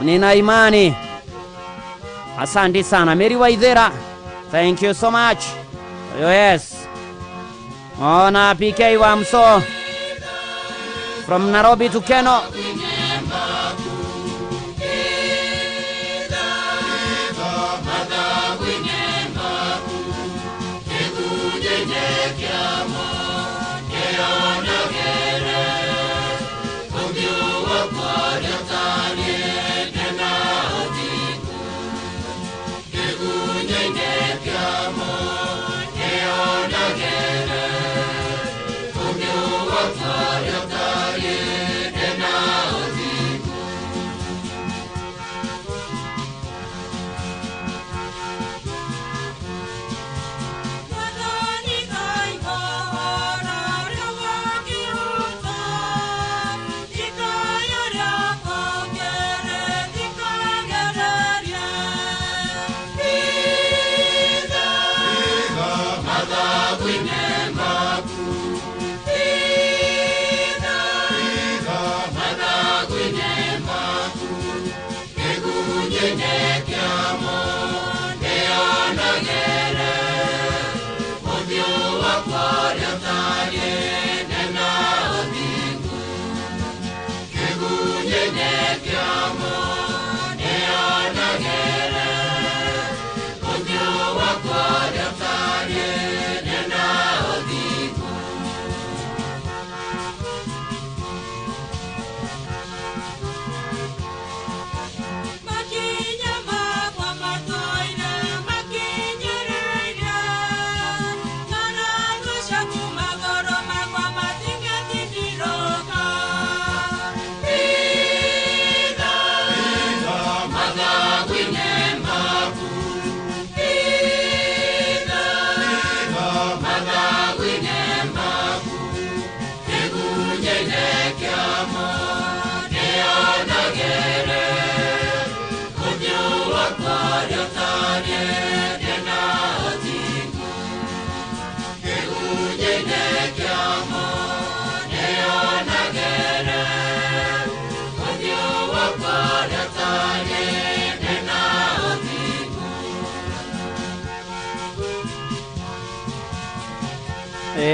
Nina imani. Asante sana Mary Waithera. Thank you so much. Yes. Ona PK Wamso from Nairobi to Keno.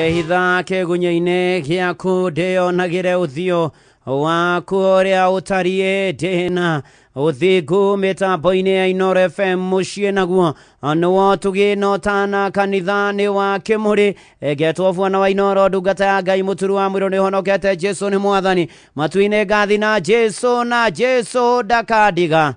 Hitha kegunye-ine giaku ndionagire uthio waku uria utarie ndina uthigu mitambo-ini ya Inooro FM mucii naguo niwo tuginotana kanitha-ini wa Kimuri getwo bwana wa Inooro ndungata ya Ngai muturu wa mwiro ni honokete Jesu ni mwathani matuine ngathi na Jesu ndakandiga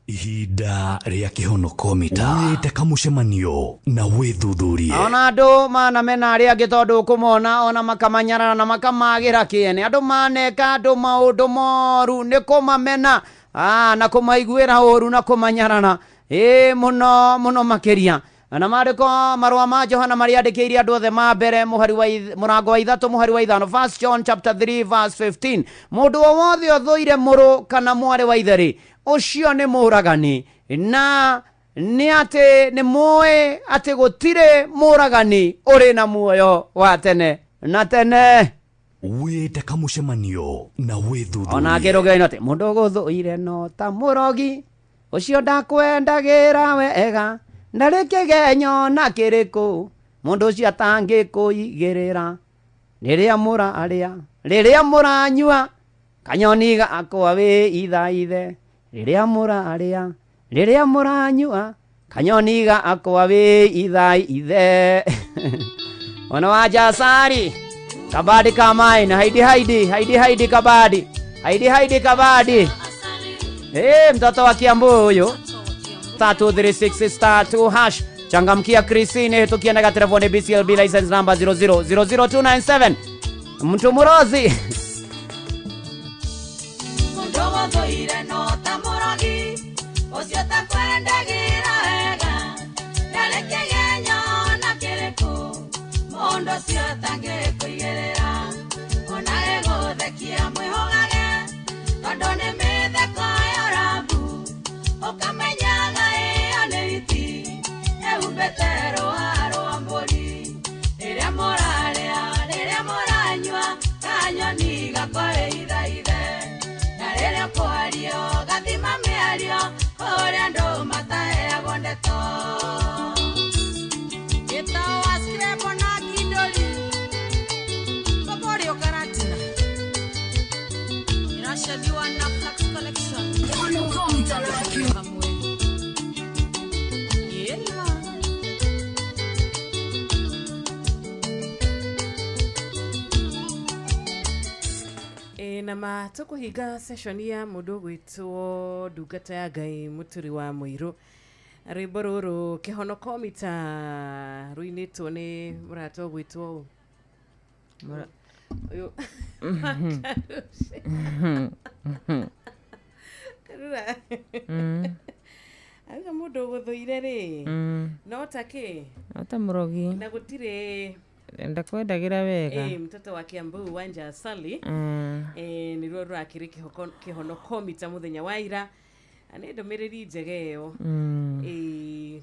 Ihinda ria kihonoko mita wite kamucemanio na withuthurie ona andu mana mena ria gitondu kumona ona makamanyara na makamagira kiene andu maneka andu maundu moru ni kumamena na kumaiguira uru na kumanyarana muno makiria na mariko marwa ma Johana Maria ndikiria andu othe ma mbere murango wa 3 muhari wa 5 1 John chapter 3 verse 15 mundu wothe othoire muru kana mwari wa itheri ucio ni muragani na ni ate ni moe ate gutire muragani uri na muoyo wa tene na tene wite kamucemanio na withuthurie ona kirugaino ate mundu guthuire no ta murogi ucio ndakwendagira wega ndari kigenyo na kiriku mundu ucio atangikuigirira riria muranyua kanyoni gakwa wi ithaithe riria muranyua kanyoni gakwa wi ithaithe ona wajasari kabadi kamaina haidi kabadi mtoto wa Kiambu huyo 336*2# changamkia Christine tukienda telefoni BCLB license number 0000297 mtu murozi mundogo thoire no tamorogi ucio takwendagira wega ndareke genyo na kiriku mundu ucio tangikuigirira ona eguthekia mwihogage tondu ni mitheko ya Rabu ukamenyaga iyo ni iti ehumbete rũa rwa mbũri rĩrĩa mũrarĩa rĩrĩa mũranyua ndeto Gitao askrepo na kidoli Paporio karatina Inashadiwa na Flax Collection nama tukuhiga session ya mundu gwitwo ndungata ya Ngai muturi wa Muiru rwimbo ruru kihonoko mita ruinitwo ni murato gwitwo uyu karura aga mundu guthuire ri no take ata murogi na gutire ndakwendagira wega mtoto wa Kiambu Wanja Sally ni rwo rakiri kihonoko mita muthenya wa ira ane ndomereri njegeo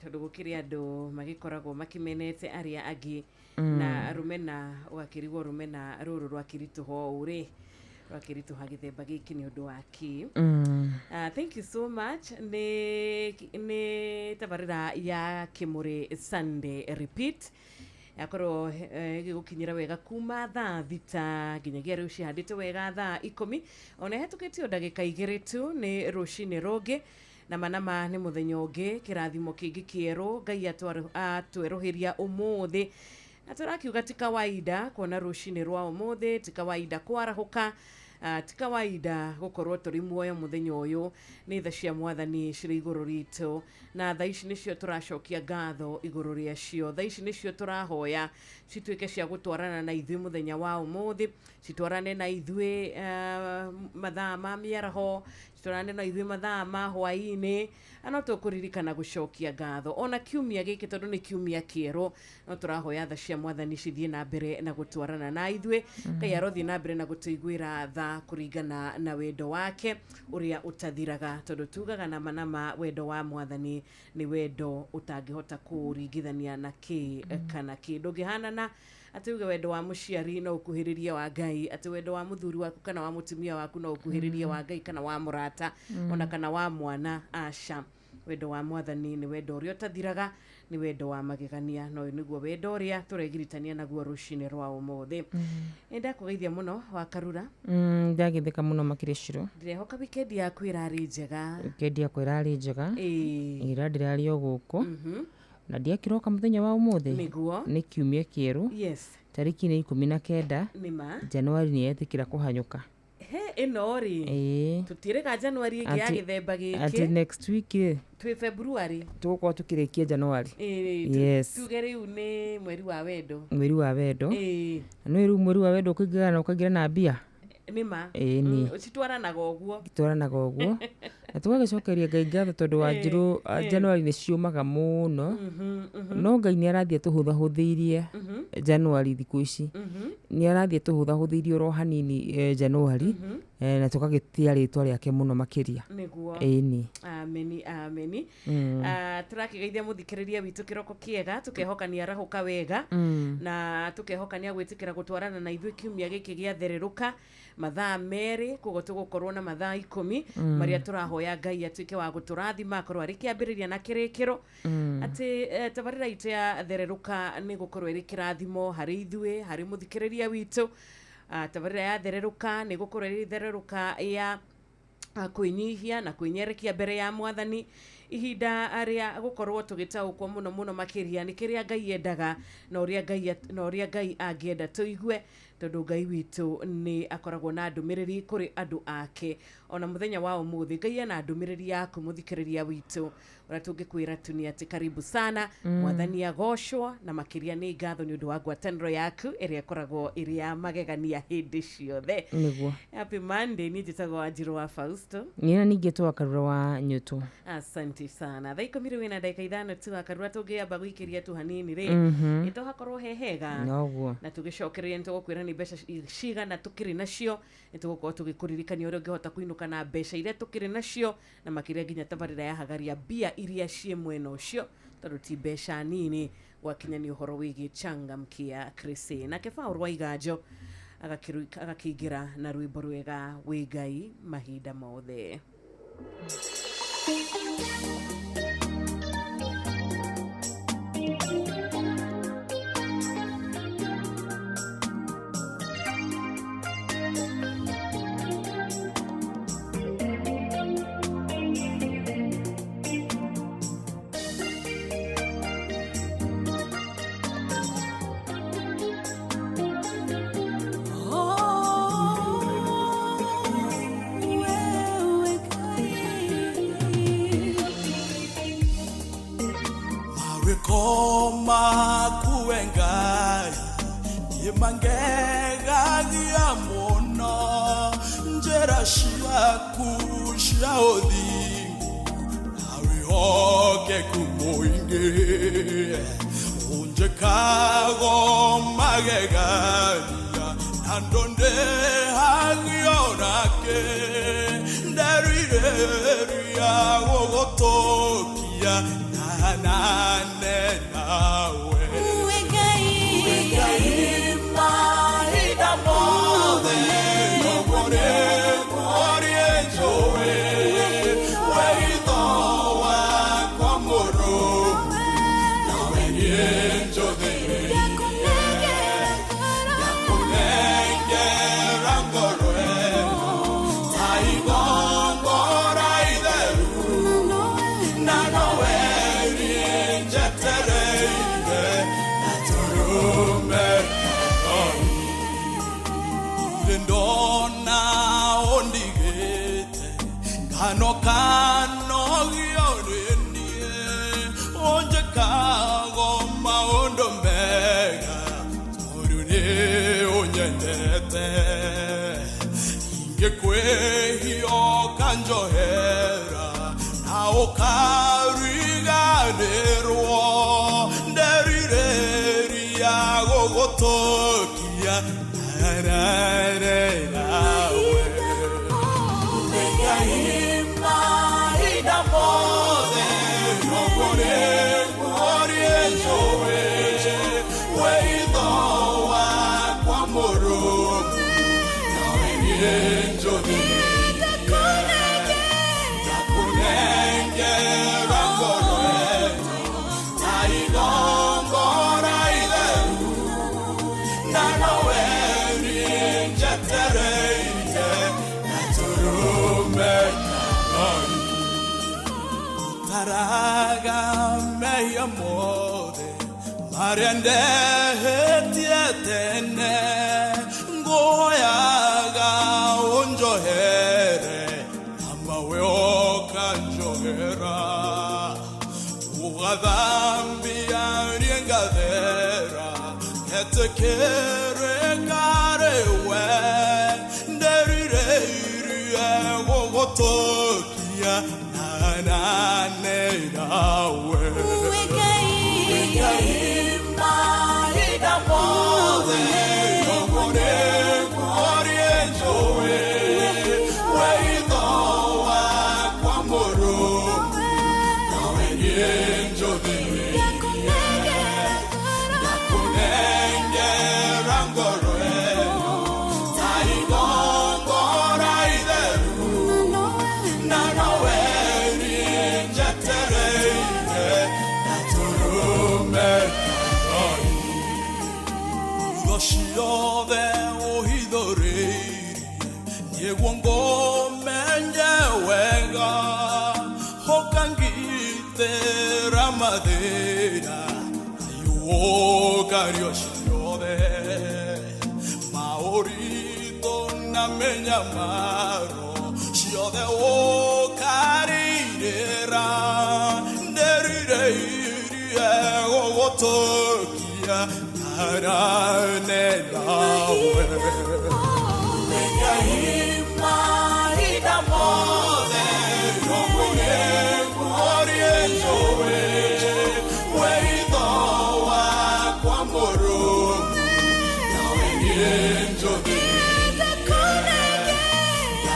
tondu gukiri andu magikoragwo makimenete aria agi na rumena wakirigwo rumena ruru rwakirituho uri rwakirituha githemba giki ni undu waki thank you so much ni tabarira ya Kimuri Sunday repeat yakoro gigukinyira wega kuma thaa thita nginyagia riu cihandite wega thaa 10 ona hetukitio ndagika 2 tu ni rucini roge na manama ni muthenya ungi kirathimo kingi kieru Ngai atweruhiria umuthi aturakiuga ti kawaida kuona rucini rwa umuthi ti kawaida kwarahuka ti kawaida gukorwo turi muoyo muthenya uyu ni tha cia mwathani ciri iguru ritu na tha ici nicio turacokia ngatho iguru riacio tha ici nicio turahoya cituike cia gutwarana na ithui muthenya wa umuthi citwarane na ithui mathaa ma miaraho citwarane na ithui mathaa ma hwaini ano tukuririkana gucokia ngatho ona kiumia giki tondu ni kiumia kieru no turahoya tha cia mwathani cithie na mbere na gutwarana na ithui Ngai arothi na mbere na gutuiguira tha kuringana na wendo wake uria utathiraga tondu tugaga na manama wendo wa mwathani ni wendo utangihota kuringithania na kana kindu gihanana ati uge wendo wa muciari no ukuhiriria wa Ngai ati wendo wa muthuri waku kana wa mutumia waku no ukuhiriria wa Ngai kana wa murata ona kana wa mwana aca wendo wa mwathani ni wendo uria utathiraga ni wendo wa magegania no niguo wendo uria turegiritania naguo rucini rwa umuthi enda kugeithia muno wa Karura ndagithika muno makiriciro ndirehoka weekend yaku irari njega weekend yaku irari njega ira ndirari o guku na ndiakiroka muthenya wa umuthi niguo ni kiumia kieru yes tariki ni 19 nima Januari ni yetikira kuhanyuka enori tutireka Januari igi ya githemba giki ati next week twi February tuko tukirikia Januari yes tugere une mweri wa wendo no ru mweri wa wendo kugira na bia nima ni citwaranaga uguo na tugagicokeria Ngai ngatho tondu wa njiru Januari ni ciumaga muno no Ngai ni arathie tuhuthahuthirie Januari thiku ici ni arathie tuhuthahuthirie ro hanini Januari na tukagitia ritwa riake muno makiria niguo ni ameni turakigeithia muthikiriria witu kiroko kiega tukehokania rahuka wega na tukehokania gwitikira gutwarana na ithui kiumia giki giathereruka mathaa meri kugo tugukorwo na mathaa 10 maria turahoya Ngai atuike wa guturathima akorwo ari kiambiriria na kirikiro ati tabarira itu ya thereruka ni gukorwo iri kirathimo hari ithui hari muthikiriria witu tabarira ya thereruka ni gukorwo iri thereruka ya kuinyihia na kuinyerekia mbere ya mwathani ihinda aria gukorwo tugitaukwo muno makiria ni kiria Ngai endaga na uria Ngai angienda tuigue tondu Ngai witu ni akoragwo na ndumiriri kuri andu ake ona muthenya wa umuthi Ngai ana ndumiriri yaku muthikiriria witu ora tungikwira tuni ati karibu sana mwathani agoshwo na makiria ni ngatho ni undu wa ngwataniro yaku iria koragwo iria magegania hindi ciothe niguo happy Monday ni jitagwo Wanjiru wa Fausto nina ningetwa Karura wa Nyutu asante sana thaiko miri wina dakika 5 tu Karura tungiamba guikiria tu hanini ri ito hakorwo hehega noguo na tugicokereria nitugukwira ni mbeca cigana tukiri nacio nitugukorwo tugikuririkania uria ungihota kuinuka na mbeca iria tukiri nacio na makiria nginya tabarira ya hagaria bia iria cie mwena ucio tondu ti mbeca nini wakinya ni uhoro wigi changamkia Krisi na Kebao rwa Iganjo agakigira na rwimbo rwega wi Ngai mahinda mothe makuengai Imangega mono njera shiaku shaodingu Awi hoke kumoinge Unje kago magegania Nandonde hagionake Nderireria gogotokia Nanane nawe Kano giorenie onje kago maondo mega torune onyendete inge kwehio kanjohera na okariganerwo nderireria gogotokia nawe Taraga me amore Mariande hetietene Ngoyaga unjohere Amawe okanjohera Ugadambi ariengadera Hetekere garewe Nderireirie gogotokia Nanane nawe Uwegaima idamode Yogone orienjowe Weidoa kwa moro Nawe yenjode Yakunenge rangoroe Taigongo raideru Nanawe Shiode ohidorei Yeguango menjewega Hokangite ramadera Ayuogario shiode Maorito na menyamaro Shiode o carirera Nderirei ogotokia Arane nawe Uwegaima idamode Yogone orienjowe Weidoa kwa moro Nawe yenjode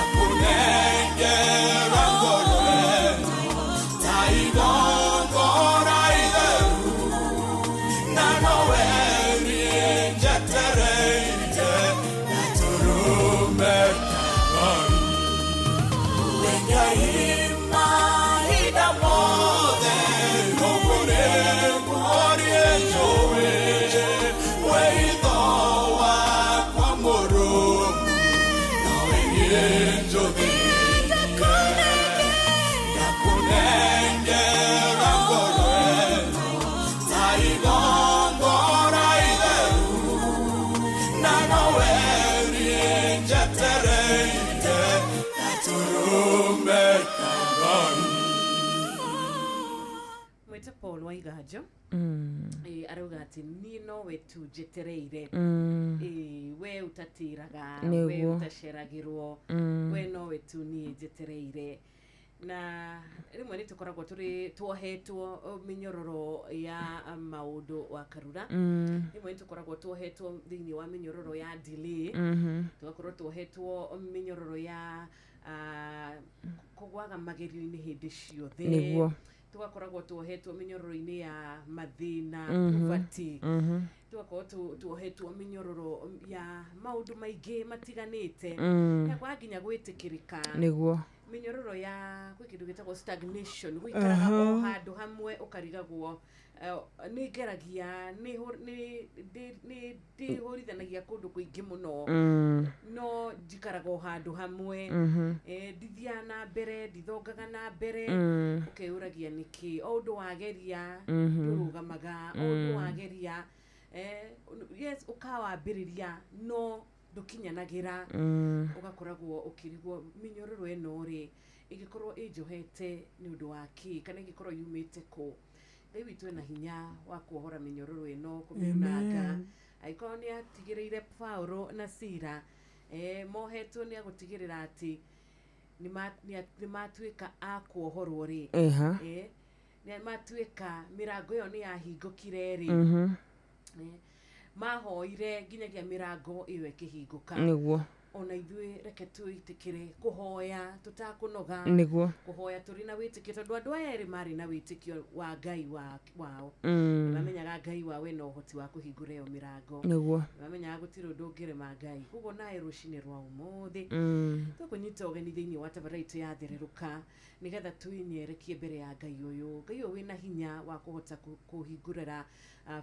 Yakunenge rangoroe Taigongo raideru Nanawe Paul Waiganjo arauga ati niĩ nowe tu njetereire we utatiraga we utaceragirwo we nowe tu niĩ njetereire na rimwe nĩ tũkoragwo tuohetwo minyororo ya maundu wa Karura rimwe nĩ tũkoragwo tuohetwo thĩinĩ wa minyororo ya delay tugakorwo tuohetwo minyororo ya kugwaga magerio-inĩ hĩndĩ ciothe nĩguo tugakoragwo tuohetwo minyororo-inĩ ya mathĩna poverty tugakorwo tuohetwo minyororo ya maundu maingĩ matiganĩte ya kwa nginya gwĩtĩkĩrĩka nĩguo minyororo ya gwĩ kĩndũ gĩtagwo stagnation gwĩkaraga o handũ hamwe ũkarigagwo nĩ ngeragia nĩ ndĩhũrithanagia kũndũ kũingĩ mũno no njikaraga o handũ hamwe ndithia na mbere ndithongaga na mbere ũkeyũragia nĩkĩ o ũndũ wageria ndũrũgamaga o ũndũ wageria yes ũkawambĩrĩria no ndũkinyanagĩra ũgakoragwo ũkĩrigwo minyororo ĩno rĩ ĩngĩkorwo ĩnjohete nĩ ũndũ wa kĩ kana ĩngĩkorwo yumĩte kũ Ngai witũ ena hinya wa kuohora minyororo ĩno kũmiunanga angĩkorwo nĩ atigĩrĩire Paulo na Sila mohetwo nĩ agũtigĩrĩra atĩ nĩ matuĩka a kuohorwo rĩ nĩ matuĩka mĩrango ĩyo nĩ yahingũkire rĩ mahoire nginyagia mĩrango ĩyo ĩkĩhingũka nĩguo ona ithuĩ reke twĩtĩkĩre kũhoya tũtakũnoga nĩguo kũhoya tũrĩ na wĩtĩkio tondũ andũ aya erĩ marĩ na wĩtĩkio wa Ngai wao mamenyaga Ngai wao ena ũhoti wa kũhingũra ĩyo mĩrango nĩguo mamenyaga gũtirĩ ũndũ ũngĩrema Ngai koguo nawe rũcinĩ rwa ũmũthĩ tũkũnyita ũgeni thĩinĩ wa tabarĩra itũ ya thererũka nĩgetha twĩnyerekie mbere ya Ngai ũyũ wĩna hinya wa kũhota kũhingũrĩra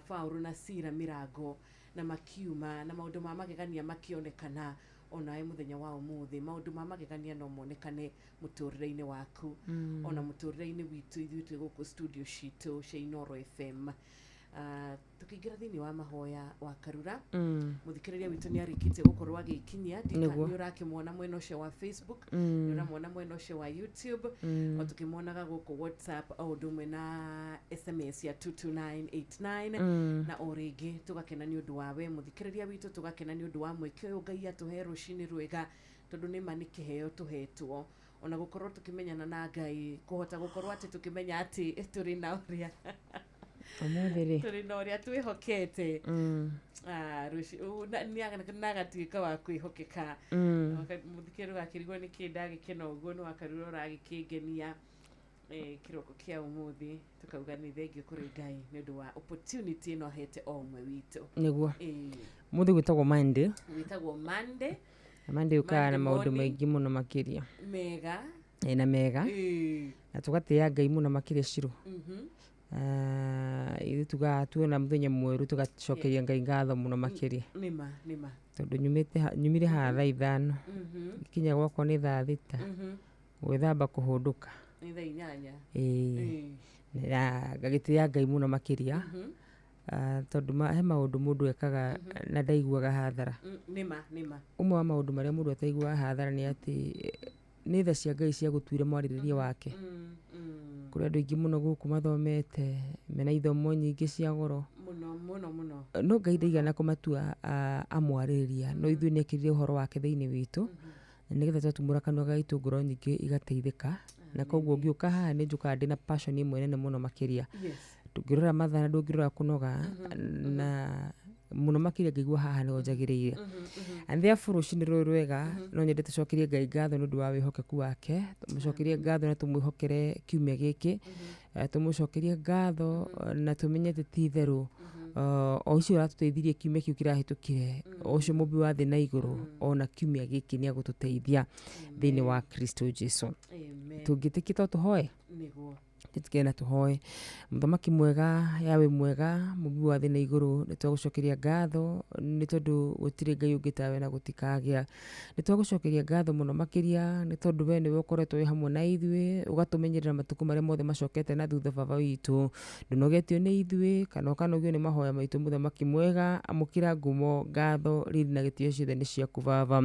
Paulo na Sila mĩrango na makiuma na maũndũ ma magegania makĩonekana onawe mũthenya wa ũmũthĩ maũndũ ma magegania no monekane mũtũrĩre-inĩ waku ona mũtũrĩre-inĩ witũ ithuĩ twĩ gũkũ studio citũ cia Inooro FM tukĩingĩra thĩinĩ wa mahoya wa Karura mũthikĩrĩria witũ nĩ arĩkĩtie gũkorwo agĩkinyia nĩ ũrakĩmuona mwena ũcio wa Facebook nĩ ũramwona mwena ũcio wa YouTube o tukĩmuonaga gũkũ WhatsApp o ũndũ ũmwe na SMS ya 22989 na o rĩngĩ tũgakena nĩ ũndũ wawe mũthikĩrĩria witũ tũgakena nĩ ũndũ wa mweke ũyũ Ngai atũhe rũcinĩ rwega tondũ nĩ ma nĩ kĩheo tũhetwo ona gũkorwo tũkĩmenyana na Ngai kũhota gũkorwo atĩ tũkĩmenya atĩ tũrĩ na ũrĩa tũrĩ na ũrĩa twĩhokete nagatuĩka wa kwĩhokeka mũthikĩrĩria ũgakĩrigwo nĩ kĩ ndagĩkena ũguo nĩ wakarura ũragĩkĩngenia kĩroko kĩa ũmũthĩ tukauga nĩ thengiũ kũrĩ Ngai nĩ ũndũ wa opportunity ĩno ahete o ũmwe witũ nĩguo mũthĩ gwĩtagwo Monday na Monday ũkaga na maũndũ maingĩ mũno makĩria mega na mega na tũgatĩĩa Ngai mũno makĩria Shiro ithuĩ tugaga tuona mũthenya mwerũ tũgacokeria Ngai ngatho mũno makĩria nĩma tondũ nyumire haha thaa 5 ikinya gwakwa nĩ thaa 6 gwĩthamba kũhũndũka nĩ thaa 8 na ngagĩtĩĩa Ngai mũno makĩria tondũ he maũndũ mũndũ ekaga na ndaiguaga hathara nĩma ũmwe wa maũndũ marĩa mũndũ ataiguaga hathara nĩ atĩ nĩ tha cia Ngai cia gũtuĩra mwarĩrĩria wake kũrĩ andũ aingĩ mũno gũkũ mathomete mena ithomo nyingĩ cia goro mũno no Ngai ndaigana kũmatua amwarĩrĩria no ithuĩ nĩ ekĩrire ũhoro wake thĩinĩ witũ na nĩgetha twatumũra kanua gaitũ ngoro nyingĩ igateithĩka na koguo ngĩũka haha nĩ njũkaga ndĩ na passion ĩmwe nene mũno makĩria ndũngĩrora mathaa na ndũngĩrora kũnoga na mũno makĩria ngaigua haha nĩho njagĩrĩire and therefore rũcinĩ rũrũ rwega no nyende tũcokerie Ngai ngatho nĩ ũndũ wa wĩhokeku wake tũmũcokerie ngatho na tũmwĩhokere kiumia gĩkĩ tũmũcokerie ngatho na tũmenye atĩ ti itherũ o ũcio ũratũteithirie kiumia kĩu kĩrahĩtũkire ũcio mũmbi wa thĩ na igũrũ ona kiumia gĩkĩ nĩ agũtũteithia thĩinĩ wa Kristo Jesũ tũngĩtĩkia to tũhoe tũtikena tũhoe mũthamaki mwega yawe mwega mũmbi wa thĩ na igũrũ nĩ twagũcokeria ngatho nĩ tondũ gũtirĩ Ngai ũngĩ tawe na gũtikagĩa nĩ twagũcokeria ngatho mũno makĩria nĩ tondũ we nĩwe ũkoretwo wĩ hamwe na ithuĩ ũgatũmenyerera matukũ marĩa mothe macokete na thutha baba witũ ndũnogetio nĩ ithuĩ kana ũkanogio nĩ mahoya maitũ mũthamaki mwega amũkĩra ngumo ngatho riri na gĩtĩo ciothe nĩ ciaku baba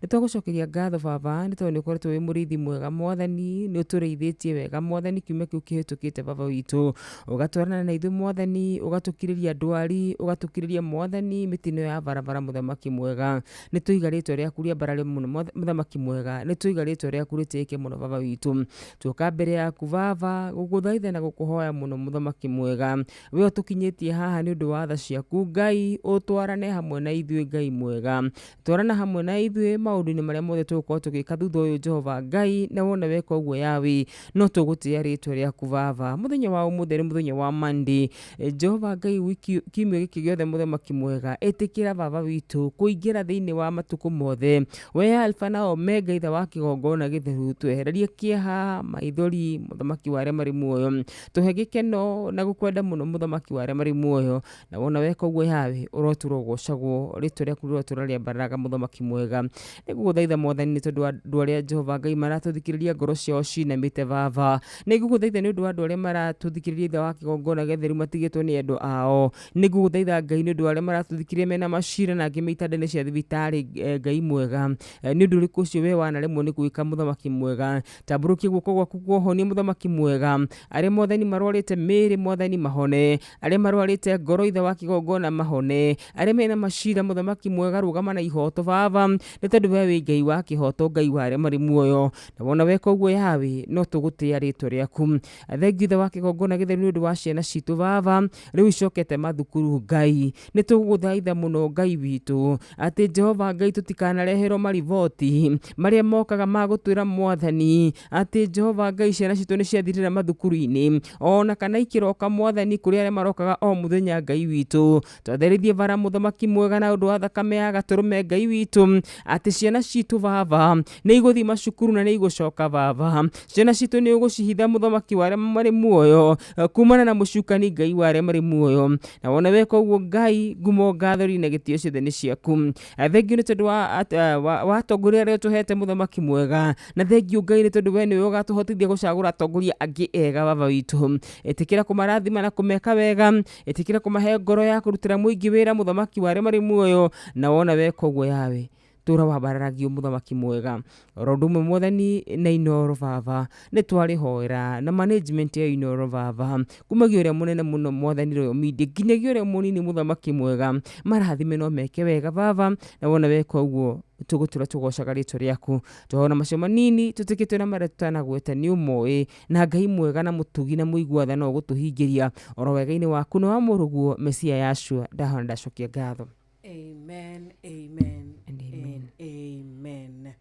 nĩ twagũcokeria ngatho baba nĩ tondũ nĩ ũkoretwo wĩ mũrĩithi mwega mwathani nĩ ũtũrĩithĩtie wega mwathani kiumia kĩu kiu kihitukite baba witu ugatwarana na ithu mwathani ugatukiriria ndwari ugatukiriria mwathani mitino ya barabara muthamaki mwega ni tuiga ritwa riaku ria barare muno muthamaki mwega ni tuiga ritwa riaku ritike muno baba witu tuka mbere yaku baba guguthaitha na gukuhoya muno muthamaki mwega we utukinyitie haha ni undu wa tha ciaku Ngai utwarane hamwe na ithuĩ Ngai mwega twarana hamwe na ithuĩ maundu-inĩ maria mothe tugukorwo tugika thutha uyu Jehova Ngai na wona weka uguo yawe no tugutia ritwa riaku baba muthenya wa umuthi ni muthenya wa Monday Jehova Ngai kiumia giki giothe muthamaki mwega etikira baba witu kuingira thiini wa matuku mothe we Alpha na Omega itha wa kigongona githeru twehererie kieha maithori muthamaki wa aria mari muoyo tuhe gikeno na gukwenda muno muthamaki wa aria mari muoyo na wona weka uguo yawe uroturwo gocagwo ritwa riaku rirotura ria baraga muthamaki mwega niguguthaitha mwathani ni tondu andu aria Jehova Ngai maratuthikiriria ngoro ciao cinamite baba niguguthaitha ni undu wa andu aria maratuthikiriria itha wa kigongona getheru matigitwo ni andu ao niguguthaitha Ngai ni undu aria maratuthikiriria mena macira na angi meitandane cia thibitari Ngai mwega ni undu uriku ucio we wanaremwo ni gwika muthamaki mwega tamburukia guoko gwaku kuohonia muthamaki mwega aria mwathani marwarite miri mwathani mahone aria marwarite ngoro itha wa kigongona mahone aria mena macira muthamaki mwega rugama na ihoto baba ni tondu we wi Ngai wa kihoto Ngai wa aria mari muoyo na wona weka uguo yawe no tugutia ritwa riaku thengiu itha wa kigongona githeru ni undu wa ciana citu baba riu icokete mathukuru Ngai ni tuguthaitha muno Ngai witu ati Jehova Ngai tutikanareherwo marivoti maria mokaga magutwira mwathani ati Jehova Ngai ciana citu ni ciathirira mathukuru-ini ona kana ikiroka mwathani kuri aria marokaga o muthenya Ngai witu twatherithie bara muthamaki mwega na undu wa thakame ya gaturume Ngai witu ati ciana citu baba ni iguthi macukuru na ni igucoka baba ciana citu ni ugucihitha muthamaki wa aria mari muoyo kumana na mucukani Ngai wa aria mari muoyo na wona weka uguo Ngai ngumo gatheri na gitio ciothe ni ciaku thengiu ni tondu wa atongoria aria tuhete muthamaki mwega na thengiu Ngai ni tondu we niwe ugatuhotithia gucagura atongoria angi ega baba witu etikira kumarathima na kumeka wega etikira kumahe ngoro ya kurutira muingi wira muthamaki wa aria mari muoyo na wona weka uguo yawe tura wabararagio muthamaki mwega rondume mwathani na inoro baba ni twarihoera na management ya inoro baba kumagio ria munene muno mwathani royo media nginyagia ria munini muthamaki mwega marathime no meke wega baba na wona weka uguo tugutura tugocaga ritwa riaku tuhona macio manini tutikitwe na maria tutanagweta ni umoi na Ngai mwega na mutugi na muiguatha no gutuhingiria oro wega-ini waku no amuruguo Mesia Yashua ndahona ndacokia ngatho. Amen, amen, And amen. amen.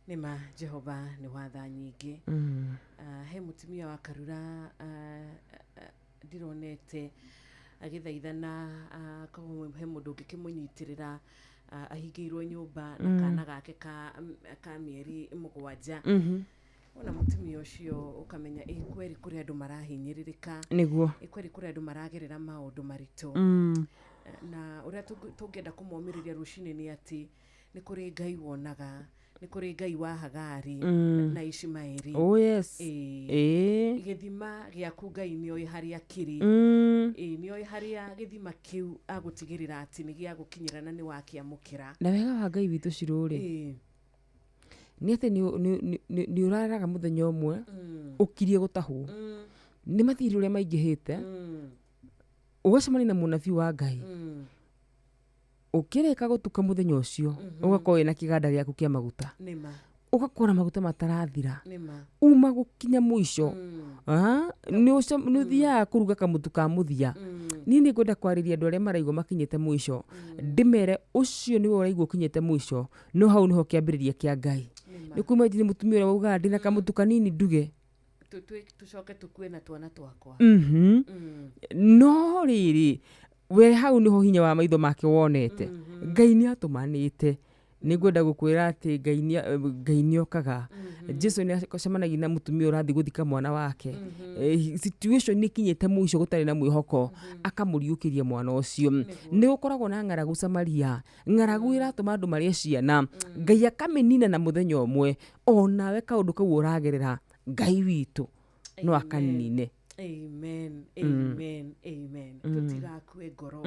Nima Jehova ni watha nyingi. He mutumia wa Karura ndironete agithaithana he mundu ngikimunyitirira ahingirwo nyumba na kana gake ka mieri 7 ona mutumia ucio ukamenya kweri kuri andu marahinyiririka Niguo kweri kuri andu maragerera maundu maritu na uria tungenda kumomiriria rucini ni ati ni kuri Ngai wonaga ni kuri Ngai wa Hagari na Ishmaeli. Oh yes. Githima giaku Ngai ni oi haria kiri ni oi haria githima kiu agutigirira ati ni gia gukinyirana ni wakiamukira na wega wa Ngai witu ciruri ni ati ni uraraga muthenya umwe ukirie gutahu ni mathiri uria maingihite ugacemania na munabii wa Ngai ukireka gutuka muthenya ucio ugakorwo na kiganda giaku kia maguta nima ugakora maguta matarathira nima uma gukinya mwisho ni uthiaga kuruga kamutu ka muthia ni ngwenda kwariria andu aria maraigua makinyite mwisho ndimere ucio ni uraigua ukinyite mwisho no hau niho kiambiriria kia Ngai ni kuma njini mutumia uria wauga ndina kamutu kanini nduge tucoke tukue na twana twakwa no riri we hau niho hinya wa maitho make wonete Ngai ni atumanite ni ngwenda gukwira ati Ngai ni okaga Jesu ni acemanagia na mutumia urathi guthika mwana wake situation ni kinyite mwisho gutari na mwihoko akamuriukiria mwana ucio ni ukoragwo na ng'aragu Samaria ng'aragu iratuma andu maria ciana Ngai akamenina na muthenya umwe onawe kaundu kau uragerera Ngai witu no akanine. Amen, amen, amen. Tutigakue ngoro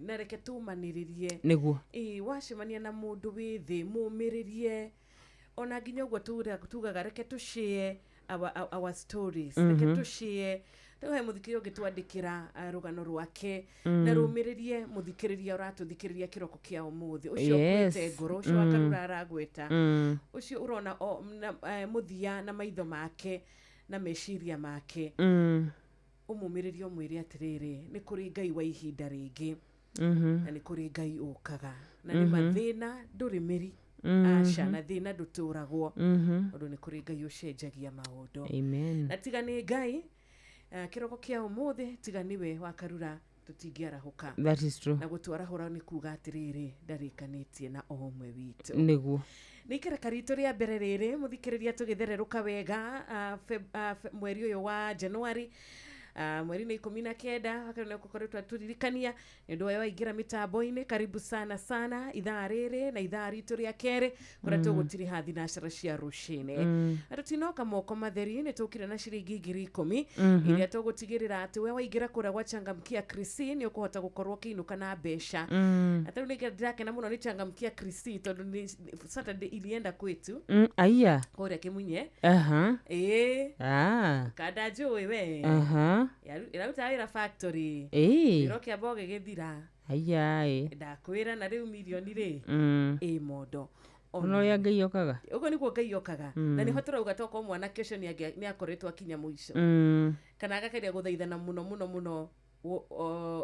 na reke tumaniririe niguo wacemania na mundu withi mumiririe ona nginya uguo tugaga reke tucie our stories reke tushie tuhe muthikiriria ungitwandikira rugano rwake na rumiririe muthikiriria uratuthikiriria kiroko kia umuthi ucio kwete ngoro ucio akarura aragweta ucio urona muthia na maitho make na meciria make umumiririe umwire atiriri ni kuri Ngai wa ihinda ringi na ni kuri Ngai ukaga na ni mathina ndurimiri aca na thina nduturagwo undu ni kuri Ngai ucenjagia maundu Amen. na tiga ni Ngai kiroko kia umuthi tiga niwe wakarura tutingiarahuka. That is true. Na gutwarahura ni kuga atiriri ndarikanitie na omwe witu Niguo. Nikira karito ria mbere riri muthikiriria tugithereruka wega mweri uyu wa January mweri ni 19 wakati kukoretwa turirikania ndio wayo ingira mitambo-ini. Karibu sana sana idhaa riri na idhaa ritu ria kere kuria tugutiri hathi na cera cia rucini atutinoka moko matheri ni tukire na ciringi 10,000 iria tugutigirira ati we waingira kuria gwa Changamkia Krisi ni ukuhota gukorwo kiinuka na besha atari ni ndirake na muno ni Changamkia Krisi tondu ni Saturday ilienda kwetu Aya kuria Kimunye kada njui we iraruta wira factory iroke aboge githira Aya ndakwira na riu milioni ri mondo ono ya Ngai okaga uko nikuo Ngai okaga na ni hotora ugatoka mwana kesho ni akoretwa kinya muico kana agakeria guthaithana muno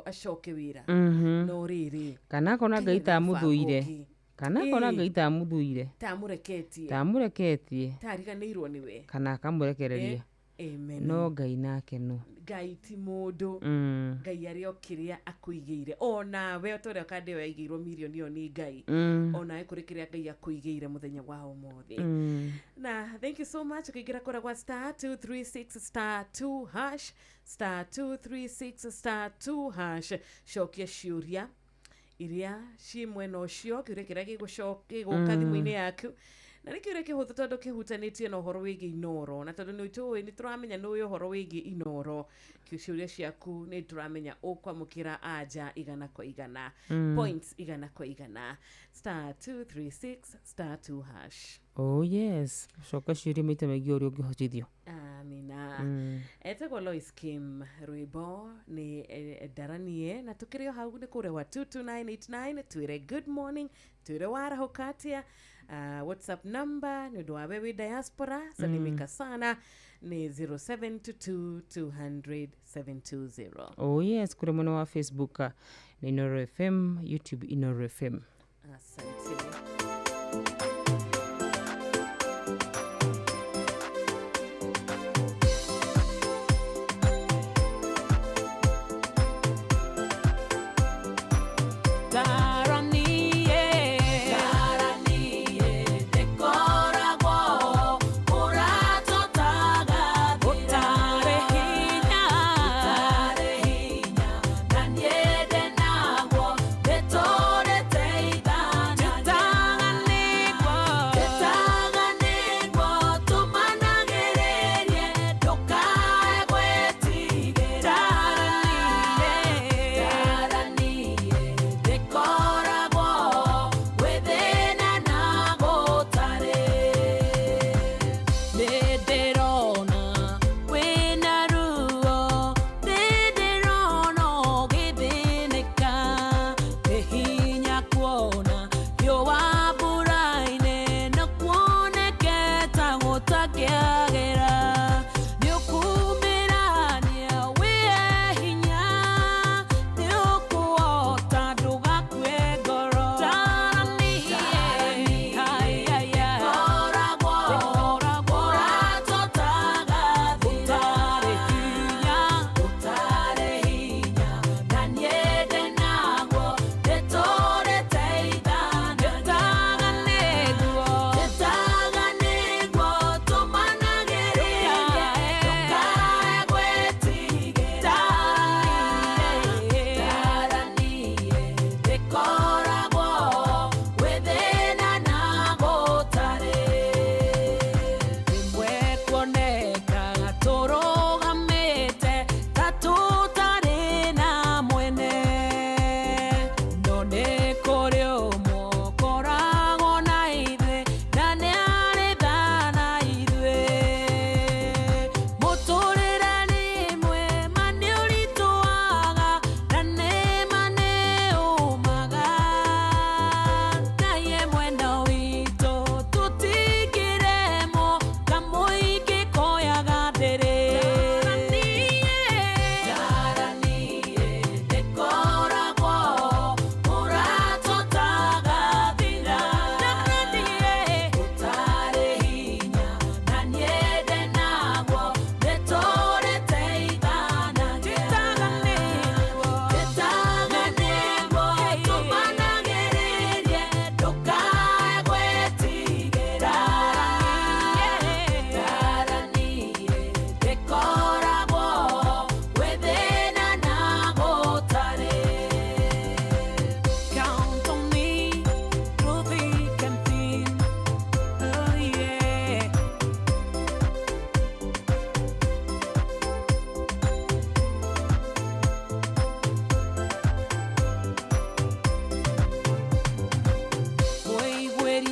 acoke wira no riri kana kona Ngai tamuthuire kana kona Ngai tamuthuire tamureketie tariganirwo niwe kana akamurekereria Amen. No Ngai nake no Ngai ti mundu Ngai ario kiria akuigeire ona we tore kande we igirwo milioni yo ni Ngai ona ekuri kiria Ngai akuigeire muthenya wa umuthi na thank you so much ukigira kora kwa *236*2# *236*2# shokia ciuria iria ci mwena ucio kiuria kiria giguka thimu-ini yaku na nikiuria kihuthu tondu kihutanitie na uhoro wigi inoro na tondu ni turamenya ni uhoro wigi inoro ciuria ciaku ni turamenya ukwamukira aja igana kwa igana points igana kwa igana *236*2#. Oh yes shoka ciuria maita maigi uri ungihotithio amina etagwo Lois Kim rwimbo ni daranie na tukirio hau ni kuria wa 22989 twire good morning twire warahukatia WhatsApp number ni dwa wewe diaspora salimika sana ni 0722200720. Oh yes kure mwana wa Facebook ni Inoro FM, YouTube Inoro FM. Asante. Tata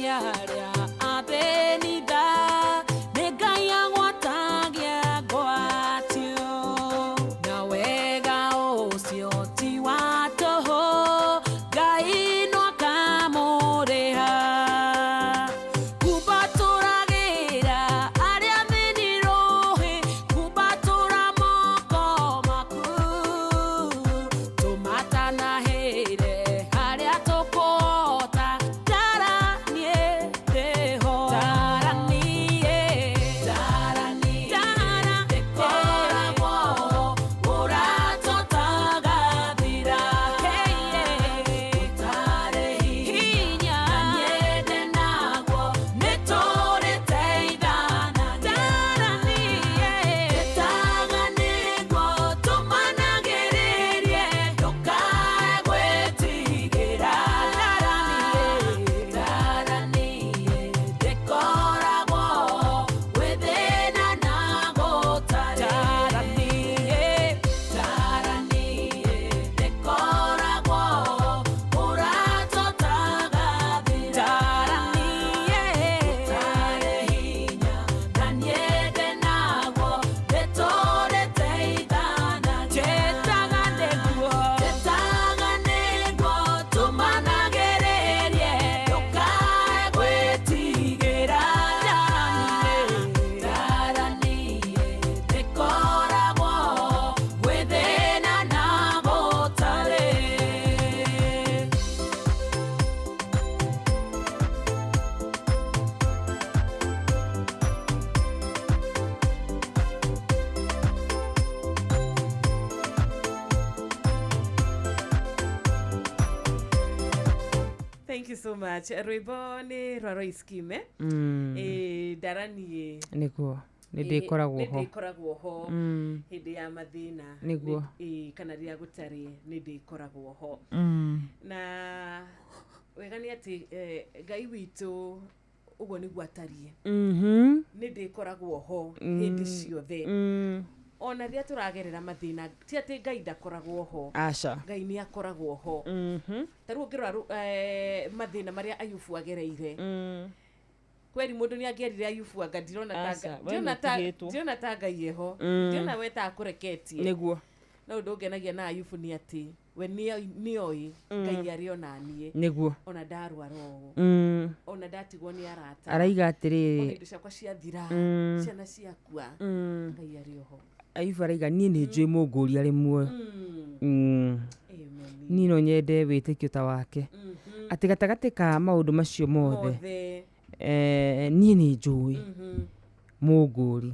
aria abenitha nĩ Ngai agwatagia ngwatio na wega ũcio ti wa tũhũ Ngai no akamũrĩha kumbatũragĩra arĩa mĩnirũhĩ kumbatũra moko maku tũmatanahĩre harĩa tũkũhota taranie ndĩho taranie ndĩkoragwo ũratũtagathira ũtarĩ hinya na nyende naguo nĩtũrĩte ithana taranie ndĩtaganĩrwo tũmanagĩrĩrie ndũkae gwĩtigĩra taranie ndĩkoragwo gwĩ thĩna na gũtarĩ taranie ndĩkoragwo ũratũtagathira ũtarĩ hinya na nyende naguo nĩtũrĩte ithana njĩtaganĩrwo tũmanagĩrĩrie ndũkae gwĩtigĩra taranie ndĩkoragwo gwĩ thĩna na gũtarĩ Thank you so much. Rwĩmbo nĩ rwa Roy Skime. Ndaranie nĩguo nĩ ndĩkoragwo ho ndĩkoragwo ho hĩndĩ ya mathĩna Nĩguo. kana rĩrĩa gũtarĩ nĩ ndĩkoragwo ho na wega nĩ atĩ Ngai witũ ũguo nĩguo atariĩ nĩ ndĩkoragwo ho hĩndĩ ciothe ona rĩrĩa tũragerera mathĩna ti atĩ Ngai ndakoragwo ho aca Ngai nĩ akoragwo ho tarĩu ũngĩrora mathĩna marĩa Ayubu agereire kweri mũndũ nĩ angĩerire Ayubu anga ndirona ta Ngai eho ndirona we ta akũreketie nĩguo no ũndũ ũngenagia na Ayubu nĩ atĩ we nĩoĩ Ngai arĩ ona niĩ nĩguo ona ndarwara ũũ ona ndatigwo nĩ arata araiga ona atĩrĩrĩ indo ciakwa ciathira ciana ciakua Ngai arĩ oho Ayubu araiga niĩ nĩ njũĩ mũngũri arĩ muoyo amen niĩ no nyende wĩtĩkio ta wake atĩ gatagatĩ ka maũndũ macio mothe mothe niĩ nĩ njũĩ mũngũri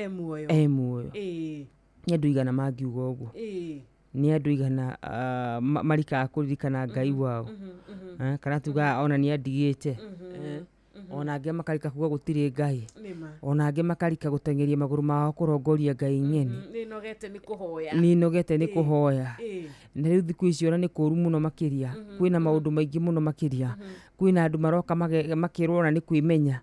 muoyo e muoyo ĩĩ nĩ andũ igana mangiuga ũguo nĩ andũ igana marikaga kũririkana Ngai wao kana tuga ona nĩ andigĩte ona angĩ makarika kuga gũtirĩ Ngai ona angĩ makarika gũteng'eria magũrũ mao kũrongoria Ngai nyeni nĩ nogete nĩ kũhoya na rĩu thikũ ici ona nĩ kũũru mũno makĩria kwĩna maũndũ maingĩ mũno makĩria kwĩna andũ maroka makĩrwo ona nĩ kwĩmenya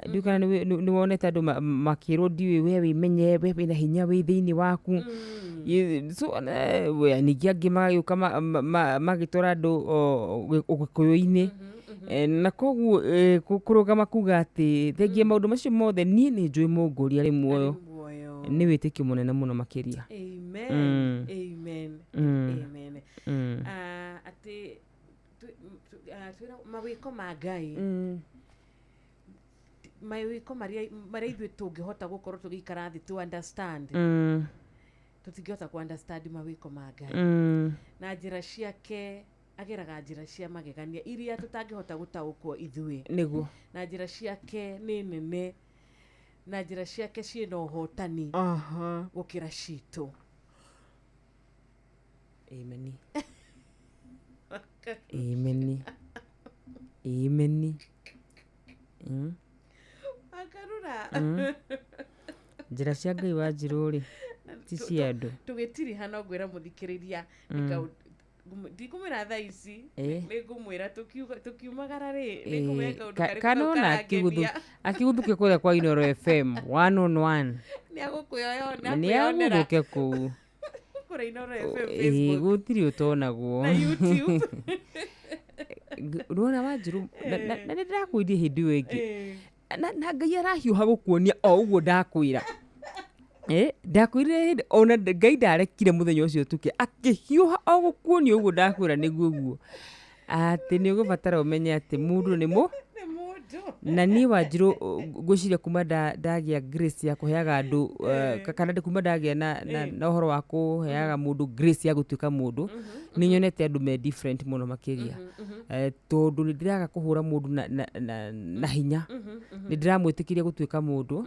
ndiũ kana nĩ wonete andũ makĩrwo ndiũĩ we wĩmenye we wĩna hinya wĩ thĩinĩ waku ningĩ angĩ magagĩũka magĩtwara andũ ũgĩkũyũ-inĩ na koguo kũrũgama kuga atĩ thengia maũndũ macio mothe niĩ nĩ njũĩ mũngũri arĩ muoyo nĩ wĩtĩkio mũnene mũno makĩria atĩ mawĩko ma Ngai mawĩko marĩa ithuĩ tũngĩhota gũkorwo tũgĩikara thĩ to understand tũtingĩhota ku understand mawĩko ma Ngai na njĩra ciake ageraga njĩra cia magegania iria tũtangĩhota gũtaũkwo ithuĩ nĩguo na njĩra ciake nĩ nene na njĩra ciake ciĩna ũhotani gũkĩra citũ ameni ameni ameni akarura njĩra cia Ngai wa njirũ-rĩ ti cia andũ tũgĩtiriha no ngwĩra mũthikĩrĩria ndikumwĩra thaa ici nĩngũmwĩra tũkiumagara-rĩ kanona akĩguthũke kũrĩa kwa Inooro FM 101 nĩagũthũke kũu kũrĩa Inooro FM Facebook gũtirĩ ũtonagwo na YouTube Rona Wanjiru na ndirakwĩria hĩndĩ ĩyo ĩngĩ na Ngai arahiũha gũkuonia o ũguo ndakwĩra. Ndakwĩrire hĩndĩ ona Ngai ndarekire mũthenya ũcio tuke akĩhiũha o gũkuonia ũguo ndakwĩra nĩguo ũguo atĩ nĩ ũgũbatara ũmenye atĩ mũndũ nĩ mũndũ na niĩ Wanjiru ngwĩciria kuma ndagĩa grace ya kũheaga andũ kana kuma ndagĩa na ũhoro wa kũheaga mũndũ grace ya gũtuĩka mũndũ nĩ nyonete andũ me different mũno makĩria tondũ nĩ ndĩraga kũhũra mũndũ na hinya nĩ ndĩramwĩtĩkĩria gũtuĩka mũndũ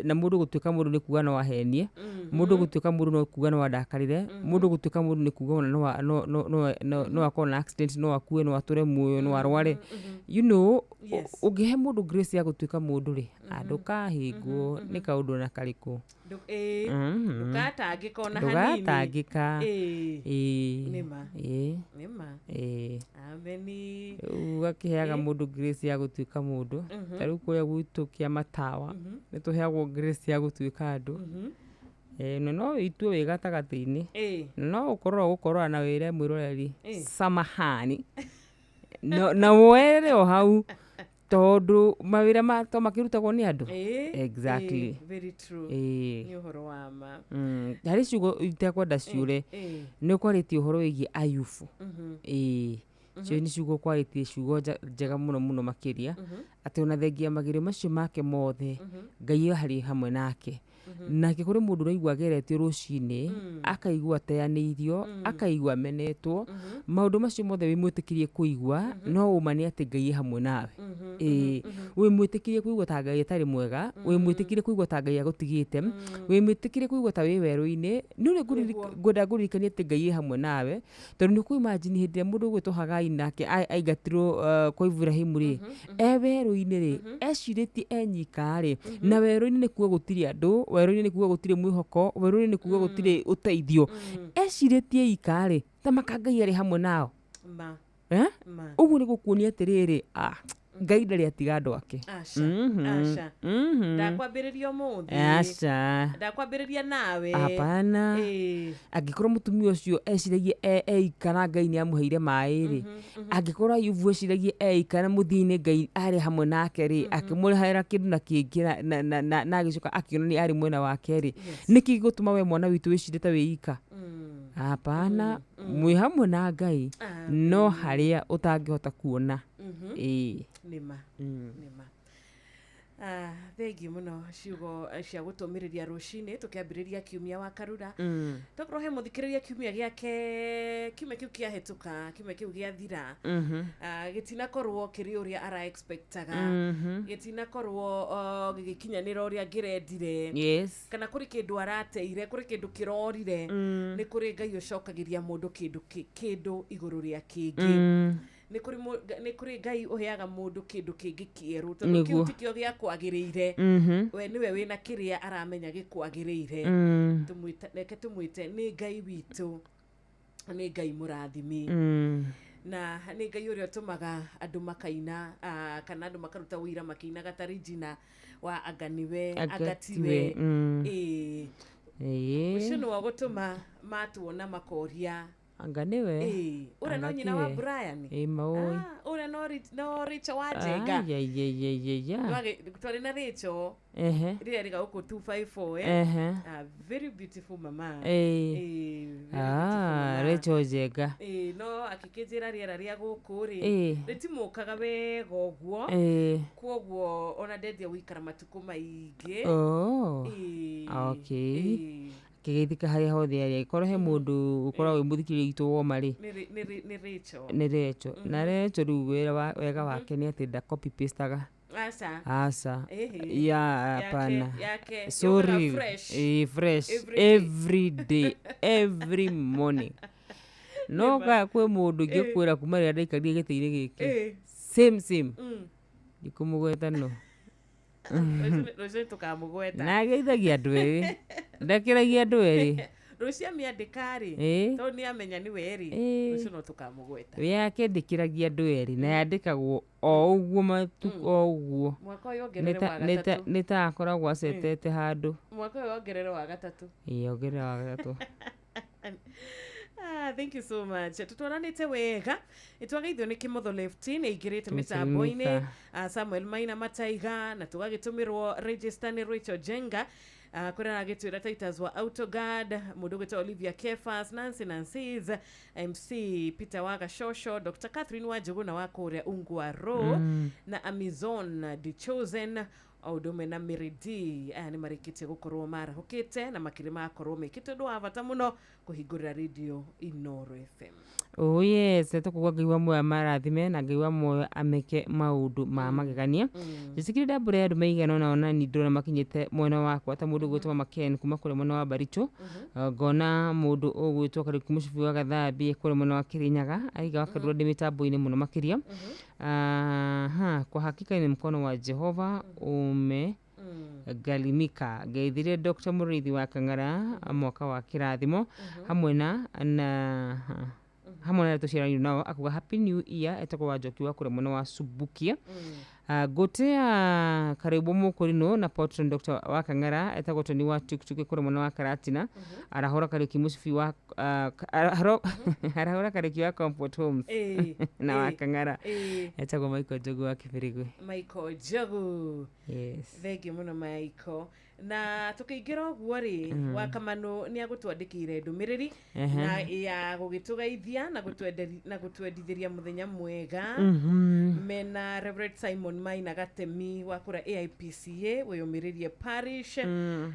na mũndũ gũtuĩka mũndũ nĩ kuga no ahenie mũndũ gũtuĩka mũndũ no kuga no andakarĩre mũndũ gũtuĩka mũndũ nĩ kuga no akorwo na accident no akue no atũre muoyo no arware you know ũngĩhe mũndũ grace ya gũtuĩka mũndũ rĩ ndũkahĩngwo nĩ kaũndũ na karĩkũ ndũgatangĩka ona hanini ndũgatangĩka nĩma ameni ũgakĩheaga mũndũ grace ya gũtuĩka mũndũ ta rĩu kũrĩa gwitũ Kĩamatawa nĩ tũheagwo grace ya gũtuĩka andũ no itue wĩ gatagatĩ-inĩ no gũkorora na wĩre mwĩroreri samahani na woere o hau tondũ mawĩra makĩrutagwo nĩ andũ exactly very true nĩ ũhoro wa ma harĩ ciugo itekwenda ciũre nĩ ũkwarĩtie ũhoro wĩgiĩ ayubu cio nĩ ciugo ũkwarĩtie ciugo njega mũno mũno makĩria atĩ ona thengia magĩrĩ macio make mothe Ngai harĩ hamwe nake nake kũrĩ mũndũ ũraigua ageretio rũcinĩ akaigua ateanĩirio akaigua amenetwo maũndũ macio mothe wĩmwĩtĩkĩrie kũigua no ũma nĩ atĩ Ngai hamwe nawe wĩmwĩtĩkĩrie kũigua ta Ngai atarĩ mwega wĩmwĩtĩkĩrie kũigua ta Ngai agũtigĩte wĩmwĩtĩkĩrie kũigua ta wĩ werũ-inĩ nĩ ngwenda ngũririkanie atĩ Ngai hamwe nawe tondũ nĩ kũ-imagine hĩndĩ ĩrĩa mũndũ ũgwĩtwo Hagai nake aingatirwo kwa Iburahĩmu rĩ werũ-inĩ rĩ ecirĩtie enyika rĩ na werũ-inĩ nĩ kuo gũtirĩ andũ werũ-inĩ nĩ kuga gũtirĩ mwĩhoko werũ-inĩ nĩ kuga gũtirĩ ũteithio ecirĩtie ika rĩ ta Ngai arĩ hamwe nao ũguo nĩ gũkuonia atĩrĩrĩ Ngai ndarĩ atiga andũ ake ndakwambĩrĩria ũmũthĩ ndakwambĩrĩria nawe hapana angĩkorwo mũtumia ũcio eciragie eika na Ngai nĩ amũheire maĩ rĩ angĩkorwo Ayubu eciragie eika na mũthia-inĩ Ngai arĩ hamwe nake rĩ akĩmũrehera kĩndũ na kĩngĩ na agĩcoka akĩonania arĩ mwena wake rĩ nĩkĩ gĩgũtũma we mwana witũ wĩcire ta wĩika hapana mwĩ hamwe na Ngai no harĩa ũtangĩhota kuona nĩma thengiũ mũno ciugo cia gũtũmĩrĩria rũcinĩ tũkĩambĩrĩria kiumia wa Karura tokorwo he mũthikĩrĩria kiumia gĩake kiumia kĩu kĩahĩtũka kiumia kĩu gĩathira gĩtinakorwo kĩrĩ ũrĩa ara-expectaga gĩtinakorwo gĩgĩkinyanĩra ũrĩa angĩrendire kana kũrĩ kĩndũ arateire kũrĩ kĩndũ kĩrorire nĩ kũrĩ Ngai ũcokagĩria mũndũ kĩndũ igũrũ rĩa kĩngĩ nĩ kũrĩ Ngai ũheaga mũndũ kĩndũ kĩngĩ kĩerũ tondũ kĩu tikĩo gĩakwagĩrĩire we nĩwe wĩna kĩrĩa aramenya gĩkwagĩrĩire reke tũmwĩte nĩ Ngai witũ nĩ Ngai mũrathimi na nĩ Ngai ũrĩa ũtũmaga andũ makaina kana andũ makaruta wĩira makĩina gatarĩ njina wa anga nĩwe agatiwe ũcio nĩ wa gũtũma matuona makoria anga nĩwe ũrĩa no nyina wa Brian ũrĩa no Rachel wa Njenga twarĩ na Rachel rĩrĩa rĩga gũkũ 254 very beautiful mama Rachel Njenga no akĩkĩnjĩra rĩera rĩa gũkũ rĩ rĩtimũkaga wega ũguo kwoguo ona ndendia gũikara matukũ maingĩ kĩgeithika harĩa hothe arĩ korwo he mũndũ ũkoragwo wĩ mũthikĩrĩria witũ woma rĩ nĩ Rachel na Rachel rĩu wega wake nĩ atĩ nda copy pastaga aca hapana sorry fresh every day every morning no kwĩ mũndũ ingĩkwĩra kuma rĩrĩa ndaikarire gĩtĩ-inĩ gĩkĩ same ndikũmũgweta no rũciũ tũkamũgweta na geithagia andũ erĩ ndekĩragia andũ erĩ rũciũ amĩandĩka rĩ tondũ nĩ amenya nĩ weri rũciũ no tũkamũgweta yake ndĩkĩragia andũ erĩ na yandĩkagwo o ũguo matuko o ũguo mwaka ũyũ ongerere wa gatatũ nĩ ta akoragwo acetete handũ mwaka ũyũ ongerere wa gatatũ ongerere wa gatatũ Thank you so much. Tutwaranite wega. Itwageithio ni Kimotho Lefty ni igirite Tumesalimika. mitambo-ini. Samuel Maina Mataiga na tugagitumirwo register ni Rachel Jenga. Kuna agitwira Titus wa Autoguard, mundu gwita Olivia Kefas, Nancy's, MC Peter Waga Shosho, Dr. Catherine Wajugu na wakuria Ungwa Ro na Amazon The Chosen audume na Miridi ni marikite gukorwo marahukite na makirima akorwo mekite ndo avata muno kuhingurira radio Inoro FM. Oh yes, tukugwa ngiwa mwe marathime na ngiwa mwe ameke maundu ma magegania. Jisikiri dabure andu meigana ona ni ndona makinyite mwena wakwa ta mundu gwitwa Maken kuma kure mwena wa Baricho. Ngona mundu ugwitwa kari kumushifi wa Gathambi kure mwena wa Kirinyaga aiga wakadura de mitambo-ini muno makiria. Kwa hakika ni mkono wa Jehova galimika. Geithire Dr. Murithi wa Kang'ara mwaka wa kirathimo hamwe na tushirani nao akuga happy new year etako wa Njoki wa kure mwena wa Subukia. Gotea karibu mukurino na patron Dr. wa Kang'ara etako Tony wa Tuktuk kure mwena wa Karatina. Arahora kariki musifi wa arahora kariki wa Comfort Homes na wa Kang'ara etako Michael Jogu wa Kibirigwe. Michael Jogu. Yes. Thegi muno Michael. Na tukiingira uguo ri wa Kamano ni agutwandikire ndumiriri na ya gugitugeithia na gutwendithiria muthenya mwega. Mena Reverend Simon Maina Gatemi wa kura AIPCA weyumiririe parish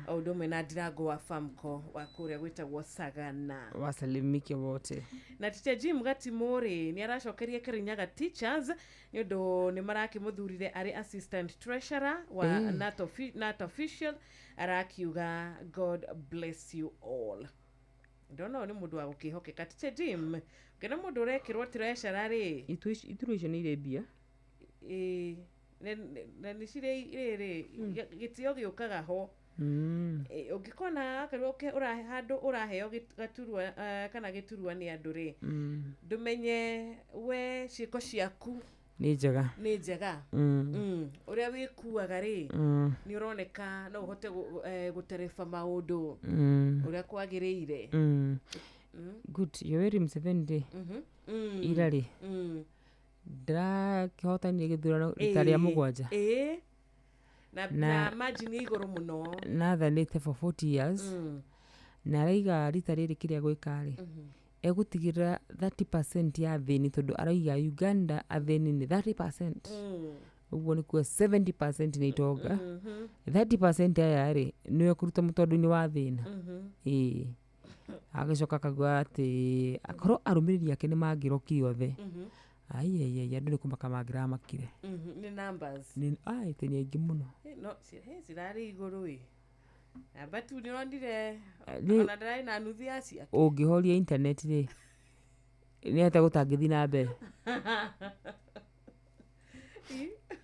audume na Dirago wa Famco wa kura gwitagwo Sagana. Wasalimike wote. Na Teacher Jim Gatimore ni aracokeria Kirinyaga Teachers ni undu ni marakimuthurire ari assistant treasurer wa NAT official arakiuga God bless you all. Ndono ni mundu wa gukihokeka. Teacher Jim kena mundu urekirwo treasurer ri ituration ile bia na nishire ire gitio giukaga ho ugikona akaroke handu uraheo gaturwa kana giturwa ni andu ri ndumenye we ciiko ciaku ni njega uria wikuaga ri ni uroneka no uhote guterefa maundu uria kwagiriire. Good. Yoweri Museveni irari kihotani githurano itaria mugwanja na margin iguru muno na thanite for 40 years na raiga rita riri kiria gwikari egutigira 30% ya thini tondu araiga Uganda athini ni 30%. Uguo ni kwa 70% ni itonga 30% aya ri niwe kuruta mutondu-ini wa thina. Agacoka kagwa ati akorwo arumiriri yake ni mangirokire othe ai andu ni kumaka magira makire ni numbers ni teni aingi muno no sirari iguru wi aba tu ni rondire ona ndai na nuthi acia ungihoria internet ri ni ata gutangithi na mbere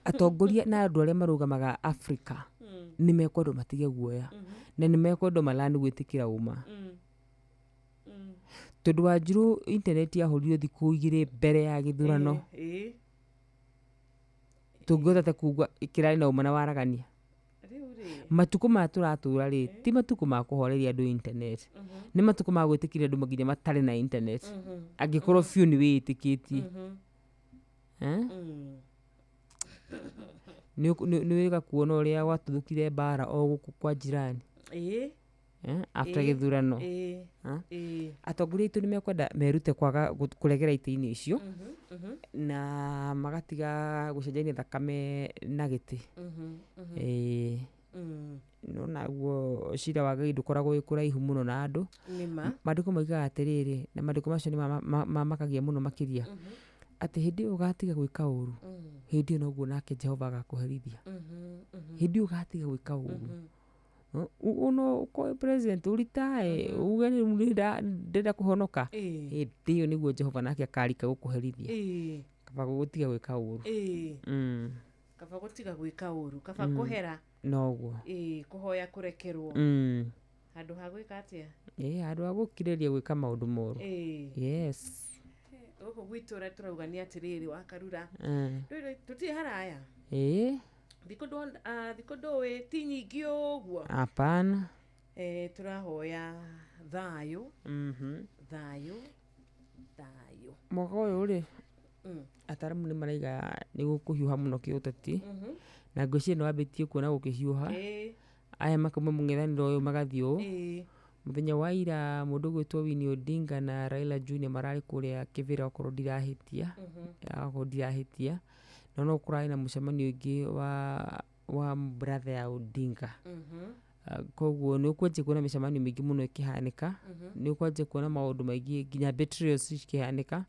atongoria na andu aria marugamaga Africa ni mekwendo matige guoya na ni mekwendo malani gwitikira uma tondu Wanjiru internet yahorio thiku igiri mbere ya githurano tungihota kugwa ikirari na umana waragania matuku ma turatura ri ti matuku ma kuhoreria andu internet ni matuku ma gwitikira andu maginya matari na internet angikorwo few ni witikitie ni wega kuona uria gwatuthukire bara o guku kwa jirani after githurano atongoria itu ni mekwenda merute kwaga kuregera ite-ini icio na magatiga gucenjania thakame na giti no naguo cira wa Ngai ndukoragwo wi kuraihu muno na andu mandiko maigaga atiriri na mandiko macio ni mamakagia muno makiria ati hindi ugatiga gwika uru hindi noguo nake Jehova agakuherithia hindi ugatiga gwika uru uno ko president uritae uge ni ndenda kuhonoka ndio niguo Jehova nake akarika gukuherithia kaba gutiga gwika uru kaba gutiga gwika uru kaba kuhera noguo kuhoya kurekerwo handu ha gwika atia handu ha gukiriria gwika maundu moru yes guku gwitura turauga ni atiriri wa Karura tuti haraya thiko ndoi ti nyingi uguo hapana turahoya thayo thayo mwaka ũyũ rĩ Mm. ataramu nĩ maraiga nĩ gũkũhiũha mũno kĩũteti na ngwĩciria nĩ wambĩtie kuona gũkĩhiũha aya makauma mũng'ethanĩro ũyũ magathiĩ ũũ mũthenya wa ira mũndũ gwĩtwo Winnie Odinga na Raila Junior mararĩ kũrĩa Kĩbĩra okorwo ndirahĩtia no kũrarĩ na mũcemanio ũngĩ wa brother ya Odinga koguo nĩ ũkwanjia kuona mĩcemanio mĩingĩ mũno ĩkĩhanĩka nĩ ũkwanjia kuona maũndũ maingĩ nginya betrayals cikĩhanĩka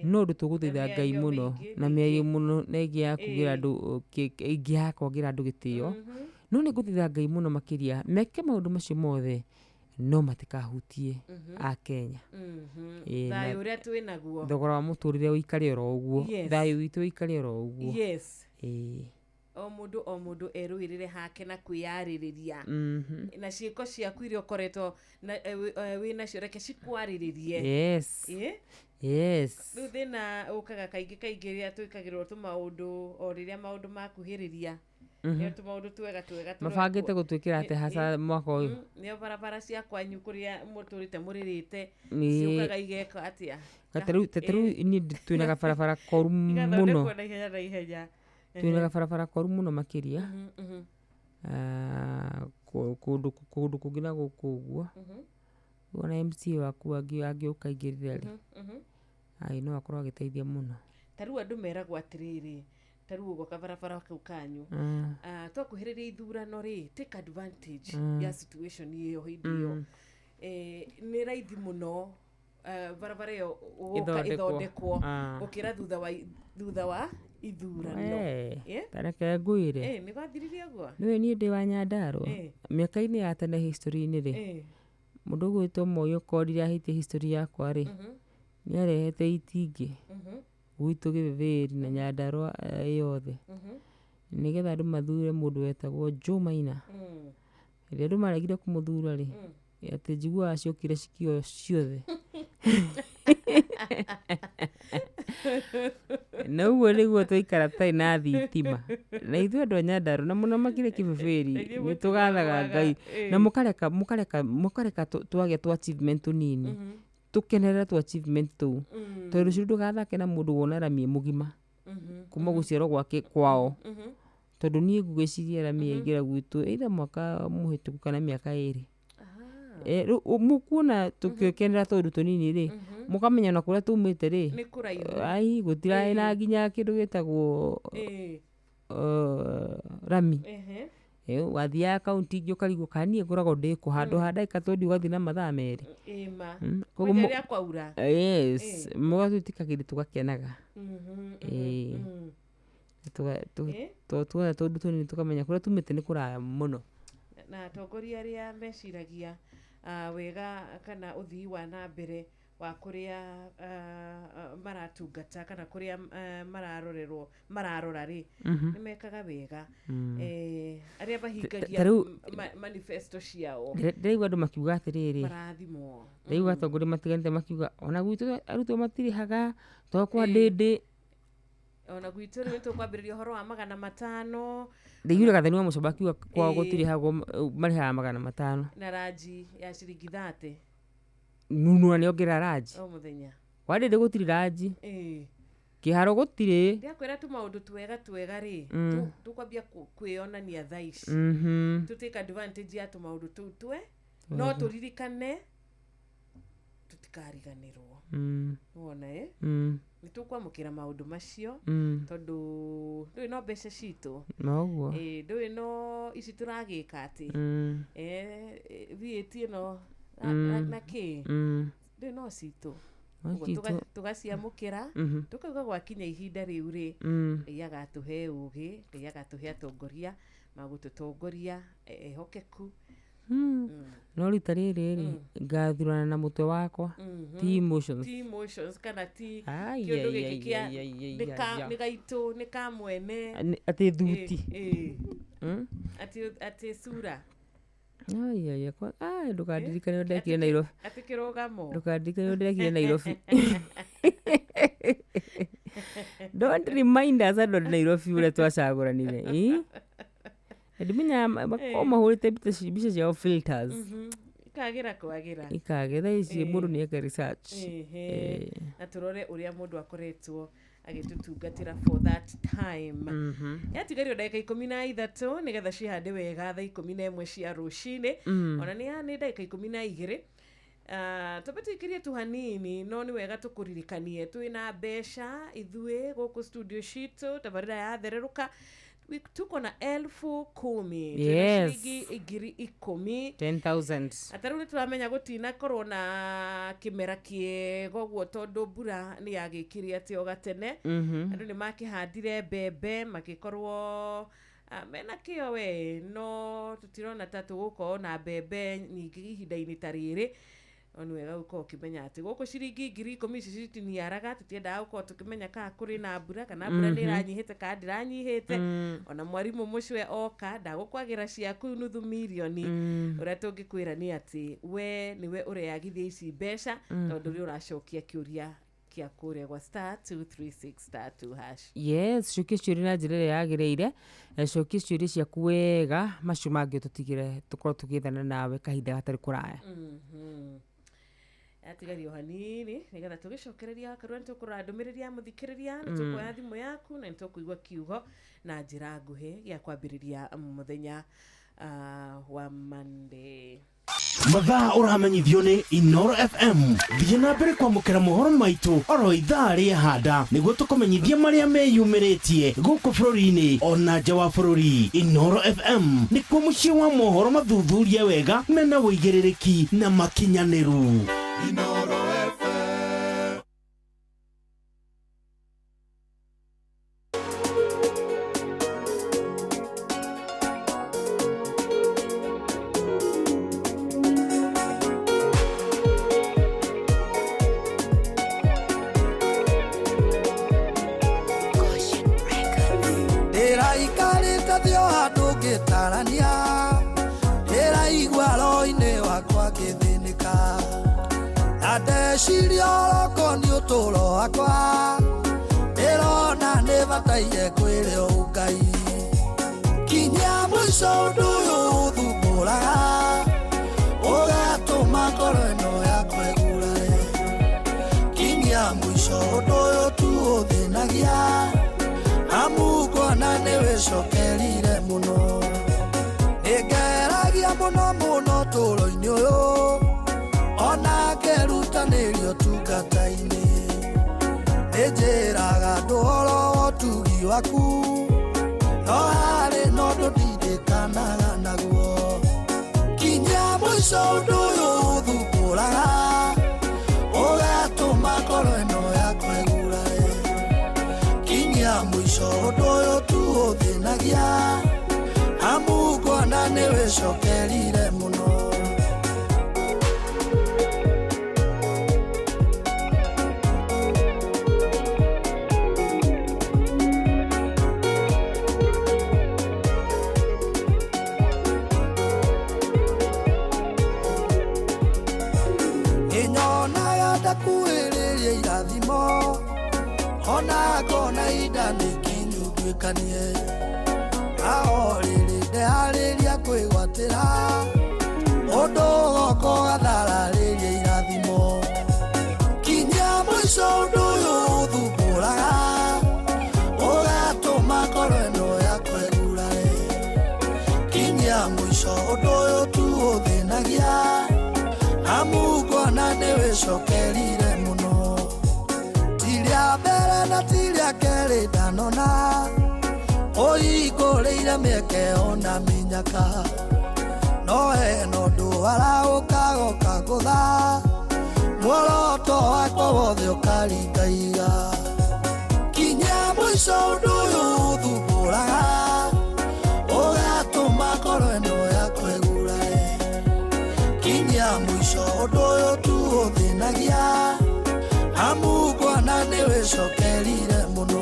no ũndũ tũgũthaitha Ngai mũno na mĩario mũno negiĩ ya kugĩra andũ ĩngĩ ya kwagĩra andũ gĩtĩo no nĩ ngũthaitha Ngai mũno makĩria meke maũndũ macio mothe no matikahutie a Kenya thayo ũrĩa twĩnaguo thogora wa mũtũrĩre ũikare oro ũguo thayo witũ ũikare oro ũguo o mũndũ erũĩrĩre hake na kwĩyarĩrĩria na ciĩko ciaku iria ũkoretwo wĩnacio reke cikwarĩrĩrie rĩu thĩna ũkaga kaingĩ rĩrĩa twĩkagĩrwo tũmaũndũ o rĩrĩa maũndũ makuhĩrĩria tũmaũndũ twega mabangĩte gũtwĩkĩra atĩ haca mwaka ũyũ nĩo barabara cia kwanyu kũrĩa mũtũrĩte mũrĩrĩte ciũkaga igeka atĩa rĩu niĩ twĩna gabarabara koru mũno twĩna gabarabara koru mũno makĩria kũndũ kũngĩ na gũkũ ũguo wona MCA waku angĩũka ingĩrĩra rĩ no akorwo agĩteithia mũno tarĩu andũ meragwo atĩrĩrĩ tarĩu ũguo kabarabara kau kanyu twakuhĩrĩria ithurano rĩ take advantage ya situation ĩyo hĩndĩ ĩyo nĩ raithi mũno barabara ĩyo ĩthondekwo gũkĩra thutha wa ithurano tareke ngwĩre nĩ gwathiririe ũguo nĩwe niĩ ndĩ wa Nyandarua mĩaka-inĩ ya tene history-inĩ rĩ mũndũ gwĩtwo Moi Okori ahĩtie history yakwa rĩ nĩ arehete itingĩ gwitũ Gĩthĩri na Nyandarua yothe nĩgetha andũ mathure mũndũ wetagwo Joe Maina rĩrĩa andũ maregire kũmũthura rĩ atĩ njiguaga ciokire cikio ciothe na ũguo nĩguo twaikara tũtarĩ na thitima na ithuĩ andũ a Nyandarua na mũno makĩria Kĩbĩbĩri nĩ tũgathaga Ngai na mũkareka twagĩa twa achievement tũnini tũkenerera twa achievement tũu tondũ rũciũ ndũgathake na mũndũ wona Rami mũgima kuma gũciarwo gwake kwao tondũ niĩ ngũgĩciria Rami aingĩra gwitũ either mwaka mũhĩtũku kana mĩaka ĩrĩ mũkuona tũkĩkenera tondũ tũnini rĩ mũkamenya na kũrĩa tumĩte rĩ ai gũtiraĩ na nginya kĩndũ gĩtagwo Rami wathiaga kaunti ingĩ ũkarigwo kana niĩ ngoragwo ndĩkũ handũ ha ndagĩka 20 ũgathiĩ na mathaa merĩ mũgatwĩtĩkagĩria tũgakenaga tuona tondũ tũnini tũkamenya kũrĩa tumĩte nĩ kũraya mũno na atongoria arĩa meciragia wega kana ũthii wa na mbere wa kũrĩa maratungata kana kũrĩa mararora rĩ nĩ mekaga wega arĩa mahingagia manifesto ciao ndĩraigua andũ makiuga atĩrĩrĩ marathimwo ndĩraigua atongoria matiganĩte makiuga ona gwitũ arutwo matirĩhaga twakwa ndĩndĩ ona gwitũ rĩu tũkwambĩrĩria ũhoro wa 500 ndĩigire gathani wa mũcoba akiuga kwao gũtirĩhagwo marĩhaga 500 na ranji ya ciringi 30 nunua nĩ ongerera ranji o mũthenya wa ndĩndĩ gũtirĩ ranji kĩharo gũtirĩ ndiakwĩra tu maũndũ twega rĩ tũkwambia kwĩonania thaa ici tũtake advantage ya tũmaũndũ tũu no tũririkane tũtikariganĩrwo wona nĩ tũkwamũkĩra maũndũ macio tondũ ndũĩ no mbeca citũ noguo ndũĩ no ici tũragĩka atĩ VAT ĩno na kĩ ndũĩ no citũ tũgaciamũkĩra tũkauga gwakinya ihinda rĩu rĩ Ngai agatũhe ũgĩ Ngai agatũhe atongoria magũtũtongoria ehokeku no rita rĩrĩ ngathurana na mũtwe wakwa ti emotions kana ti kĩũndũ gĩkĩ kĩa nĩ gaitũ nĩ ka mwene atĩ thuti atĩ sura ndũkandirikane ndekire Nairobi atĩ kĩrũgamo ndũkandirikane ndekire Nairobi don't remind us andũ Nairobi ũrĩa twacagũranire ndimenya makorwo mahũrĩte mbica ciao filters ikagira kwagira ikagetha ici mũndũ nĩ eka research na turore uria mundu akoretwo agitutungatira for that time yatigario ndagika 13 nigetha cihande wega thaa 11 cia rucini ona ni ndagika 12 tubatikirie tu hanini no ni wega tukuririkanie twina mbeca ithuĩ gũkũ studio citũ tabarĩra ya thereruka tuko na 10,000 Yes. shilingi 10,000 10,000 ataru ni turamenya gutina korwo na kimera kiego guo tondu mbura ni yagikirie ati o gatene andu ni makihandire mbembe magikorwo mena kio we no tutirona tatu guko na mbembe nyingi ihinda-ini ta riri onu wega uko kimenya ati guko ciringi 10,000 citiniaraga tutiendaga uko tukimenya ka kuri na mbura kana mbura ni iranyihite ka ndiranyihite ona mwarimu mucwe oka ndagukwagira ciaku nuthu milioni uria tungikwira ni ati we niwe ureagithia ici mbeca tondu ri uracokia kiuria kia kuria gwa *236*2#. yes cokia ciũria na njĩra ĩrĩa yagĩrĩire cokia ciũria ciaku wega macio mangĩ tũtigire tũkorwo tũgĩethana nawe kahinda gatarĩ kũraya atigario hanini nigetha tugicokereria akarua nitukurora ndumiriria muthikiriria nitukuoya thimu yaku na nitukuigua kiugo na njira nguhi gia kwambiriria muthenya wa Monday. mathaa uramenyithio ni Inooro FM thiĩ na mbere kwamũkĩra mohoro maitũ oro ithaa rĩa handa nĩguo tũkũmenyithia marĩa meyumĩrĩtie gũkũ bũrũri-inĩ ona nja wa bũrũri. Inooro FM nĩkuo mũciĩ wa mohoro mathuthurie wega mena wũigĩrĩrĩki na makinyanĩru. Inooro FM. Ndĩraikarĩte thĩ o handũ ngĩtarania, ndĩraigua roho-inĩ wakwa ngĩthĩnĩka, na ndeciria oroko nĩ ũtũũro wakwa, ndĩrona nĩbataire kwĩrĩo Ngai. Kinya mũico ũndũ ũyũ ũthumbũraga, ũgatũma ngoro ĩno yakwa ĩgurare. Kinya mũico ũndũ ũyũ tu ũthĩnagia, amukona nĩwĩcokerire mũno. Nĩngeragia mũno ũtũũro-inĩ ũyũ, ona ngerutanĩria ũtungata-inĩ. Nĩnjĩraga andũ ũhoro wa ũtugi waku, no harĩ na ũndũ ndirikanaga naguo. Kinya mũico ũndũ ũyũ ũthumbũraga, ũgatũma ngoro ĩno yakwa ĩgurare. Kinya mũico ũndũ ũyũ tu ũthĩnagia, amukona nĩwĩcokerire mũno. Nĩnyonaga ndakuhĩrĩria irathimo, ona ngona ida nĩkinyunguĩkanie, ao rĩrĩ ndeharĩria kwĩgwatĩra ũndũ goko gathararĩria irathimo. Kinya mũico ũndũ ũyũ ũthumbũraga, ũgatũma ngoro ĩno yakwa ĩgurare. Kinya mũico ũndũ ũyũ tu ũthĩnagia, amukona nĩwĩcokerire mũno. Tiria mbere na tiria kerĩ ndanona, ũhingũrĩire mĩeke ona mĩnyaka, no hena ũndũ araũka goka ngũtha, muoroto wakwa wothe ũkaringaiga. Kinya mũico ũndũ ũyũ ũthumbũraga, ũgatũma ngoro ĩno yakwa ĩgurare. Kinya mũico ũndũ ũyũ tu ũthĩnagia, amukona nĩwĩcokerire mũno.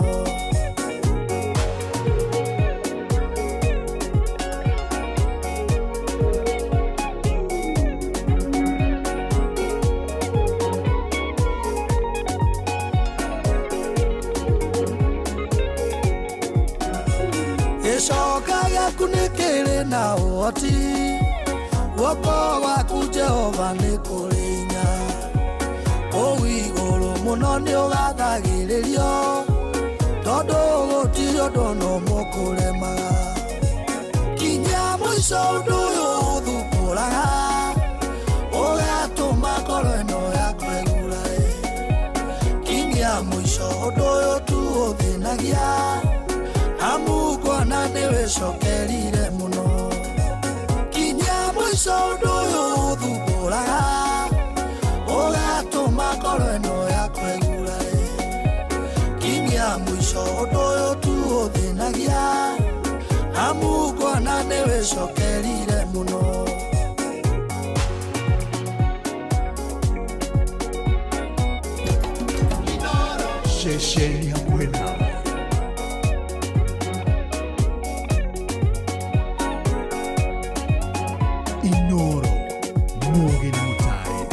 Gĩcoka gĩaku nĩ kĩrĩ na ũhoti guoko gwaku Jehova nĩ kũrĩ hinya kũu igũrũ mũno nĩ ũgathagĩrĩrio tondũ gũtirĩ ũndũ no mũkũremaga kinya mũico ũndũ ũyũ ũthumbũraga ũgatũma ngoro ĩno yaku ĩgurare kinya mũico ũndũ ũyũ tu ũthĩnagia amu ngona nĩwĩcokerire mũno kinya mũico ũndũ ũyũ ũthumbũraga ũgatũma ngoro ĩno yaku ĩgurare kinya mũico ũndũ ũyũ tu ũthĩnagia amu ngona nĩwĩcokerire mũno Ceceni hamwe nawe Inoro Mugi Mutare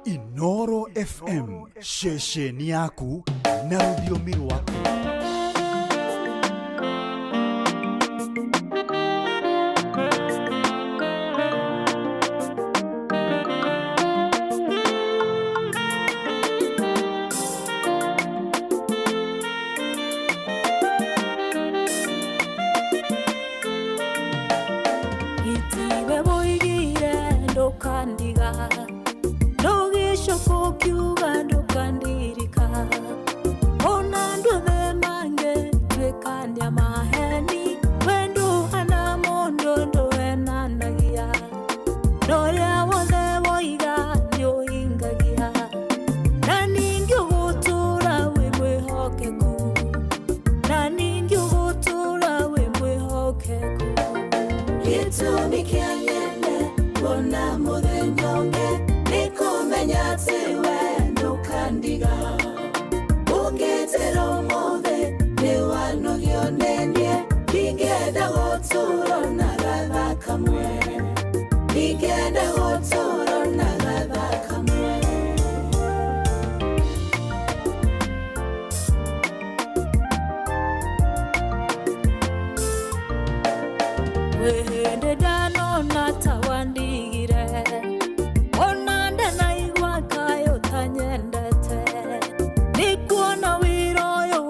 Inoro FM Ceceni yaku na rũthiomi rwaku Itiwe boigire ndokandiga Nogishoko kiuga ndokandirika Ona ndwethe mange twekandia maheni Wendo hana mondo ndoenanagia Noria wothe boiga nĩũhingagia Na ningĩ ũgũtũũra wĩ mwĩhokeku Na ningĩ ũgũtũũra wĩ mwĩhokeku Gĩtũmi kĩa nyende kuona mũthenya ũngĩ nĩ kũmenya atĩ we ndũkandiga ũngĩtĩra ũmũthĩ nĩ wanogio nĩ niĩ ndingĩenda gũtũũra na gatha kamwe ndingĩenda gũtũũra na gatha kamwe Wehende ndanona ta wandigire Ona ndanaigua kayo tanyendete Nĩkuona wĩra ũyũ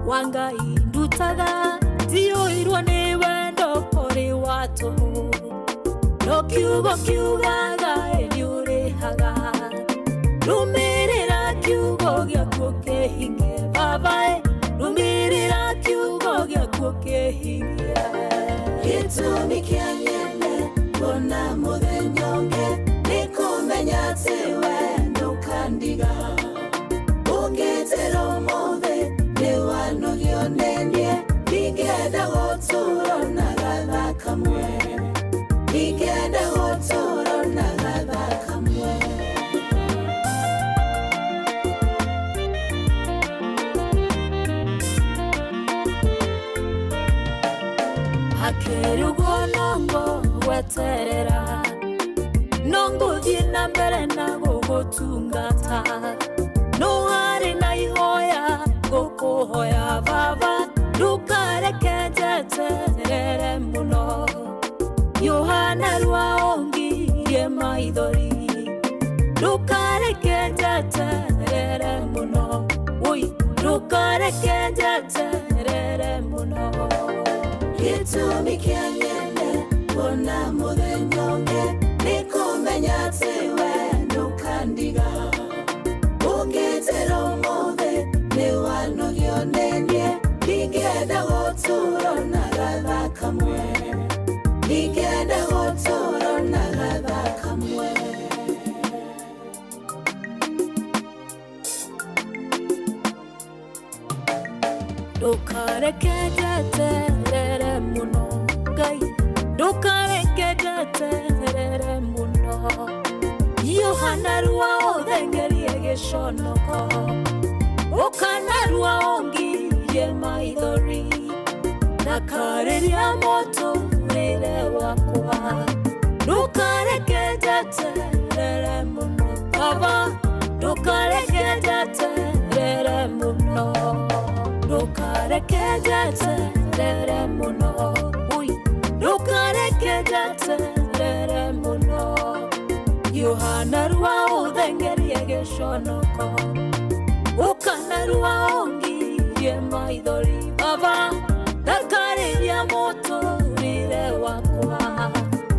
wa Ngai ndutaga Ndiũirwo nĩ wendo kũrĩ wa tũhũ No kiugo kiugaga nĩũrĩhaga Rũmĩrĩra kiugo gĩaku kĩhingie Baba rũmĩrĩra kiugo gĩaku kĩhingie Gĩtũmi kĩa nyende kuona mũthenya ũngĩ nĩ kũmenya atĩ we ndũkandiga ũngĩtĩra ũmũthĩ nĩ wanogio nĩ niĩ ndingĩenda gũtũũra na gatha kamwe ndingĩenda gũtũũra na gatha kamwe Hakĩrugwo nongo gweterera No ngũthiĩ na mbere na gũgũtungata No harĩ na ihoya ngũkũhoya Baba Ndũkareke njeterere mũno Yohana rwaongirie maithori Ndũkareke njeterere mũno Ndũkareke njeterere mũno Gĩtũmi kĩa nyende kuona mũthenya ũngĩ nĩ kũmenya atĩ we ndũkandiga ũngĩtĩra ũmũthĩ nĩ wanogio nĩ niĩ ndingĩenda gũtũũra na gatha kamwe ndingĩenda gũtũũra na gatha kamwe Ndũkareke njeterere mũno Ngai ndũkareke njeterere mũno Yohana rwaũthengerie gĩconoko Ũkana rwaongirie maithori Ndakarĩria mũtũũrĩre wakwa Ndũkareke njeterere mũno Baba ndũkareke njeterere mũno Ndũkareke njeterere mũno ndukareke njeterere muno yohanarua uthengerie giconoko ukanarua ungirie maithori baba ndakariria muturire wakwa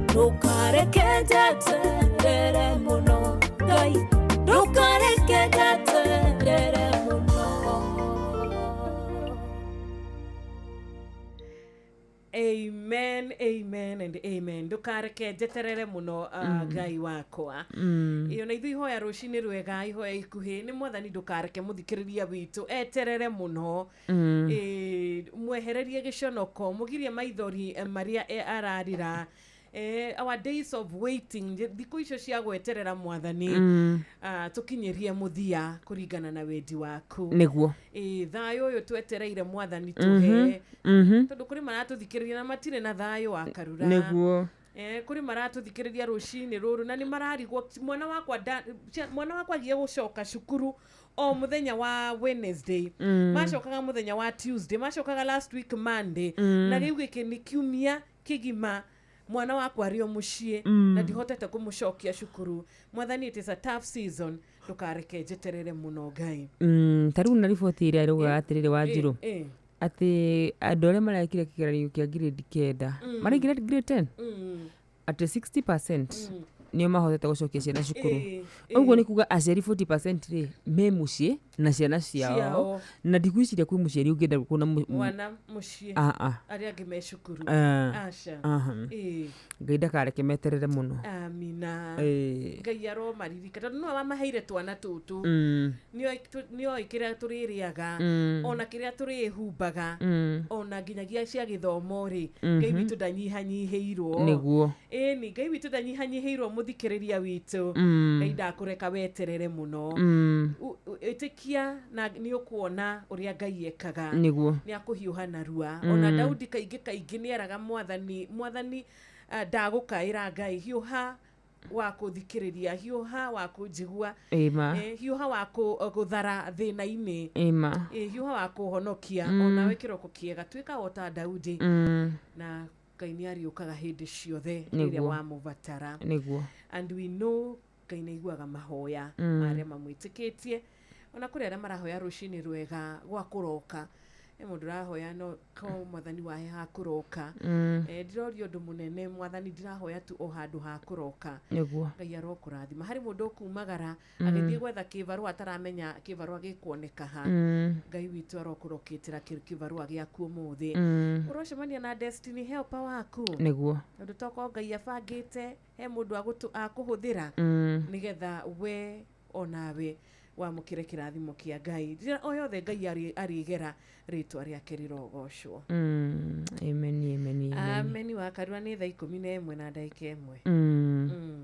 ndukareke njeterere muno ngai ndukareke njeterere muno. Amen, amen and amen. Ndukareke njeterere muno Ngai wakwa. Iyo na ithu ihoya rucini rwega ihoya ikuhi ni mwathani ndukareke muthikiriria witu eterere muno. Mwehererie giconoko mugirie maithori maria ararira. Our days of waiting thiku icio cia gweterera mwathani tukinyirie muthia kuringana na wendi waku niguo thayo uyu twetereire mwathani tuhe tondu kuri maratuthikiriria na matire na thayo wa karura niguo kuri maratuthikiriria rucini ruru na ni mararigwo mwana wakwa agie gucoka cukuru o muthenya wa Wednesday macokaga muthenya wa Tuesday macokaga last week Monday na riu giki ni kiumia kigima mwana wakwa ario mucie na ndihotete kumucokia cukuru mwathani it is a tough season ndukareke njeterere muno Ngai tariu na riboti iria ruga atirire Wanjiru ati andu aria marekire kigeranio kia grade 9 maraigire grade 10 ati 60% nio mahotete gucokia ciana cukuru uguo ni kuga aciari 40% ri me mucie na ciana ciao na ndiguiciria kwi muciari ungenda kuna mwana mucie aria angi me cukuru aca Ngai ndakareke meterere muno amina Ngai aro maririka tondu no amaheire twana tutu nio ikiria tuririaga ona kiria turihumbaga ona nginyagia cia githomo ri Ngai witu ndanyihanyiheirwo niguo ni Ngai witu ndanyihanyiheirwo muthikiriria witu Ngai ndakureka weterere muno itikia na ni ukuona uria Ngai ekaga niguo ni akuhiuha narua ona Daudi kaingi ni eraga mwathani ndagukaira Ngai hiuha wa kuthikiriria hiuha wa kunjigua hiuha wa kuthara thina-ini hiuha wa kuhonokia ona wikiroko kiega twika ota Daudi na Ngai ni ariukaga hindi ciothe riria wa muvatara niguo and we know Ngai ni aiguaga mahoya maria mamwitikitie ona kuri aria marahoya rucini rwega gwa kuroka mundu rahoya no ko mwathani wahe ha kuroka ndirorio ndu munene mwathani ndirahoya tu o handu ha kuroka niguo Ngai arokurathima hari mundu kumagara agithie gwetha kivaru ataramenya kivaru agikuoneka ha Ngai witu arokurokitira kivaru agiaku muthi urocemania na destiny helper waku niguo ndu toko Ngai abangite he mundu akuhuthira nigetha we onawe wamukire kirathimo kia Ngai o yothe Ngai arigera ritwa riake rirogocwo amen wakarua ni thaa 11 na dakika 1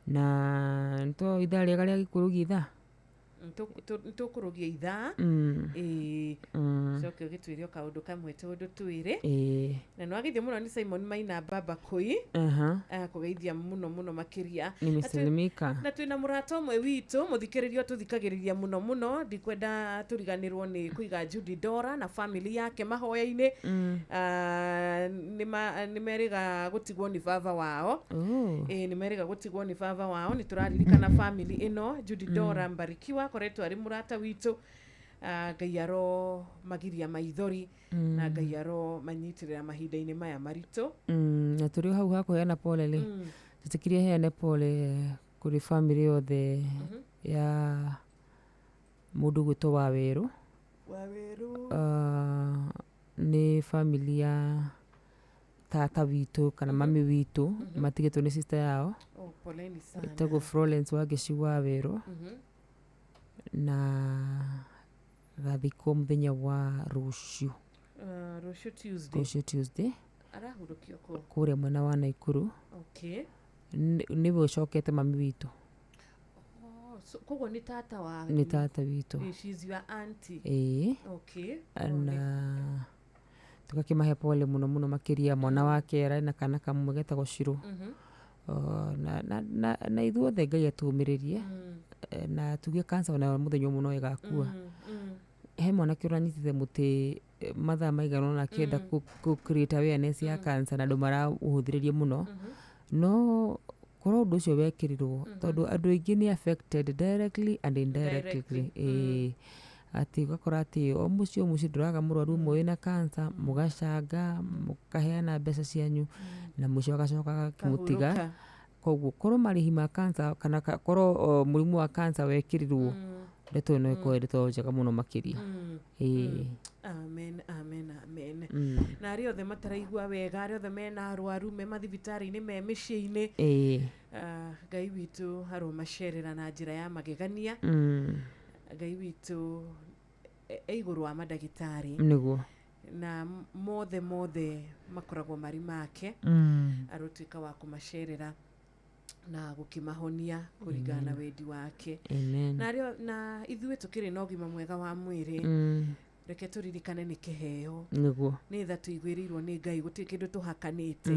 na nto ithaa riega ria gikurugitha tukurugia ithaa coke ugitwirio kaundu kamwe tundu twiri na no agithie muno ni Simon Maina Baba Koi kugeithia muno makiria nimesalimika na twina murata umwe witu muthikiririo tuthikagiriria muno ndikwenda turiganirwo ni kuiga Judy Dora na family yake mahoya-ini nimeriga gutigwo ni baba wao nimeriga gutigwo ni baba wao ni turaririkana family ino Judy Dora Mbarikiwa koretwo ari murata witu Ngai aro magiria maithori na Ngai aro manyitirira mahinda-ini maya maritu na turi hau hakuheana pole le tutikirie heane pole kuri family yothe ya mundu gwitwo Waweru ni family ya tata witu kana mami witu matigitwo ni sister yao poleni sana tego Florence Wageci Waweru na gathiko muthenya wa rucio Tuesday arahurukio kuria mwena wa Naikuru ni gocokete mami witu kogo ni tata wa ni tata witu she's your auntie na tukakimahe pole muno makiria mwana wake ara na kana kamwe getagwo Shiro na ithuothe Ngai atumiririe na tugie kansa na muthenya muno igakua he mwana kiuranyitite muti mathaa maigana na kenda ku create awareness ya cancer na ndumara uhuthirie muno no koro undu ucio wekirirwo tondu andu aingi ni affected directly and indirectly ati ugakora ati o mucio nduraga murwaru mwe na cancer mugacanga mukaheana mbeca cianyu na mucio agacoka kimutiga koguo koro marihi ma cancer kana koro murimu wa cancer wekirirwo ndeto no ikoeretwo njega muno makiria amen na ari othe mataraigua wega ari othe mena arwaru me mathibitari-ini me mĩciĩ-inĩ Ngai witũ aromacerera na njĩra ya magegania Ngai witũ igũrũ wa mandagĩtarĩ niguo na mothe makoragwo mari make arotuĩka wa kũmacerera na gukimahonia kuringana na wendi wake na ithuĩ tukiri na ũgima mwega wa mwĩrĩ reke turirikane ni kiheo niguo ni tha tuigwirirwo ni Ngai gutirĩ kĩndũ tuhakanĩte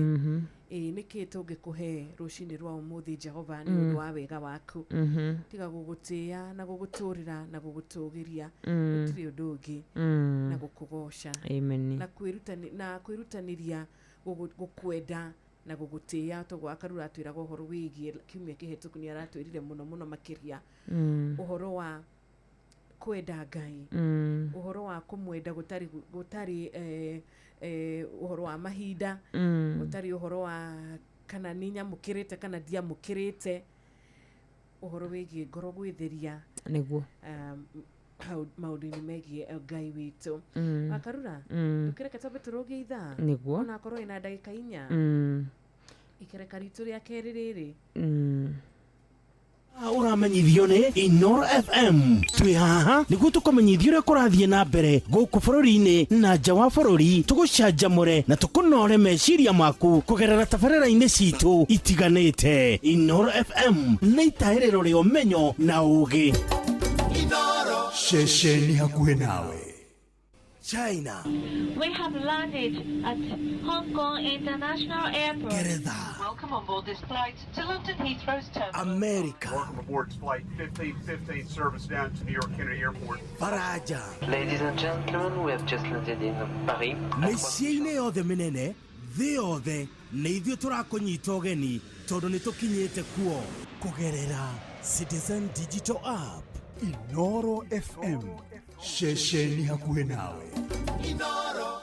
nĩkĩ tũngĩkũhe rũcinĩ rwa ũmũthĩ Jehova nĩ ũndũ wa wega waku tiga gũgũtĩĩa na gũgũtũrĩra na gũgũtũgĩria gũtirĩ ũndũ ũngĩ na gũkũgoca na kwĩrutanĩria gũkwenda na gũgũtĩĩa togwa Karura atwĩraga ũhoro wĩgiĩ kiumia kĩhĩtũku nĩ aratwĩrire mũno makĩria ũhoro wa kwenda Ngai ũhoro wa kũmwenda gũtarĩ ũhoro wa mahinda gũtarĩ ũhoro wa kana nĩ nyamũkĩrĩte kana ndiamũkĩrĩte ũhoro wĩgiĩ ngoro gwĩtheria nĩguo maũndũ-inĩ megiĩ Ngai witũ Karura ũkĩreka twambe tũrũgie ithaa nĩguo ona korwo ĩna ndagĩka 4 ikereka ritũ rĩa kerĩ rĩrĩ uramenyithio ni Inoro FM twi haha niguo tukumenyithio uria kurathie na mbere guku bururi-ini na nja wa bururi tugucanjamure na tukunore meciria maku kugerera tabarĩra-inĩ citu itiganĩte Inoro FM nĩ itaĩrĩro rĩa ũmenyo na ũũgĩ Inoro Ceceni hakuhĩ nawe China We have landed at Hong Kong International Airport. Geretha Welcome on board this flight to London Heathrow's terminal. America Welcome aboard flight 1515 service down to New York Kennedy Airport. Faraja Ladies and gentlemen, we have just landed in Paris. mĩciĩ-inĩ yothe mĩnene thĩ yothe nĩ ithuĩ tũrakũnyita ũgeni tondũ nĩ tũkinyĩte kuo kũgerera Citizen Digital App Inoro FM Ceceni hakuhĩ nawe Inoro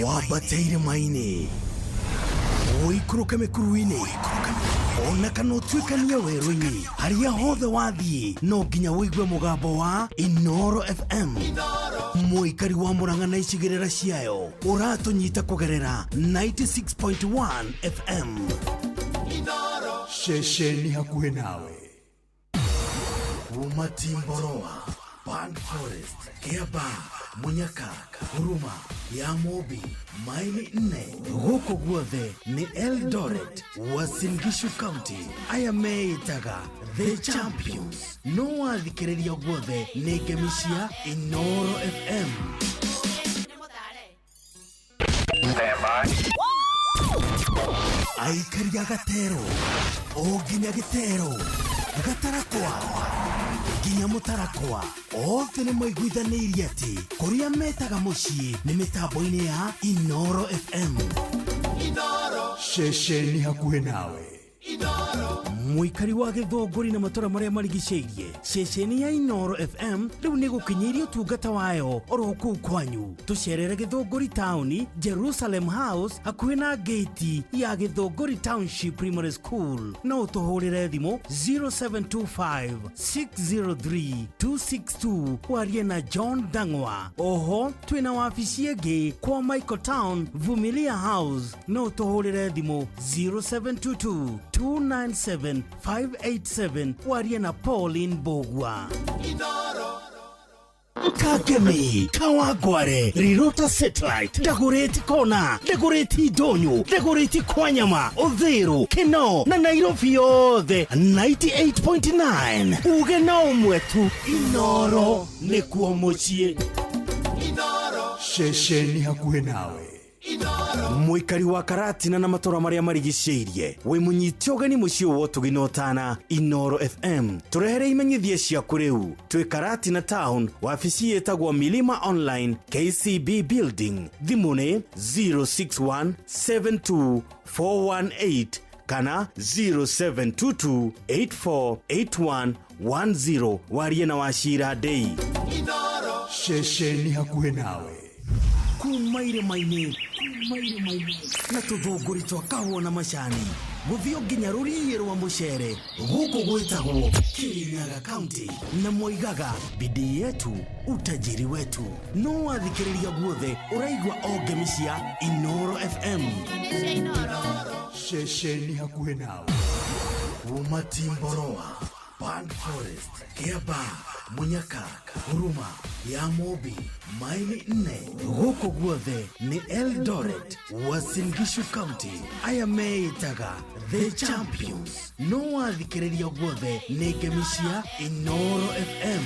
wambateire maini ũikũrũke mĩkuru-inĩ ona kana ũtuĩkanie werũ-inĩ harĩa hothe wathiĩ no nginya wĩigue mũgambo wa Inoro FM mũikari wa Mũrang'a na icigĩrĩra ciayo ũratũnyita kũgerera 96.1 FM Inoro Ceceni hakuhĩ nawe kuma Timboroa Band Forest Kiaba Munyaka Huruma ya Mobi Maili 4 huko guothe ni Eldoret Uasin Gishu County aya meitaga The Champions no wathikĩrĩria guothe nĩ ngemi cia Inoro FM aikari a Gatero o nginya Gĩtero Gatarakwa nginya Mũtarakwa othe nĩ maiguithanĩirie atĩ kũrĩa metaga mũciĩ nĩ mĩtambo-inĩ ya Inoro FM Ceceni hakuhĩ nawe mũikari wa Gĩthũngũri na matũra marĩa marigicĩirie ceceni ya Inoro FM rĩu nĩ gũkinyĩria ũtungata wayo oro kũu kwanyu tũcerere Gĩthũngũri Town Jerusalem House hakuhĩ na gate ya Gĩthũngũri Township Primary School no ũtũhũrĩre thimũ 0725-603-262 warie na John Dangwa oho twĩna wabici ĩngĩ kwa Michael Town Vumilia House no ũtũhũrĩre thimũ 0722-297-587 warie na Pauline Bogwa Kagemi, Kawagware, Rirota Satellite, Dagoretti Kona, Dagoretti Donyo, Dagoretti Kwanyama, Odhero, Keno, na Nairobi yothe 98.9 uge na umwetu Inoro nĩkuo mũciĩ Ceceni hakuhĩ nawe Muikari wa Karatina na matora maria marigicĩirie we munyiti ũgeni mũciĩ wa tuginotana Inoro FM turehere imenyithia cia kuriu twi Karatina Town wabici yetagwo Milima Online KCB Building thimuni 06172418 kana 0722848110 warie na Wachira Dei. Inoro shesheni hakuhe nawe kumaire maini na tuthunguri twa kahũa na macani guthio nginya rũriĩ rwa mũcere gũkũ gwĩtagwo Kirinyaga County na moigaga bidii yetu utajiri wetu no wathikĩrĩria guothe ũraigua ngemi cia Inoro FM shesheni hakuhe nawe Umatimboroa Pan Forest Kiaba Munyaka Huruma ya Mobi Maini nne gũkũ guothe ni Eldoret Uasin Gishu County aya meitaga The Champions no wathikĩrĩria guothe ni ngemi cia Inoro FM.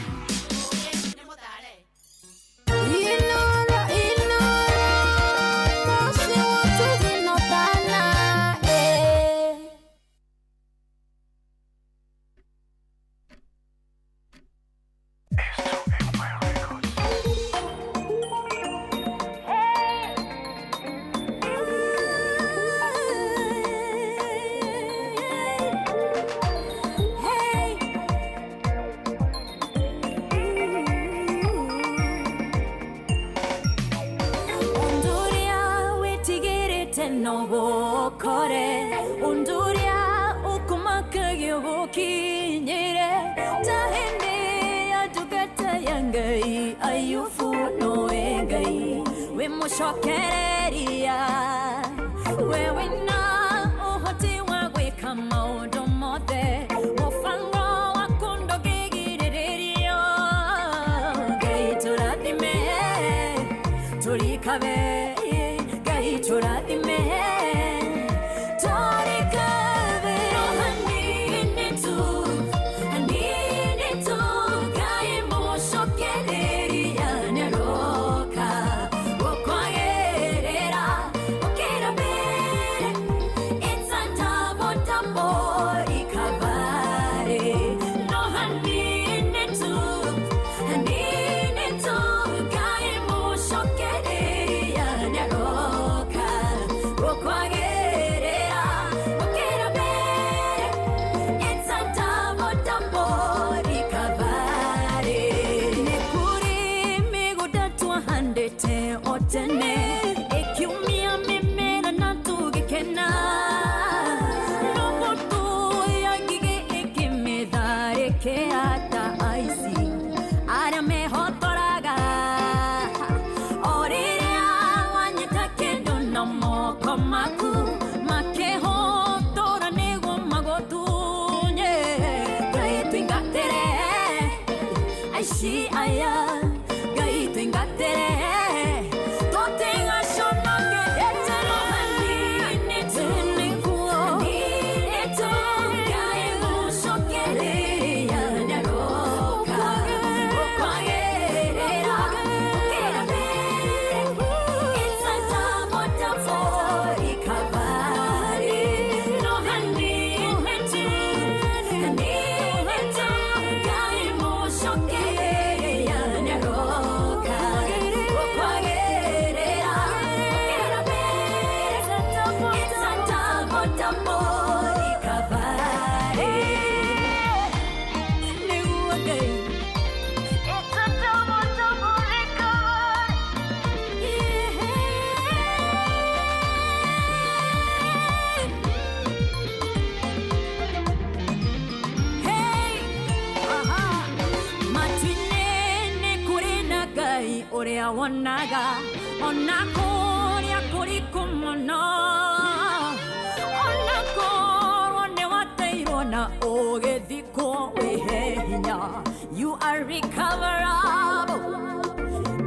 You are recoverable.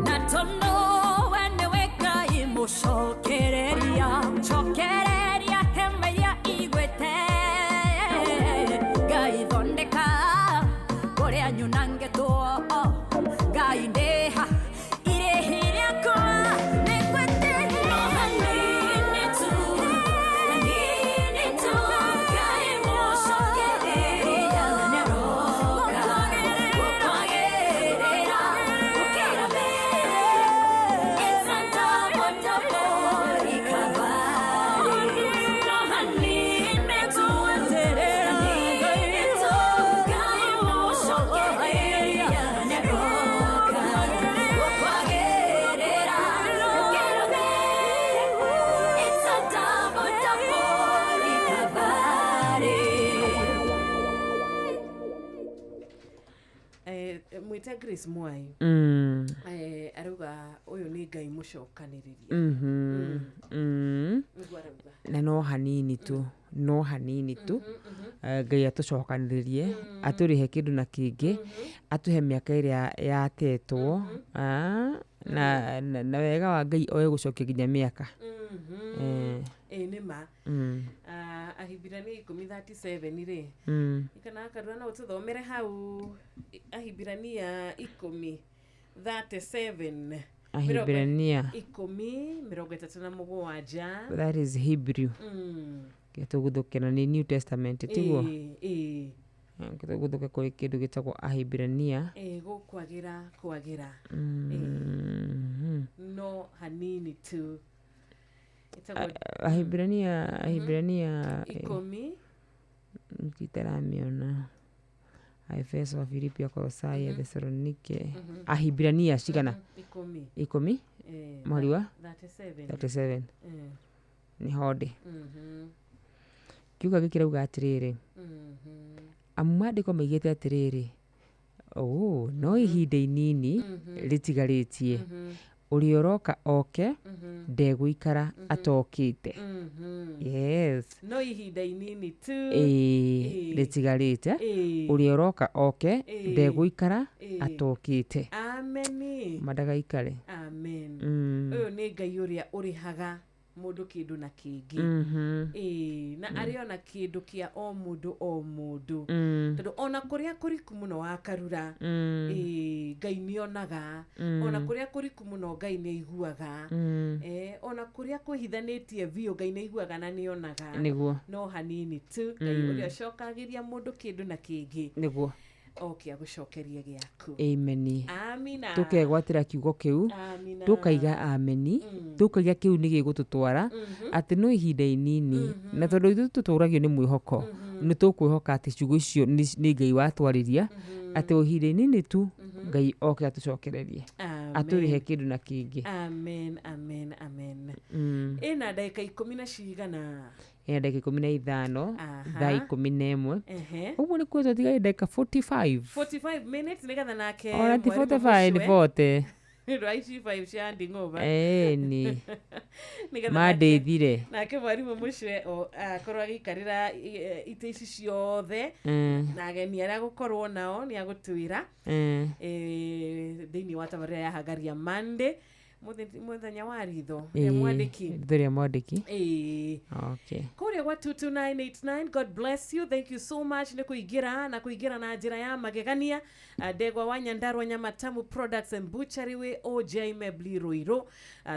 Not to know when the wake imo shokereria, shokereria hemaya igwete. Gai donde ka, kore anyunange to, gai deha, ire hire koa, negwete. Alice Mwai arauga uyu ni ngai mucokaniriria na no hanini tu ngai atucokaniririe aturihe kindu na kingi atuhe miaka iria yatetwo na wega wa ngai oe gucokia nginya miaka nima Ahibirania 10:37 ri ikana akarua no tuthomere hau Ahibirania 10:37 Ahibirania 10:37 that is Hebrew gituguthukira ni New Testament tiguo gituguthukira kuri kindu gitagwo Ahibirania gukwagira no hanini tu Ahibirania 10 kitaramiona Efeso, Filipi, Kolosai, Thessalonike Ahibirania cigana 10 mweri wa 37 ni hode kiuga gikirauga atiriri amandiko maigite atiriri no ihinda inini ritigaritie uri oroka oke ndeguikara atokite yes no ihinda inini tu ritigarite uri oroka oke ndeguikara atokite amen madagaikare amen uyu ni ngai uria urihaga mundu kindu na kingi na ariona kindu kia o mundu tondu ona kuria kuriku muno wakarura ngai nionaga ona kuria kuriku muno ngai ni iguaga ona kuria kuhithanitie biu ngai ni iguaga na nionaga no hanini tu ngai uria cokagiria mundu kindu na kingi niguo agucokeria giaku ameni amina tukegwatira kiugo kiu tukaiga ameni tukaiga kiu ni gigututwara ati no ihinda inini na tondu ithu tuturagio ni mwihoko ni tukwihoka ati ciugo icio ni ngai watwariria ati ihinda inini tu ngai oke atucokererie aturihe kindu na kingi amen ina dakika 10 na cigana dakika 15 thaa 11 uguo ni kwetwo tigai dakika 45 minutes nigetha nake ona ti 45 ni 40 raici 5 cia nding'ova ni mandithire nake mwarimu mucwe akorwo agikarira ite ici ciothe na ageni aria gukorwo nao ni agutwira thiini wa tabarira ya Hagaria Monday muthenya wa ritho ya mwandiki okay kuria gwa 22989 God bless you, thank you so much ni kuigira na njira ya magegania Ndegwa wa Nyandarua Nyamatamu Products and Butchery we OJ Mebli Ruiru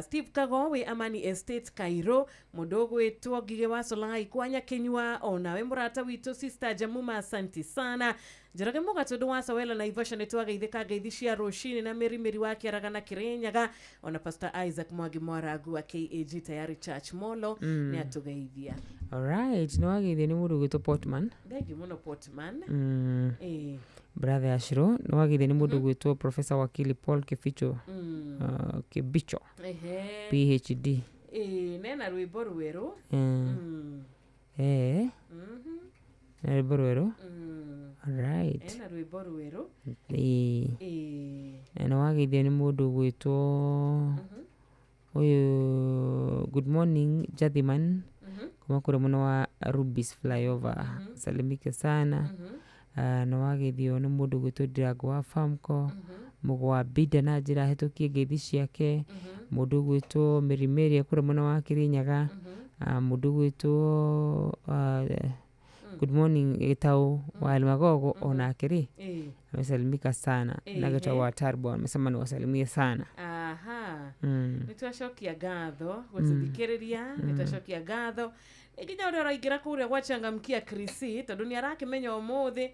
Steve Kago we Amani Estate Cairo mudogo wetu Gige wa Solai kwanya Kenywa onawe murata witu sister Jamuma asante sana Jerage moga todo wasa wela na Ivasha netwaga itheka gaithishia roshini na meri wake aragana Kirenyaga ona Pastor Isaac Mwagi Mwaragu wa KAG tayari Church Molo ni atugeithia. Alright, no ageithia ni mundu gwito Portman. Thank you muno Portman. Brother Ashiro, no ageithia ni mundu gwito Professor Wakili Paul Kificho. Kibicho. PhD. Nena rwimbo rweru. Rwimbo rweru. Alright. Ena rwimbo rweru. No ageithia ni mundu gwito good morning Jathiman. Kuma kure muno wa Rubis Flyover. Salimike sana. No ageithio ni mundu gwito Drago wa Famco. Mugwa bida na njira hitukie ngeithi ciake. Mundu gwito Merimeri kure muno wa Kirinyaga. Mundu gwito good morning Gitau wa Elmagogo ona akiri amesalimika sana na Gitau wa Tarbo amesema ni wasalimie sana. Nitwashokia gatho guthikiriria nitwashokia gatho ikinya uri araingira kuria gwachangamkia Krisi tondu ni arakimenya umuthi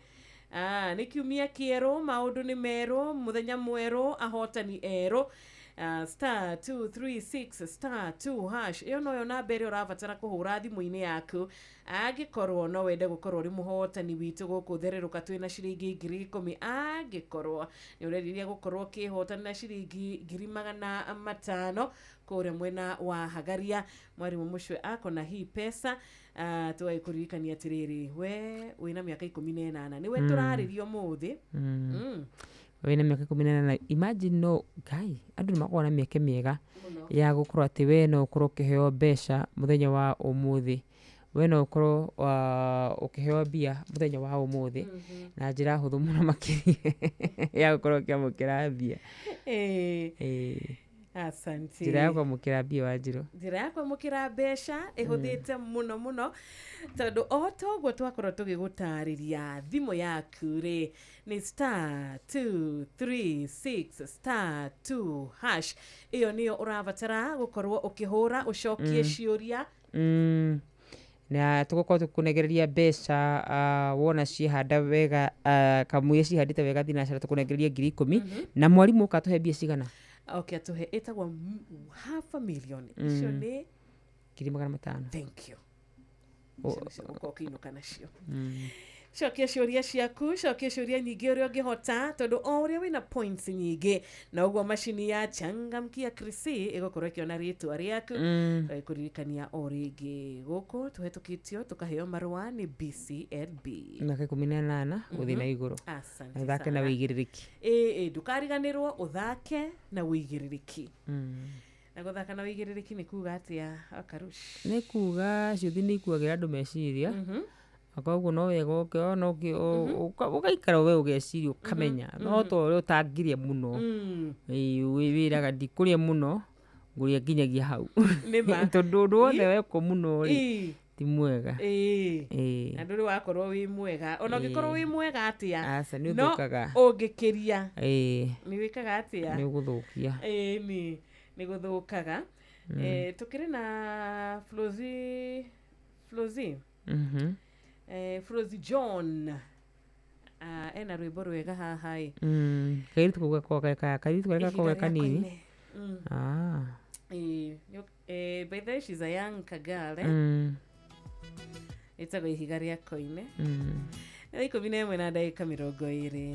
nikiumia kieru maundu ni meru muthenya mweru ahotani eru star 236 star 2 hash iyo noyo namba iri urabatara kuhura thimu-ini yaku agikorwo no wende gukorwo uri muhotani witu guku thereruka twina ciringi 10,000 agikorwo ni ureriria gukorwo kihotani na ciringi 500 kuria mwena wa Hagaria mwarimu mucwe akona hii pesa tuwai kuririkania atiriri we wina miaka 18 niwe turaririo muthi wĩna mĩaka 18 imagine no guy andũ nĩmakoragwo na mĩeke mĩega ya gũkorwo atĩ we no ũkorwo ũkĩheo mbeca mũthenya wa ũmũthĩ we no ũkorwo ũkĩheo mbia mũthenya wa ũmũthĩ na njĩra hũthũ mũno makĩria ya gũkorwo ũkĩamũkĩra mbia. Asante. Njĩra ya kwamũkĩra mbia Wanjirũ. Njĩra ya kwamũkĩra mbeca ĩhũthĩte mũno mũno tondũ o toguo twakorwo tũgĩgũtarĩria thimũ yaku rĩ nĩ *236*2# ĩyo nĩyo ũrabatara gũkorwo ũkĩhũra ũcokie ciũria na tũgũkorwo tũkũnegereria mbeca wona ciĩhanda wega kamũiria cihandĩte wega thinacara tũkũnegereria 10,000 na mwarimũ ũkatũhe mbia cigana? Okay, atuhe ĩtagwo $500,000 icio nĩ 500,000. Thank you. Ũkĩinũka nacio. Cokia ciũria ciaku, cokia ciũria nyingĩ ũrĩa ũngĩhota tondũ o ũrĩa wĩna points nyingĩ na ũguo macini ya Changamkia Krisi ĩgũkorwo ĩkĩona rĩtwa rĩaku kũririkania o rĩngĩ gũkũ tũhetũkĩtio tũkaheo marũa nĩ BCLB mĩaka 18 gũthiĩ na igũrũ. Asante ũthake na wĩigĩrĩrĩki. Ndũkariganĩrwo ũthake na wĩigĩrĩrĩki. Na gũthaka na wĩigĩrĩrĩki nĩ kuga atĩa Karush? Nĩ kuga ciũthi nĩ ikuagĩra andũ meciria koguo no wega ũkĩona ũgaikara we ũgeciria ũkamenya no to ũrĩa ũtangiria mũno wĩraga ndikũrĩa mũno ngũrĩa nginyagia hau tondũ ũndũ wothe wekwo mũno ti mwega. Na ndũrĩ wakorwo wĩ mwega ona ũngĩkorwo wĩ mwega atĩa no ũngĩkĩria nĩ wĩkaga atĩa? Nĩ ũgũthũkia. Nĩ gũthũkaga. Tũkĩrĩ na Flozi Flozi John ena rwĩmbo rwega haha kairitu kũgeka kanini. By the way, she's a young girl ĩtagwo Ihiga rĩa Koine 11:20.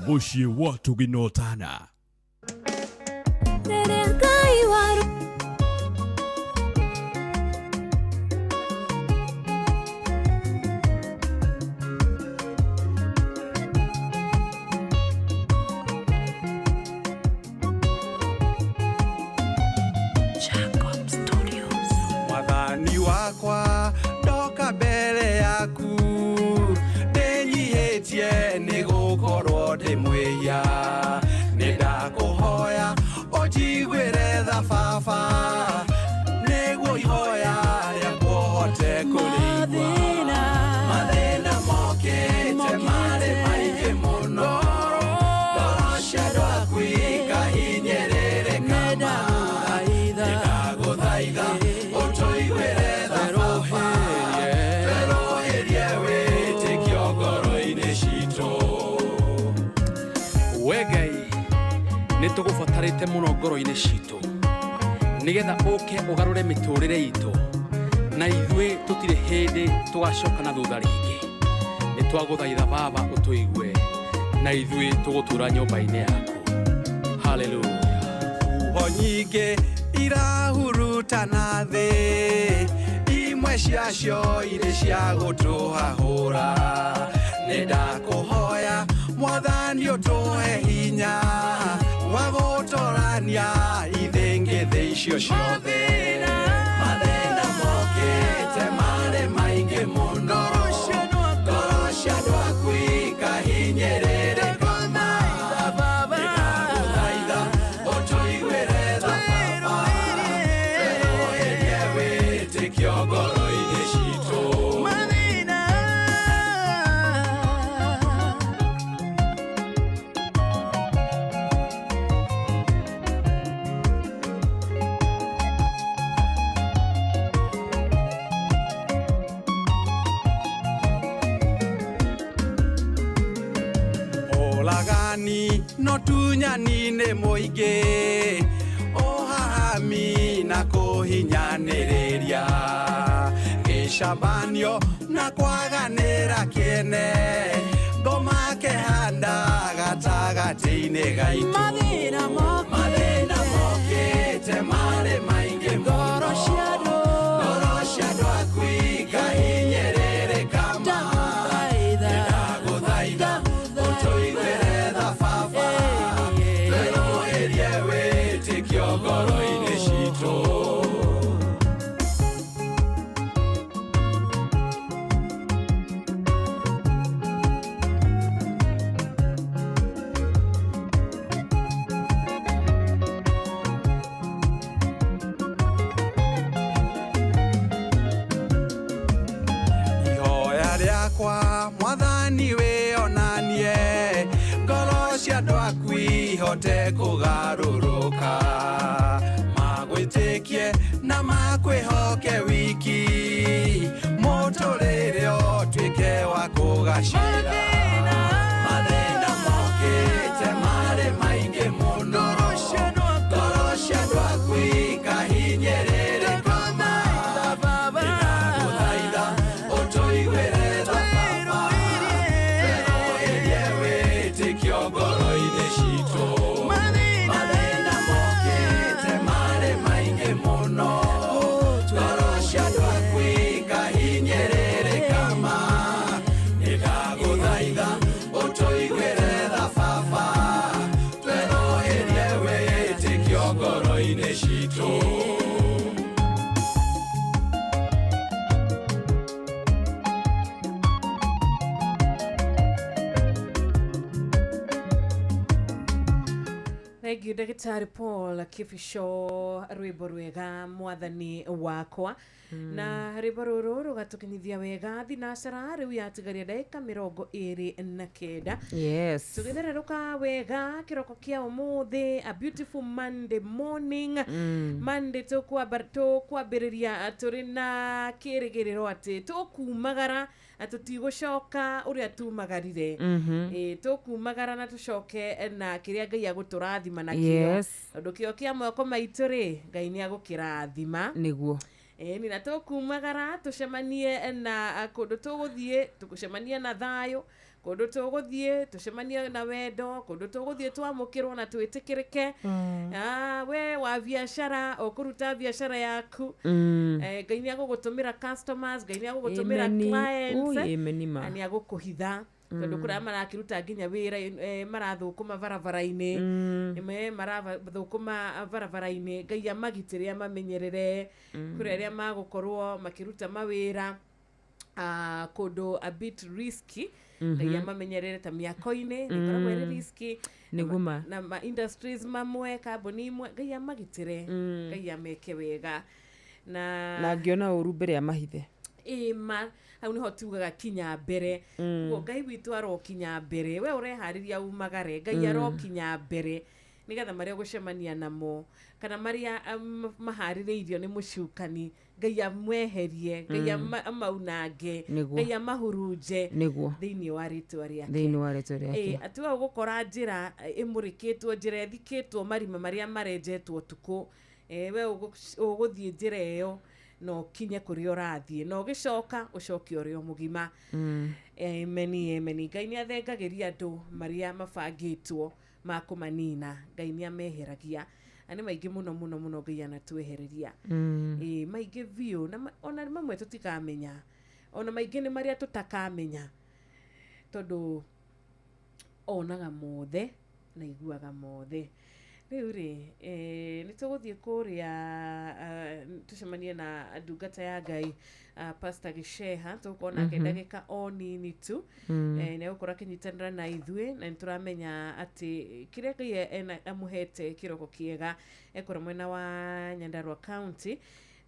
Mushie watu ginotana. Mwathani wakwa ndoka mbere yaku ndenyihitie nigukorwo ndi mwiya nindakuhoya ujigwire tha baba niguo ihoya riakwo hote kurigwa mathina mokite mari maingi muno ngoro cia andu aku ikahinyirire kama ndaguthaitha utuigwire tha baba tweroherie witikio ngoro-ini citu we Ngai nitugubatarite muno ngoro-ini citu nigetha uke ugarure miturire itu na ithwe tutire hindi tugacoka na thutha ringi nitwaguthaitha baba utuigue na ithwe tugutura nyumba-ini yaku haleluya onyinge irahurutana thi imwe ciacio iri cia gutuhahura nindakuhoya Mwathani utuhe hinya wa gutorania ithingithi icio ciothe mathina mokite mari maingi muno ngoro cia andu aku ikahinyirire kama ndaguthaitha utuigwire tha baba tweroherie witikio ngoro-ini citu no tunyanine muingi ohahami na kuhinyaniria gishabanio na kwaganira kiene ngoma kehanda gatagati-ini gaitu mathina mokite mari maingi ngoro cia andu aku ikahinyirire kama ndaguthaitha utuigwire tha baba tweroherie mahote kugaruruka magwitikie na makwihoke wiki muturire otwike wa kugacira mathina mokite mari maingi muno ngorocia ndwakwika hinyirire kama ndaguthaitha utuiguire tha baba tweroherie witikio ngoro-ini citu mathina mokite mari maingi muno ngorocia ndwakwika hinyirire kama ndaguthaitha utuiguire tha baba tweroherie witikio ngoro-ini citu. Thank you, Ndagĩtarĩ Paul Kĩbico, rwĩmbo rwega mwathani wakwa. Na rwĩmbo rũrũ rũgatũkinyithia wega thinacara rĩu yatigaria ndagĩka 29. Yes. Tũgĩthererũka wega kĩroko kĩa ũmũthĩ, a beautiful Monday morning. Monday tũkwambĩrĩria tũrĩ na kĩrĩgĩrĩro atĩ tũkumagara tũtigũcoka ũrĩa tumagarire. Tũkumagara na tũcoke na kĩrĩa Ngai agũtũrathima nakĩo. Tondũ kĩo kĩa moko maitũ rĩ, Ngai nĩ agũkĩrathima. Nĩguo. Ni na tũkumagara tũcemanie na kũndũ tũgũthiĩ, tũcemanie na thayũ, kũndũ tũgũthiĩ tũcemanie na wendo, kũndũ tũgũthiĩ twamũkĩrwo na twĩtĩkĩrĩke. We wa biacara ũkũruta biacara yaku, Ngai nĩ agũgũtũmĩra customers, Ngai nĩ agũgũtũmĩra clients, na nĩ agũkũhitha. Tondũ kũrĩa marakĩruta nginya wĩra marathũkũma barabara-inĩ, marathũkũma barabara-inĩ, Ngai amagitĩre amamenyerere. Kũrĩa arĩa magũkorwo makĩruta mawĩra kũndũ a bit risky, Ngai amamenyerere ta mĩako-inĩ nĩkoragwo ĩrĩ risky, na industries mamwe, kambuni imwe, Ngai amagitĩre, Ngai ameke wega. Na ngĩona ũru mbere ya mahithe. Hau niho tugaga kinya mbere. Ngai witũ arokinya mbere, we ũreharĩria umagare, Ngai arokinya mbere nigetha marĩa ũgũcemania namo kana marĩa maharĩrĩirio nĩ mũcukani, Ngai amweherie, Ngai amaunange, Ngai amahurunje thĩinĩ wa rĩtwa rĩake. Atiga ũgũkora njĩra ĩmũrĩkĩtwo, njĩra ĩthikĩtwo marima marĩa marenjetwo tukũ, we ũgũthiĩ njĩra ĩyo no kinye kũrĩa ũrathiĩ, no gĩcoka ũcoke ũrĩ o mũgima. Ameni. Ngai nĩ athengagĩria andũ marĩa mabangĩtwo ma kũmanina, Ngai nĩ ameheragia. Nĩ maingĩ mũno Ngai anatwehereria. Maingĩ biũ, na ona mamwe tũtikamenya, ona maingĩ nĩ marĩa tũtakamenya, tondũ onaga mothe na iguaga mothe. Rĩu rĩ, nĩ tũgũthiĩ kũrĩa tũcemanie na ndungata ya Ngai, Pastor Gĩceha, tũgũkorwo nake ndagĩka o nini tu, nĩ agũkorwo akĩnyitanĩra na ithuĩ, na nĩ tũramenya atĩ kĩrĩa Ngai amũhete kĩroko kĩega ekora mwena wa Nyandarua County,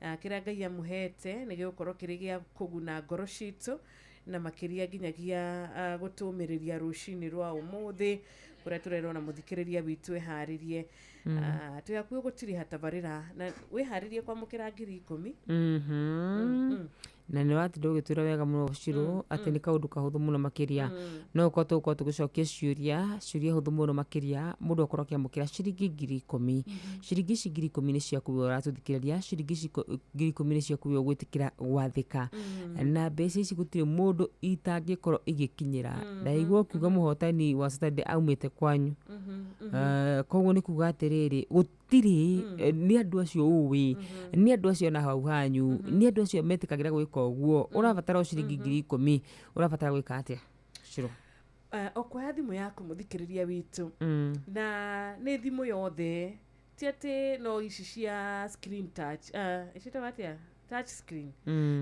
kĩrĩa Ngai amũhete nĩ gĩgũkorwo kĩrĩ gĩa kũguna ngoro citũ, na makĩria nginyagia gũtũmĩrĩria rũcinĩ rwa ũmũthĩ kũrĩa tũrerwo na mũthikĩrĩria witũ eharĩrie. Tũyakuĩ gũtirĩ hatabarĩra, na wĩharĩrie kwamũkĩra 10,000. Na nĩ watinda ũgĩtwĩra wega mũno Ciro atĩ nĩ kaũndũ kahũthũ mũno makĩria, no ũkorwo tũgũkorwo tũgĩcokia ciũria hũthũ mũno makĩria. Mũndũ akorwo akĩamũkĩra ciringi 10,000. Ciringi ici 10,000 nĩ ciaku we ũratũthikĩrĩria, ciringi ici 10,000 nĩ ciaku we ũgwĩtĩkĩra gwathĩka, na mbeca ici gũtirĩ mũndũ itangĩkorwo igĩkinyĩra. Ndaigua ũkiuga mũhotani wa Saturday aumĩte kwanyu, koguo nĩ kuga atĩrĩrĩ, gũtirĩ nĩ andũ acio ũĩ, nĩ andũ acio na hau hanyu, nĩ andũ acio metĩkagĩra gwĩka ũguo. Ũrabatara o ciringi 10,000, ũrabatara gwĩka atĩa Ciro? Okuoya thimũ yaku mũthikĩrĩria witũ, na nĩ thimũ yothe, ti atĩ no ici cia screen touch, icitagwo atĩa, touch screen,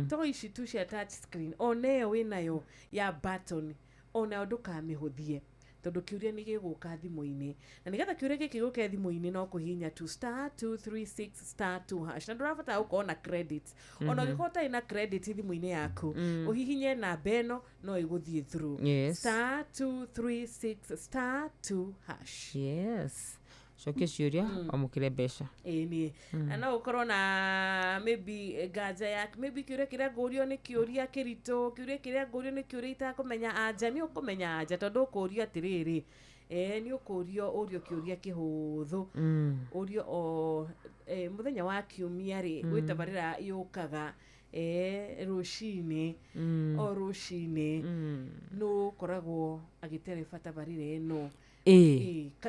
to ici tu cia touch screen, oneyo wĩnayo ya button, onayo ndũkamĩhũthie, tondu kiuria ni giguka thimu-ini na nigetha kiuria giki guke thimu-ini no kuhinya tu *236*2# na ndurabata ukona credit ona gikota ina credit thimu-ini yaku uhihinye na beno no iguthie through *236*2#. Yes. Cokia ciuria amukire mbeca. Ni na ukorwo na maybe gaja yak maybe kiuria kiria ngurio ni kiuria kirito kiuria kiria ngurio ni kiuria itakumenya anja ni ukumenya anja tondu kurio atiriri ni ukurio urio kiuria kihuthu urio o muthenya wa kiumia ri gwitabarira yukaga rushini o rushini no koragwo agitereba tabarire no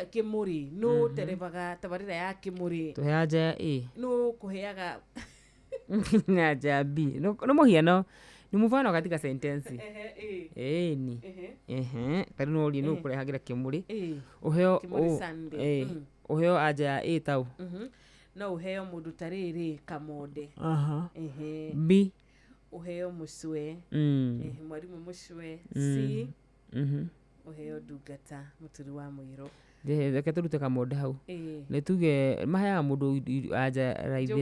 kimuri no terebaga tabarira ya kimuri tuheaja no kuheaga naja b no muhiano ni mufano katika sentence ni kari no ri no kurehagira kimuri uheo uheo aja tau no uheo mundu tariri kamode b uheo muswe mwarimu muswe c uheo dugata muturu wa mwiro reke turute kamode hau ne tuge maheaga mundu aja raithi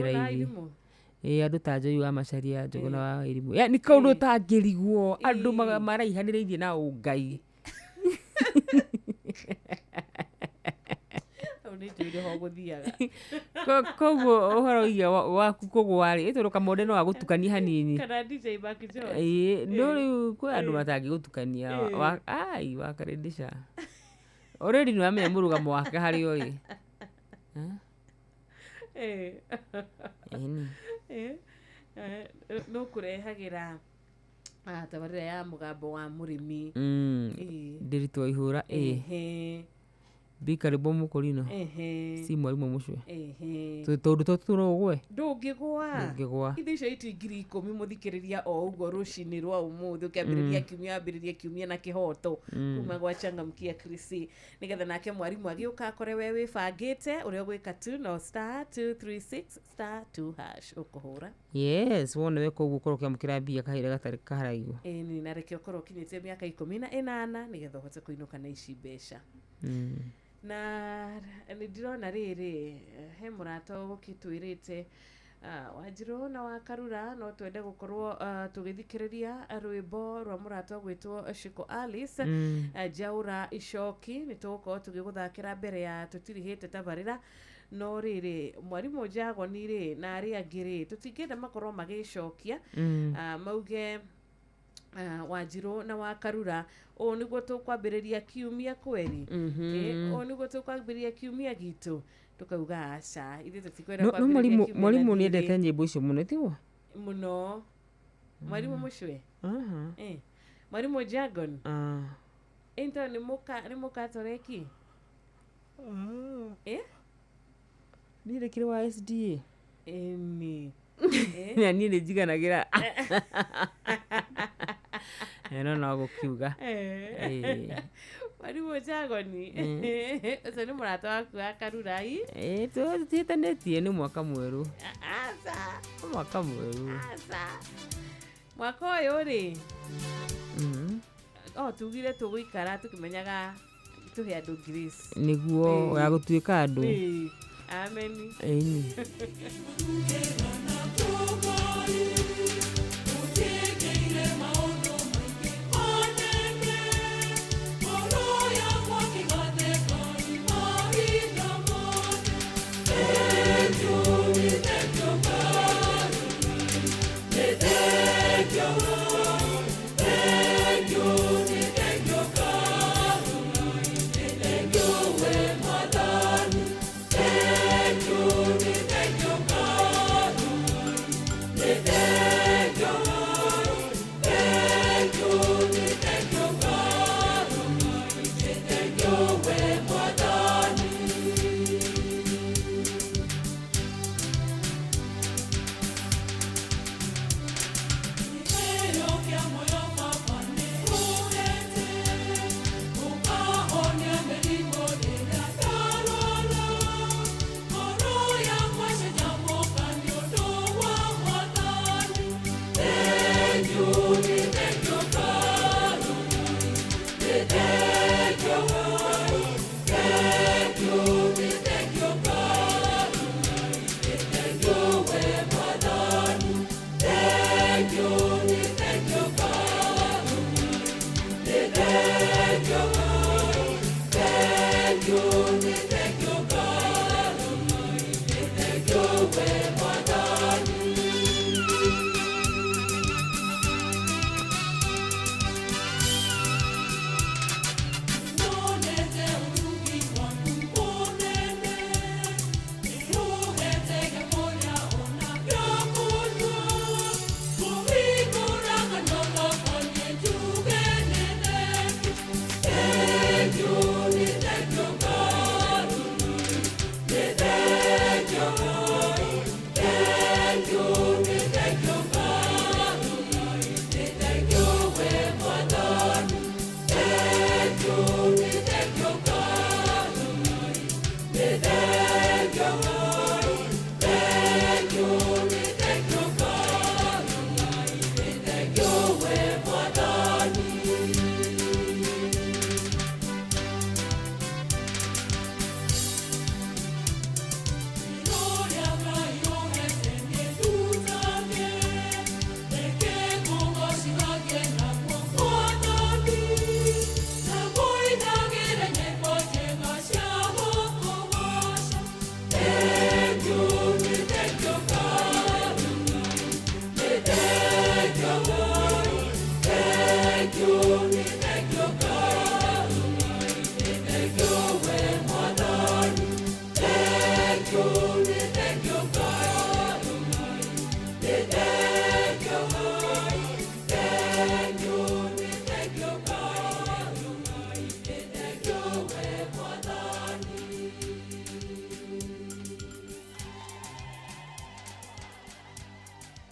andu ta Njui wa Macharia Njuguna wa Irimu ni kaundu tangirigwo andu maraihaniriirie na ungai koguo uhoro igia waku kugwari itoro kamode no agutukania hanini kana DJ Bakijo no riu kwi andu matangigutukania wakarindisha already ni wamenya murugamo wake hari oi no kurehagira tabarira ya mugambo wa murimi Ndiritu Ihura bi karibu mukurino si mwarimu mucwe tondu totu no gwe ndungigwa ithicio itingiri 10 muthikiriria o ugo rucini rwa umuthi ukiambiriria kiumia na kihoto kuma gwa Changamkia Krisi nigetha nake mwarimu agiuka akore we wibangite uria gwika tu no *236*2# ukuhura yes wone we koguo korwo kiamukira mbia kahire gatari kaharaigu ni na reke ukorwo kinyite miaka 18 nigetha uhote kuinuka na ici mbeca na ndirona riri he murato gukitwirite Wanjiru na Wakarura no twende gukorwo tugithikiriria rwimbo rwa murato gwitwo Shiko Alice Jaura Icoki ni tugukorwo tugiguthakira mbere ya tutirihite tabarira no riri mwarimu Njagoni ri na ari angiri tutingenda makorwo magicokia mauge Wanjiru na Wakarura o niguo tukwambiriria kiumia kweri o niguo tukwambiriria kiumia gitu tukauga aca ithe tutikwenda kwambiriria kiumia mwarimu ni endete nyimbo icio muno tiwo muno mwarimu mucwe mwarimu Njagoni into ni mukatoreki ni rekire wa SDA ni ni njiganagira no gukiuga mwarimu Njagoni ucio ni murato waku wa Karurai tutitanĩtie ni mwaka mweru mwaka ũyũ ri tugire tũgũikara tukimenyaga tuhe andu grace niguo ya gutuika andu amen Thank you.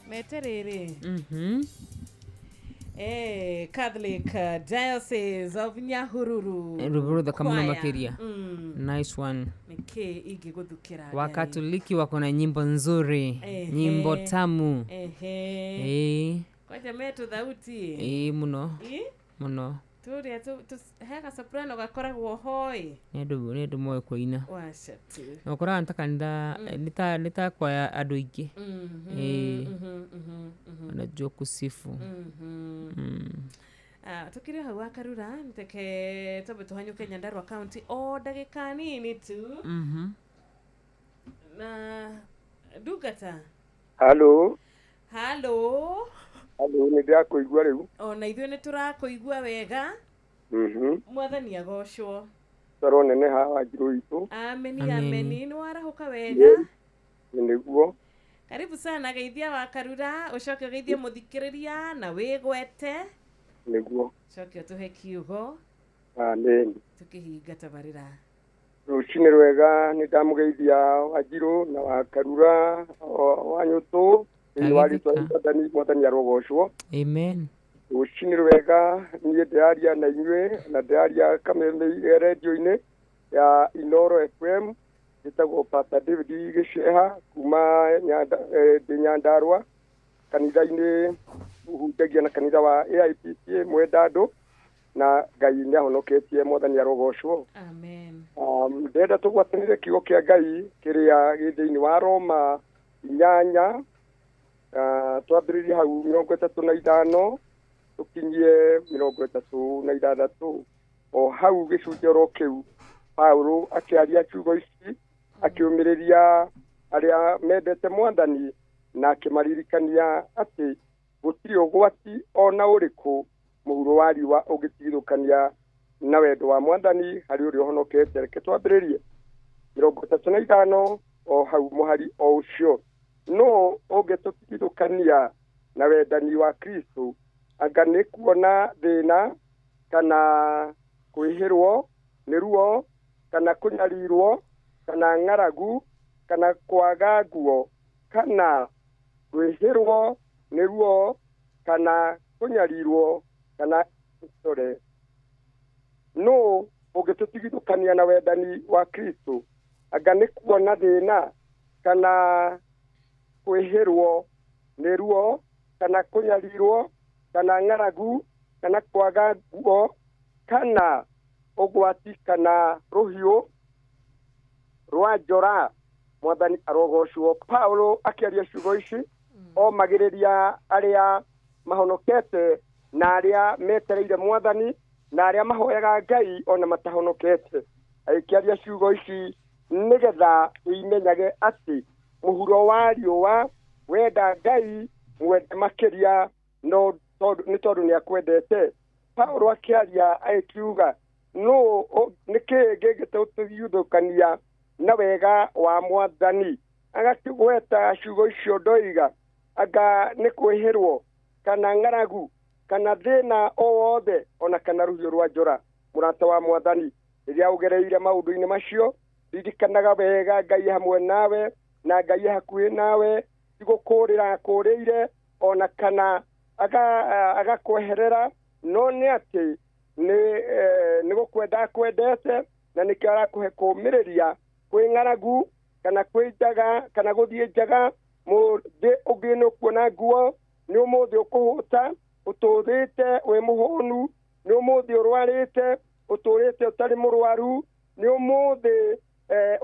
Meterere. Catholic Diocese of Nyahururu. Rugurudha kamuna makiria. Nice one. Nike igi guthukira. Wakatoliki wako na nyimbo nzuri. Nyimbo tamu. Kwa jamii tu thauti. Muno. Muno. Turia hega soprano gakoragwo hoi. Nĩ moyo kuina. Washa tu. No kora ntaka nita kwa andu ingi. Anajua kusifu. Tukiri hau Akarura niteke tobe tuhanyuke Nyandarua County o ndagika nini tu. Na Dugata. Hello. Hello. Hello, ni ndakuigua riu. Na ithuĩ nĩ tũrakuigua wega. Mwathani agocwo. Toro nene hawa Njirũ itu. Ameni nĩ warahuka wega. Nĩguo. Karibu sana geithia wa Karura, ucoke geithie muthikiriria na wigwete. Nĩguo. Coke tuhe kiugo. Amen. Tukihinga tabarira. Rucinĩ rwega nĩ ndamugeithia wa Njirũ na wa Karura wa Nyũtũ. Mwathani arogocwo. Amen. Rucinĩ rwega niĩ ndĩaria na inyuĩ na ndĩaria kameme radio-inĩ ya Inoro FM. Njĩtagwo Pastor David Gĩceha kuma Nyandarua, kanitha-inĩ ũhunjagia na kanitha wa AIPCA Mwendandũ, na Ngai nĩ ahonoketie. Mwathani arogocwo. Amen. Ndenda tũgwatanĩre kiugo kĩa Ngai kĩrĩa gĩ thĩinĩ wa Roma 8 twambĩrĩrie hau 35 tukinyie 36 o hau gĩcunjĩ kĩu Paulo akĩaria ciugo ici akiumĩrĩria arĩa mendete Mwathani na akĩmaririkania atĩ gũtirĩ ũgwati ona ũrĩkũ mũhuro wa riũa ũngĩtigithũkania na wendo wa Mwathani harĩ ũrĩa ũhonokete. Reke twambĩrĩrie 35 o hau mũhari o ũcio. No ũngĩtũtigithũkania na wendani wa Kristo anga nĩ kuona thĩna kana kwĩhĩrwo nĩ ruo kana kũnyarirwo kana ng'aragu kana kwaga nguo kana kwĩhĩrwo nĩ ruo kana kũnyarirwo kana sore. No ũngĩtũtigithũkania na wendani wa Kristo anga nĩ kuona thĩna kana kwĩhĩrwo nĩ ruo kana kũnyarirwo kana ng'aragu kana kwaga nguo kana ũgwati kana rũhiũ rwa njora. Mwathani arogocwo. Paulo akĩaria ciugo ici o magĩrĩria arĩa mahonokete na arĩa metereire Mwathani na arĩa mahoyaga Ngai ona matahonokete. Akĩaria ciugo ici nĩgetha tũimenyage atĩ mũhuro wa riũa wenda Ngai mwende makĩria no nĩ tondũ nĩ akwendete. Paulo akĩaria akiuga no nĩkĩĩ gĩgĩtũtigithũkania na wega wa Mwathani. Agakĩgweta ciugo icio ndoiga anga nĩ kwĩhĩrwo kana ng'aragu kana thĩna o wothe ona kana rũhiũ rwa njora. Mũrata wa Mwathani, rĩrĩa ũgereire maũndũ-inĩ macio ririkanaga wega Ngai hamwe nawe na Ngai hakuhĩ nawe, tigũkũrĩra kũrĩire ona kana agakweherera, no nĩ atĩ nĩ gũkwenda kwendete na nĩkĩo arakũhe kũũmĩrĩria kwĩ ng'aragu kana kwĩ njaga kana gũthiĩ njaga. Mũndĩ ũngĩ nĩ ũkuona nguo, nĩ ũmũthĩ ũkũhũta ũtũthĩte wĩ mũhũnu, nĩ ũmũthĩ ũrwarĩte ũtũrĩte ũtarĩ mũrwaru, nĩ ũmũthĩ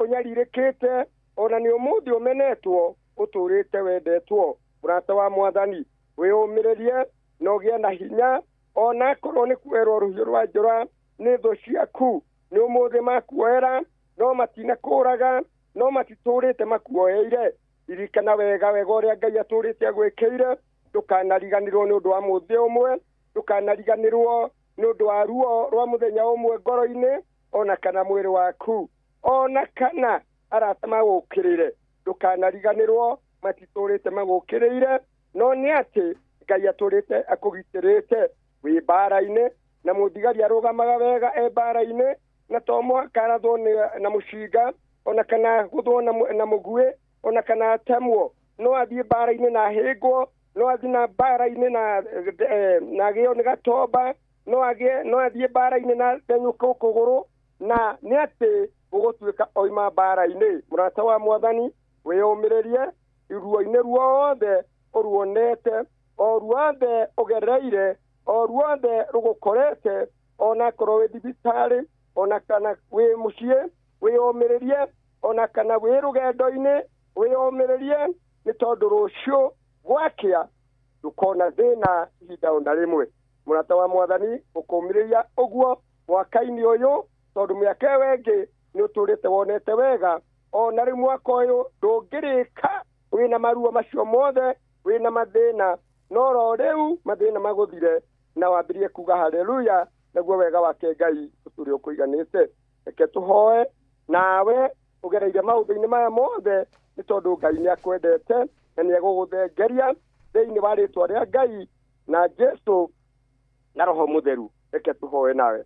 ũnyarirĩkĩte ona nĩ ũmũthĩ ũmenetwo ũtũrĩte wendetwo. Mũrata wa Mwathani, wĩyũmĩrĩrie na ũgĩe na hinya ona korwo nĩ kuoerwo rũhiũ rwa njora nĩ thũ ciaku. Nĩ ũmũthĩ makuoera no matinakũraga, no matitũrĩte makuoeire. Ririkana wega ũrĩa Ngai atũrĩte agwĩkĩire. Ndũkanariganĩrwo nĩ ũndũ wa mũthĩ ũmwe, ndũkanariganĩrwo nĩ ũndũ wa ruo rwa mũthenya ũmwe ngoro-inĩ ona kana mwĩrĩ waku, ona kana arata magũkĩrĩre ndũkanariganĩrwo matitũrĩte magũkĩrĩire no nĩ atĩ Ngai atũrĩte akũgitĩrĩte wĩ mbara-inĩ na mũthigari arũgamaga wega mbara-inĩ na to mũhaka arathwo na mũcinga ona kana gũthwo na mũguĩ ona kana atemwo no athiĩ mbara-inĩ na hĩngwo no athiĩ na mbara-inĩ na gĩo nĩ gatomba no athiĩ mbara-inĩ na thenyũkũ kũgũrũ na nĩ atĩ gũgũtuĩka oima mbara-inĩ mũrata wa Mwathani wĩyũmĩrĩrie iruo-inĩ ruothe ũruonete o ruothe ũgereire o ruothe rũgũkorete ona korwo wĩ thibitarĩ ona kana wĩ mũciĩ wĩyũmĩrĩrie ona kana wĩ rũgendo-inĩ wĩyũmĩrĩrie nĩ tondũ rũciũ gwakĩa ndũkona thĩna ihinda ona rĩmwe mũrata wa Mwathani ũkũmĩrĩria ũguo mwaka-inĩ ũyũ tondũ mĩaka ĩyo ĩngĩ nĩ ũtũrĩte wonete wega ona rĩu mwaka ũyũ ndũngĩrĩka wĩna maruo macio mothe wĩna mathĩna no ro rĩu mathĩna magũthire na wambĩrĩrie kuga haleluya naguo wega wake Ngai ũtũre ũkũiganĩte reke tũhoe nawe ũgereire maũndũ-inĩ maya mothe nĩ tondũ Ngai nĩ akwendete na nĩ egũgũthengeria thĩinĩ wa rĩtwa rĩa Ngai na Jesu na Roho Mũtheru reke tũhoe nawe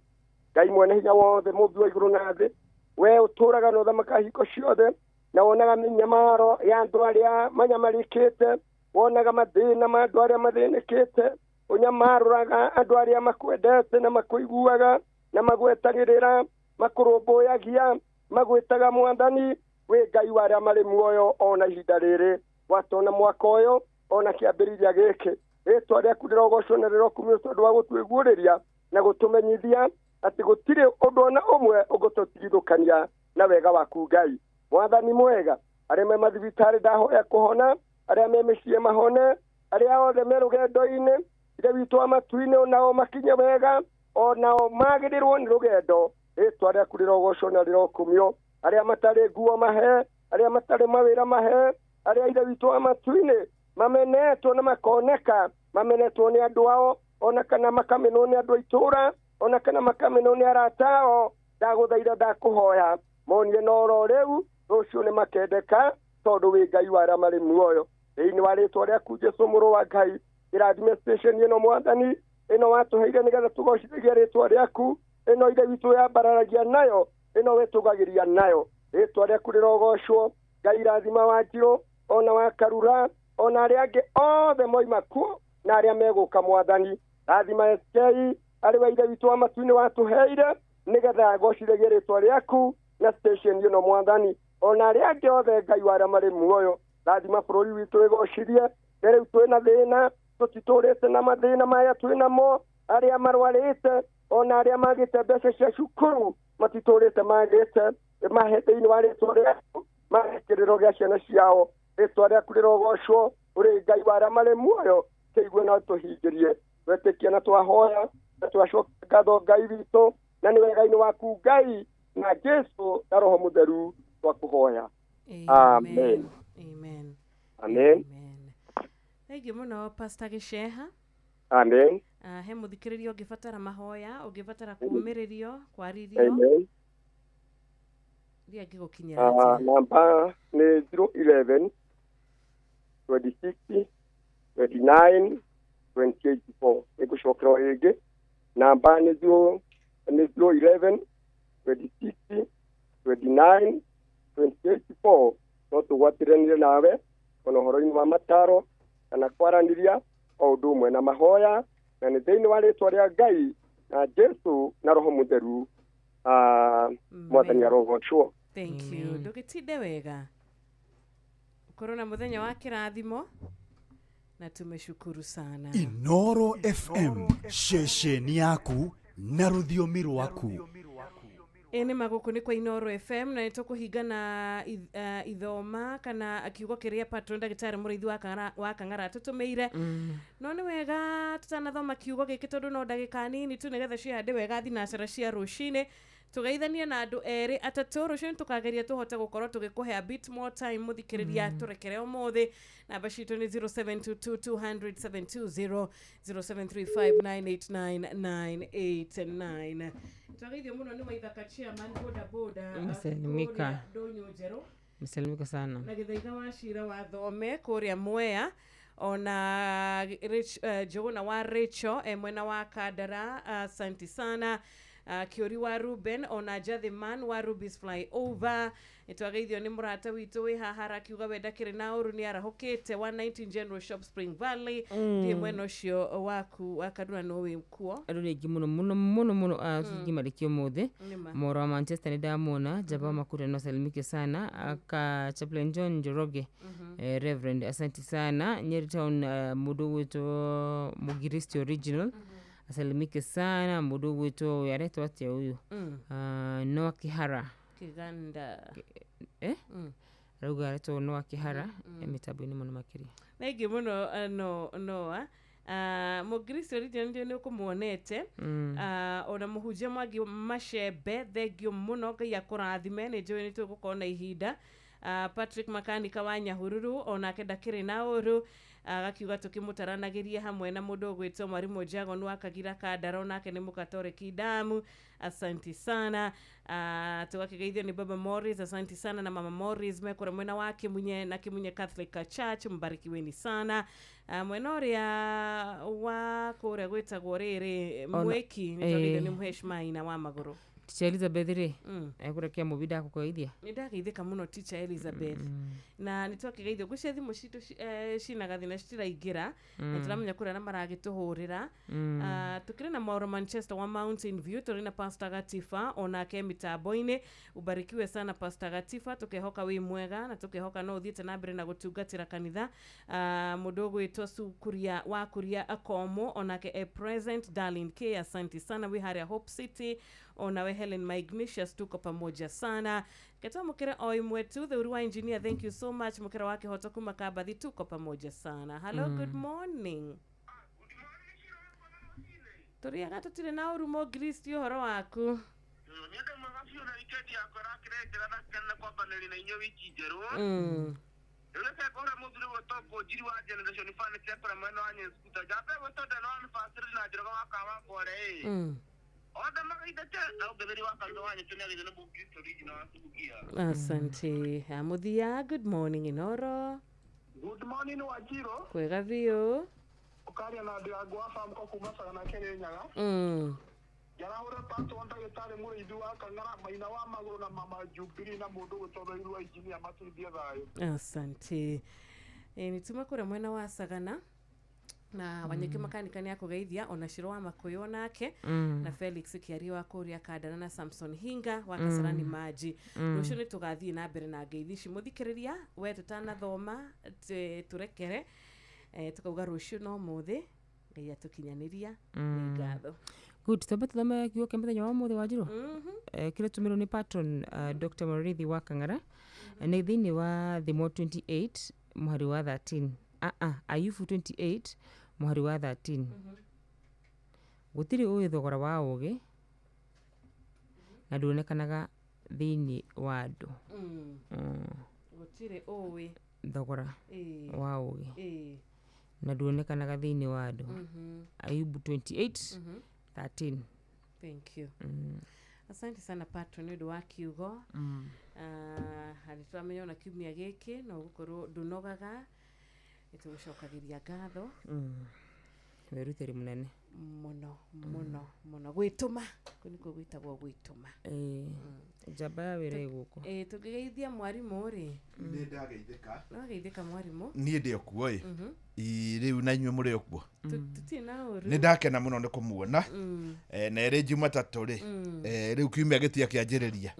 Ngai mwene hinya wothe mũmbi wa igũrũ na thĩ we ũtũraga na ũthamaka hingo ciothe na wonaga mĩnyamaro ya andũ arĩa manyamarĩkĩte wonaga mathĩna ma andũ arĩa mathĩnĩkĩte ũnyamarũraga andũ arĩa makwendete na makũiguaga na magwetagĩrĩra makũrũmbũyagia magwĩtaga Mwathani wĩ Ngai wa arĩa marĩ muoyo ona ihinda rĩrĩ watona mwaka ũyũ ona kĩambĩrĩria gĩkĩ rĩtwa rĩaku rĩrogocwo na rĩrokumio tondũ wa gũtwĩguũrĩria na gũtũmenyithia atĩ gũtirĩ ũndũ ona ũmwe ũgũtũtigithũkania na wega waku Ngai Mwathani mwega arĩa me mathibitarĩ ndahoya kũhona arĩa me mĩciĩ mahone arĩa othe me rũgendo-inĩ ithe witũ wa matu-inĩ onao makinye wega onao magĩrĩrwo nĩ rũgendo rĩtwa rĩaku rĩrogocwo na rĩrokumio arĩa matarĩ nguo mahe arĩa matarĩ mawĩra mahe arĩa ithe witũ wa matu-inĩ mamenetwo na makoneka mamenetwo nĩ andũ ao ona kana makamenwo nĩ andũ a itũũra ona kana makamenwo nĩ arata ao ndagũthaitha ndakũhoya monie no ro rĩu rũciũ nĩ makendeka tondũ wĩ Ngai wa arĩa marĩ muoyo thĩinĩ wa rĩtwa rĩaku Jesũ mũrũ wa Ngai ĩrathime station ĩno Mwathani ĩno watũheire nĩgetha tũgocithagie rĩtwa rĩaku ĩno ithe witũ yambararagia nayo ĩno wĩtũgagĩria nayo rĩtwa rĩaku rĩrogocwo Ngai rathima wa Njirũ ona wa Karura ona arĩa angĩ othe moima kuo na arĩa megũka Mwathani rathima SK arĩ wa ithe witũ wa matu-inĩ watũheire nĩgetha agocithagie rĩtwa rĩaku na station ĩno Mwathani ona arĩa angĩ othe Ngai wa arĩa marĩ muoyo rathima bũrũri witũ ĩgocirie rĩu twĩna thĩna tũtitũrĩte na mathĩna maya twĩnamo arĩa marwarĩte ona arĩa magĩte mbeca cia cukuru matitũrĩte magĩte mahe thĩinĩ wa rĩtwa rĩaku mahe kĩrĩro gĩa ciana ciao rĩtwa rĩaku rĩrogocwo ũrĩ Ngai wa arĩa marĩ muoyo kĩigue na tũhingĩrie wetĩkia na twahoya na twacoka ngatho Ngai witũ na nĩ wega-inĩ waku Ngai na Jesu na Roho Mũtheru twakũhoya amen amen amen thengiũ mũno Pastor Gĩceha amen he mũthikĩrĩria ũngĩbatara mahoya ũngĩbatara kũũmĩrĩrio kwaririo amen ria ngĩgũkinyĩra namba nĩ 011 26 29 284 nĩngũcokera rĩngĩ namba nĩ 011 26 29 284 no tũgwatĩranire nawe ona ũhoro-inĩ wa mataro kana kwaranĩria o ũndũ ũmwe na mahoya na nĩ thĩinĩ wa rĩtwa rĩa Ngai na Jesu na Roho Mũtheru Mwathani arogocwo thank you ndũgĩtinde wega ũkorwo na mũthenya wa kĩrathimo na tumeshukuru sana Inoro FM shesheni yaku na rũthiomi rwaku ene magũkũ nĩ kwa Inoro FM na nĩtũkũhingana ithoma kana akiugo kĩrĩa patron ndagĩtarĩ mũrĩithi wa Kang'ara tũtũmĩire no nĩ wega tũtanathoma kiugo gĩkĩ tondũ no ndagĩka nini tu nĩgetha ciande wega thinacara cia rũcinĩ tugeithanie na andu eri atatu rucio tukageria tuhote gukorwo tugikuhe a bit more time muthikiriria turekere umuthi namba citu ni 0722 0735989989 tugeithie muno ni Maithaka chairman boda Msalimika. Donyo Njeru Msalimika sana. na githaitha wa cira wa thome kuria Mwea ona Jogona wa Rachel mwena wa Kandara. Asante sana. Kiori wa Ruben ona Jathiman wa Ruby's Flyover. Itwageithio ni murata witu wi hahara kiuga wenda kiri na uru ni arahukite 119 General Shop Spring Valley ndi mwena ucio waku wakadura no wi kuo Andu ni muno gimarikio mothe moro wa Manchester ni ndamona jaba makure no salimike sana aka Chaplain John Njoroge Reverend asante sana Nyeri Town mudu witu Mugiristi Original asalimike sana mudu witu yaretwa atia huyu Noah Kihara Kiganda Rauga aretwa Noah Kihara emitabuni muno makiri negi muno Noah Mugiristi Original ndio ni kumuonete ona muhujia mwagi Mashebe thegio muno ngai akurathime ni njoi ni tugukona ihinda Patrick Makanika wa Nyahururu ona kenda kiri na uru gakiuga tukimutaranagiria hamwe na mundu gwitwo Mwarimu Jago nwa kagira Kandara nake ni Mukatoreki Damu. Asante sana. Tugakigeithio ni Baba Morris. Asante sana na Mama Morris mekora mwena wa Kimunye na Kimunye Catholic Church. Mbarikiweni sana. Mwena uria wa kuria gwitagwo riri Mweki ni Mheshimiwa ina wa Maguru. Teacher Elizabeth ri ekurakia mubida kukoithia Nidageithika muno Teacher Elizabeth na nitwakigeithio gucia thimu citu cinagathina citiraingira nituramenya kuria na maragituhurira tukire na Mauro Manchester wa Mountain View turi na Pastor Gatifa onake mitambo-ini ubarikiwe sana Pastor Gatifa tukehoka wi mwega na tukehoka no uthiete na mbere na gutungatira kanitha mundu gwitwo Sukuria wa Kuria Akomo onake present Darling K. Asante sana wi haria Hope City ona Helen Ignatius tuko pamoja sana ketoa mukira oi mwetu the Urua engineer thank you so much mukira wake hotoku Makabathi tuko pamoja sana hello good morning Toria gato tire na urumo Kristi horo waku Nienda magafio na wikendi yako rakirejera na kana kwa paneli na inyo wiki njeru Eleka kora mudure wotoko jiri wa generation fan chapter mwana wanye skuta jape wotoda non fasir na jiro wa kawa kore Oda magaida cha au bederi wa kaldo wanye tunya gidene buki original asubukia Asante Amudia good morning Inoro Good morning Wajiro Kwega vio Ukaria na ndio agwa fam ko kumasa na kene nyaga Jana hore pato onda yetare muri idua kangara maina wa Maguru na Mama Jubiri na mundu gutodo Urua engineer matibia thayo Asante nituma kure mwena wa Sagana na Wanyeke Makanika ni akugeithia ona Shiro wa Makoyo nake na Felix Kiari wa Kuria Kandara na Samson Hinga wa Kasarani Maji rucio ni tugathie na mbere na ngeithi muthikiriria we tutana thoma turekere tukauga rucio no muthi ngai atukinyaniria ni ngatho Good, thoma kiugo kia muthenya wa muthi Wanjiru kire tumiro ni patron Dr. Morithi wa Kang'ara ni thiini wa Thimo 28 muhari wa 13 Ayufu 28 muhari wa 13 gutiri uyu thogora wa ugi na nduonekanaga thiini wa andu gutiri uyu thogora wa ugi na nduonekanaga thiini wa andu Ayubu 28 13 Thank you Asante sana patron ndu wa kiugo halitwamenya na kiumia giki no gukorwo ndunogaga itugucokagiria ngatho weruteri munene muno gwituma kuniko gwitagwo gwituma jaba ya were guko tugigeithia mwarimu ri ni ndageithika no geithika mwarimu ni ndi okuo riu na inywe muri okuo tutina uru ni ndakena muno ni kumuona na ri Jumatatu ri riu kiumia gitia kianjiriria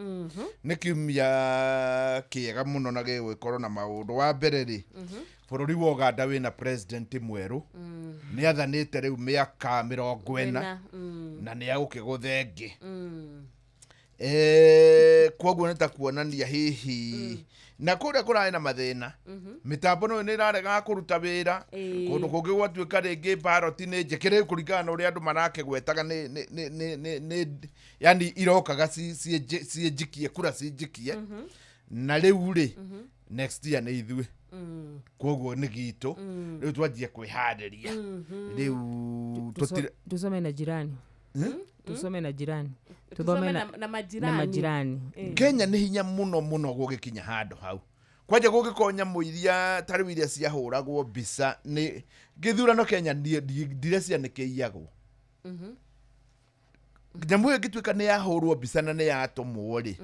ni kiumia kiega muno na gigwikorwo na maundu wa mbere ri bururi wa Uganda wina president mweru ni athanite riu miaka 40 na ni agukiguthengi Koguo nĩ ta kuonania hihi na kũrĩa kũrarĩ na mathĩna mĩtambo no nĩ ĩrarega kũruta wĩra kũndũ kũngĩ gwatuĩka rĩngĩ baroti nĩ njĩkĩre kũringana na ũrĩa andũ marakĩgwetaga nĩ yani irokaga ciĩnjikie kura ciĩnjikie na rĩu rĩ next year nĩ ithuĩ koguo nĩ gitũ rĩu twanjie kwĩharĩria rĩu tusome na jirani tusome na jirani tuthome na majirani Kenya nĩ hinya mũno gũgĩkinya handũ hau kwanja gũgĩkonya mũiria tarĩ iria ciahũragwo mbica nĩ gĩthurano Kenya ndire cianĩkĩiagwo nyamũ ĩgĩtuĩka nĩ yahũrwo mbica na nĩ yatũmwo rĩ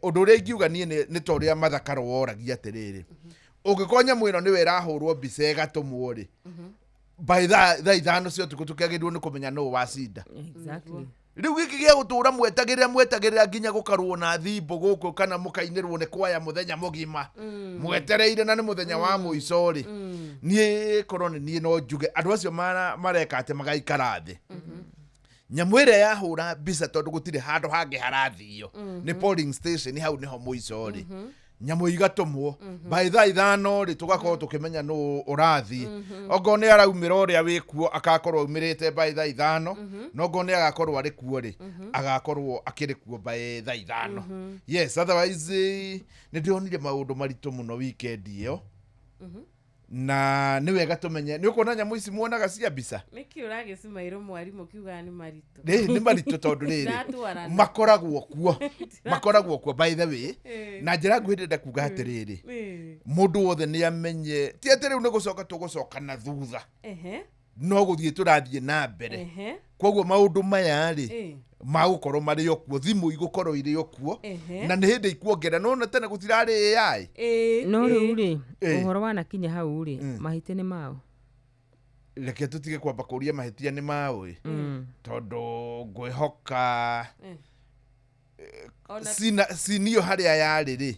ũndũ ũrĩa ingiuga niĩ nĩ ta ũrĩa mathakaro woragia atĩrĩrĩ ũngĩkorwo nyamũ ĩno nĩwe ĩrahũrwo mbica ĩgatũmwo rĩ by thaa ithano cia ũtukũ tũkĩagĩrĩirwo nĩ kũmenya nũũ wacinda rĩu gĩkĩ gĩa gũtũũra mwetagĩrĩra nginya gũkarwo na thimbo gũkũ kana mũkainĩrwo nĩ kwaya mũthenya mũgima mwetereire na nĩ mũthenya wa mũico rĩ niĩ korwo nĩ niĩ no njuge andũ acio mareka atĩ magaikara thĩ nyamũ ĩrĩa yahũra mbica tondũ gũtirĩ handũ hangĩ harathio nĩ polling station hau nĩho mũico rĩ nyamũ igatũmwo by thaa ithano rĩ tũgakorwo tũkĩmenya nũ ũrathi ogo nĩ araumĩra ũrĩa wĩkuo akakorwo aumĩrĩte by thaa ithano nogo nĩ agakorwo arĩ kuo rĩ agakorwo akĩrĩ kuo by thaa ithano yes otherwise nĩ ndĩronire maũndũ maritũ mũno weekend ĩyo na nĩ wega tũmenye nĩ ũkuona nyamũ ici muonaga cia mbica nĩkĩ ũragĩcimairwo mwarimũ kiugaga nĩ maritũ nĩ maritũ tondũ rĩrĩ makoragwo kuo by the way na njĩra ngwĩndenda kuga atĩrĩrĩ mũndũ wothe nĩ amenye ti atĩ rĩu nĩ gũcoka tũgũcoka na thutha no gũthiĩ tũrathiĩ na mbere koguo maũndũ maya rĩ magũkorwo marĩ okuo thimũ igũkorwo irĩ okuo na nĩ hĩndĩ ikuongera no tene gũtirarĩ AI no rĩu rĩ ũhoro wanakinya hau rĩ mahĩtia nĩ mao reke tũtige kwamba kũria mahĩtia nĩ mao tondũ ngwĩhoka sinio harĩa yarĩ rĩ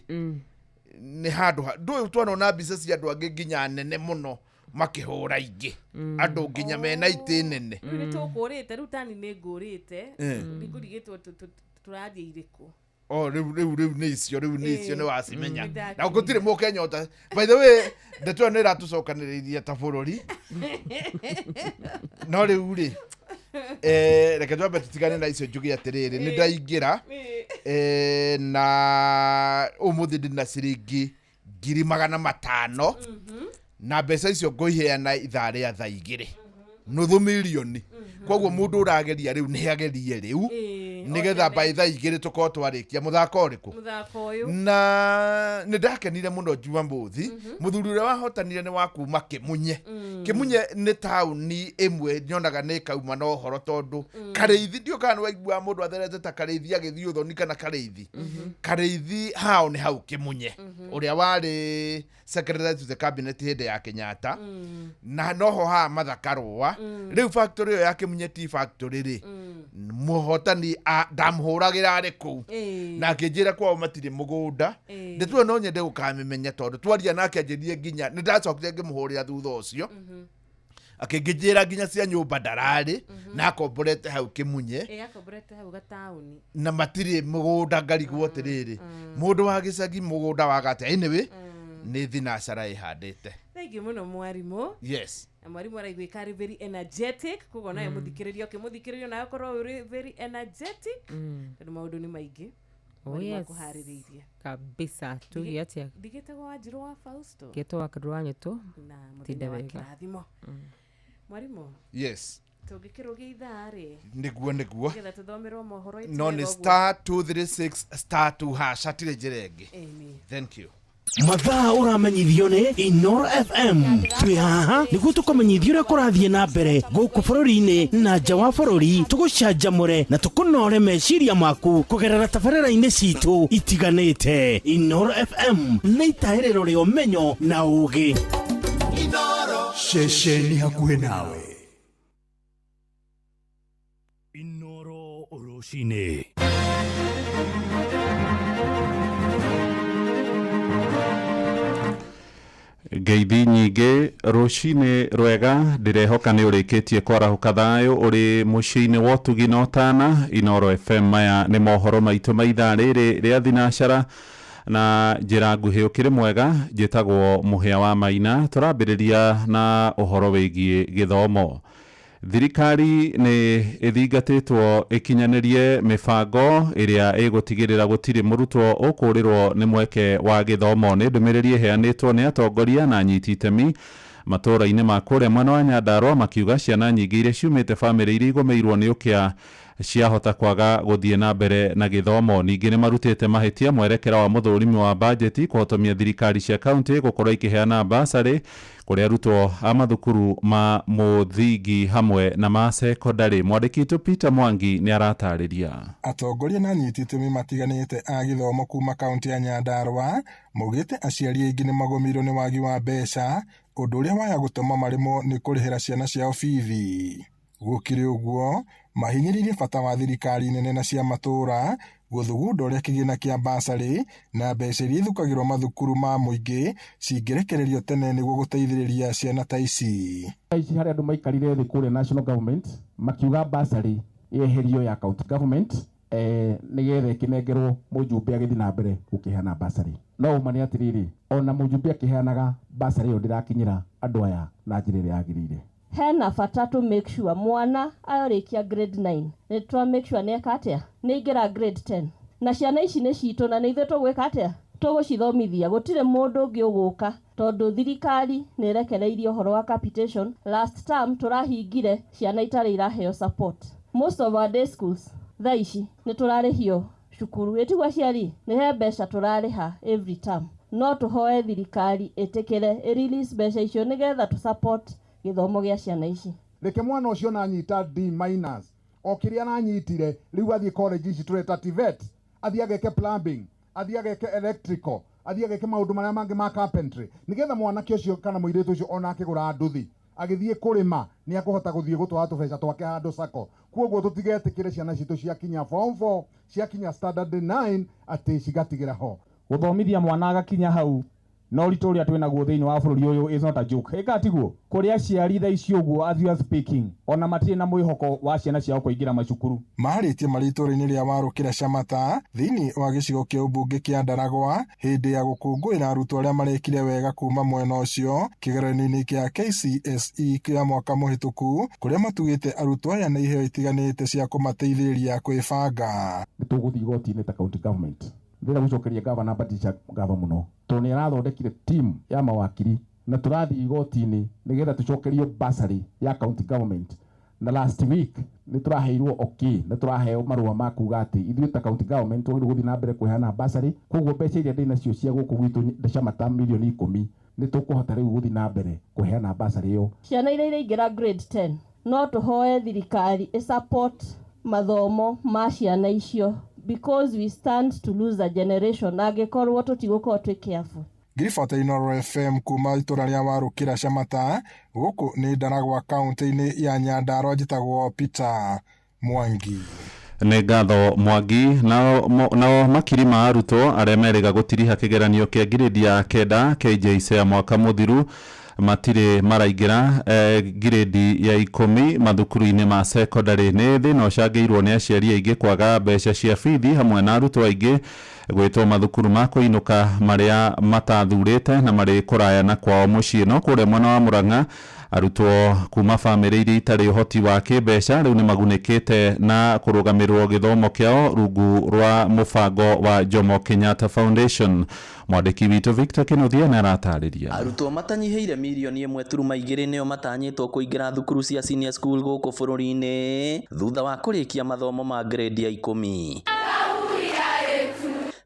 nĩ handũ ndũĩ twanona mbica cia andũ angĩ nginya nene mũno makĩhũra ingĩ andũ nginya mena itĩ nene nĩ tũkũrĩte rĩu tani nĩ ngũrĩte nĩngũrigĩtwo tũrathiĩ irĩkũ rĩu nĩ icio nĩ wacimenya na gũtirĩ mũkenyota by the way ndeto nĩ iratũcokanĩrĩirie ta bũrũri no rĩu rĩ reke twambe tũtigane na icio njuge atĩrĩrĩ nĩ ndaingĩra na ũmũthĩ ndĩ na ciringi 500,000 na mbeca icio ngũiheana ithaa rĩa thaa igĩrĩ nuthu milioni koguo mũndũ ũrageria rĩu nĩ agerie rĩu nĩgetha by thaa igĩrĩ tũkorwo twarĩkia mũthako ũrĩkũ na nĩ ndakenire mũno njuma mũthi mũthuri ũrĩa wahotanire nĩ wa kuma Kĩmunye nĩ taũni ĩmwe nyonaga nĩ kauma na ũhoro tondũ Karĩithi ndiokaga nĩ waigua mũndũ atherete ta Karĩithi agĩthiĩ ũthoni kana Karĩithi hao nĩ hau Kĩmunye ũrĩa warĩ secretary to the cabinet hĩndĩ ya Kenyatta na noho ha mathakarwa rĩu factory ĩyo ya Kĩmunye tea factory rĩ mũhotani ndamhũragĩra arĩ kũu na akĩnjĩra kwao matirĩ mũgũnda ndĩtuo no nyende gũkamĩmenya tondũ twaria nake anjĩrie nginya nĩ ndacokire ngĩmũhũrĩra thutha ũcio akĩnjĩra nginya cia nyũmba ndararĩ na akomborete hau Kĩmunye akomborete hau gataũni na matirĩ mũgũnda ngarigwo atĩrĩrĩ mũndũ wa gĩcagi mũgũnda wagate anyway nĩ thinacara ĩhandĩte thengi mũno mwarimũ yes na mwarimũ araigwĩka arĩ very energetic koguo nawe mũthikĩrĩria ũkĩmũthikĩrĩria nawe ũkorwo ũrĩ very energetic tondũ maũndũ nĩ maingĩ kũharĩrĩirie kabisa tuge atĩa ndigĩtagwo Wanjirũ wa Fausto gĩtwo wa Kadũra Nyũtũ na mũthenya wa kĩrathimo mwarimũ yes tũngĩkĩrũgia ithaa rĩ nĩguo nĩgetha tũthomerwo mohoro no nĩ *236*2# hatirĩ njĩra ĩngĩ thank you mathaa ũramenyithio nĩ Inoro FM twĩ haha nĩguo tũkũmenyithio ũrĩa kũrathiĩ na mbere gũkũ bũrũri-inĩ na nja wa bũrũri tũgũcanjamũre na tũkũnore meciria maku kũgerera tabarĩra-inĩ citũ itiganĩte Inoro FM nĩ itahĩrĩro rĩa ũmenyo na ũũgĩ Inoro ceceni hakuhĩ nawe Inoro rũcinĩ ngeithi nyingĩ rũcinĩ rwega ndirehoka nĩ ũrĩkĩtie kwarahuka thayũ ũrĩ mũciĩ-inĩ wa Ũtugi na Ũtana. Inoro FM maya nĩ mohoro maitũ ma ithaa rĩrĩ rĩa thinacara na njĩra nguhĩ ũkĩrĩ mwega. Njĩtagwo Mũhĩa wa Maina. Tũrambĩrĩria na ũhoro wĩgiĩ gĩthomo. Thirikari nĩ ĩthingatĩtwo ĩkinyanĩrie mĩbango ĩrĩa ĩgũtigĩrĩra gũtirĩ mũrutwo ũkũrĩrwo nĩ mweke wa gĩthomo. Nĩ ndũmĩrĩri ĩheanĩtwo nĩ atongoria na anyiti itemi matũũra-inĩ ma kũrĩa mwena wa Nyandarua, makiuga ciana nyingĩ iria ciumĩte bamĩrĩ iria igũmĩirwo nĩ ũkĩa ciahota kwaga gũthiĩ na mbere na gĩthomo. Ningĩ nĩ marutĩte mahĩtia mwerekera wa mũthũrimi wa bajeti kũhotomia thirikari cia kaunti gũkorwo ikĩheana basarĩ kũrĩ arutwo a mathukuru ma mũthingi hamwe na ma secondary. Mwandĩki witũ Peter Mwangi nĩ aratarĩria. Atongoria na anyiti itemi matiganĩte a gĩthomo kuma kaunti ya Nyandarua maugĩte aciari aingĩ nĩ magũmĩirwo nĩ wagi wa mbeca, ũndũ ũrĩa waya gũtũma marĩmwo nĩ kũrĩhĩra ciana ciao bithi. Gũkĩrĩ ũguo mahinyĩrĩirie bata wa thirikari nene na cia matũũra gũthugunda ũrĩa kĩgĩna kĩa basarĩ na mbeca iria ithukagĩrwo mathukuru ma mũingĩ cingĩrekererio tene nĩguo gũteithĩrĩria ciana ta ici. Ici harĩa andũ maikarire thĩ kũrĩa national government makiuga basarĩ yeherio ya county government nĩgetha ĩkĩnengerwo mũjumbe agĩthiĩ na mbere gũkĩheana basarĩ. No ũma nĩ atĩrĩrĩ, ona mũjumbe akĩheanaga basarĩ ĩyo ndĩrakinyĩra andũ aya na njĩra ĩrĩa yagĩrĩire. Hena bata to make sure mwana arĩkia grade 9 nĩ twa make sure nĩ akatia nĩ ingĩra grade 10 na ciana ici nĩ citũ na nĩ ithuĩ tũgwĩka atia tũgũcithomithia. Gũtirĩ mũndũ ũngĩ ũgũka tondũ thirikari nĩ ĩrekereirie ũhoro wa capitation. Last term tũrahingire ciana itarĩ iraheo support. Most of our day schools thaa ici nĩ tũrarĩhio cukuru. Ĩtigwa ciari nĩ he mbeca tũrarĩha every term. No tũhoe thirikari ĩtĩkĩre release mbeca icio nĩgetha tu support gĩthomo gĩa ciana ici. Reke mwana ũcio na nyita D- o kĩrĩa nanyitire rĩu athiĩ college ici tũreta TVET, athiĩ ageke plumbing, athiĩ ageke electrical, athiĩ ageke maũndũ marĩa mangĩ ma carpentry, nĩgetha mwanake ũcio kana mũirĩtu ũcio ona akĩgũra nduthi agĩthiĩ kũrĩma nĩ akũhota gũthiĩ gũtwara tũbeca twake handũ sako. Kuoguo tũtigetĩkĩre ciana citũ ciakinya form 4 ciakinya standard 9 atĩ cigatigĩra ho. Gũthomithia mwana agakinya hau no ritũ ũrĩa twĩnaguo thĩinĩ wa bũrũri ũyũ is not a joke. Ĩgatiguo kũrĩa aciari thaa ici ũguo as you are speaking ona matirĩ na mwĩhoko wa ciana ciao kũingĩra macukuru. Marĩtie marĩ itũũra-inĩ rĩa Warũkĩra Shamata thĩinĩ wa gĩcigo kĩa ũmbunge kĩa Ndaragwa hĩndĩ ya gũkũngũĩra arutwo arĩa marekire wega kuma mwena ũcio kĩgeranio-inĩ kĩa KCSE kĩa mwaka mũhĩtũku, kũrĩa matugĩte arutwo aya na iheo itiganĩte cia kũmateithĩrĩria kwĩbanga. Nĩ tũgũthiĩ igoti-inĩ ta county government ndĩra gũcokeria gavana Batisha ngatho mũno tondũ nĩ arathondekire team ya mawakiri na tũrathiĩ igoti-inĩ nĩgetha tũcokerio basarĩ ya county government. Na last week nĩ tũraheirwo okay, nĩ tũraheo marũa ma kuga atĩ ithuĩ ta county government twagĩrĩirwo gũthiĩ na mbere kũheana basarĩ. Koguo mbeca iria ndĩ nacio cia gũkũ gwitũ Shamata milioni 10 nĩ tũkũhota rĩu gũthiĩ na mbere kũheana basarĩ ĩyo. Ciana iria iraingĩra grade 10 no tũhoe thirikari support mathomo ma ciana icio because we stand to lose a generation angĩkorwo tũtigũkorwo twĩ careful. Ngiribata Inoro FM kuma itũũra rĩa Warũkĩra Shamata gũkũ nĩ Ndaragwa kaunti-inĩ ya Nyandarua. Njĩtagwo Peter Mwangi. Nĩ ngatho Mwangi. Nao makiri ma arutwo arĩa merĩga gũtiriha kĩgeranio kĩa ngirĩndi ya 9 KJSEA ya mwaka mũthiru matirĩ maraingĩra ngirĩndi ya 10 mathukuru-inĩ ma secondary. Nĩ thĩna ũcangĩirwo nĩ aciari aingĩ kwaga mbeca cia bithi hamwe na arutwo aingĩ gwĩtwo mathukuru ma kũinũka marĩa matathurĩte na marĩ kũraya na kwao mũciĩ. No kũrĩa mwena wa Mũrang'a arutwo kuma bamĩrĩ iria itarĩ ũhoti wa kĩmbeca rĩu nĩ magunĩkĩte na kũrũgamĩrĩrwo gĩthomo kĩao rungu rwa mũbango wa Jomo Kenyatta Foundation. Mwandĩki witũ Victor Kĩnuthia nĩ aratarĩria. Arutwo matanyihĩire milioni 1.2 nĩo matanyĩtwo kũingĩra thukuru cia senior school gũkũ bũrũri-inĩ thutha wa kũrĩkia mathomo ma grade ya 10.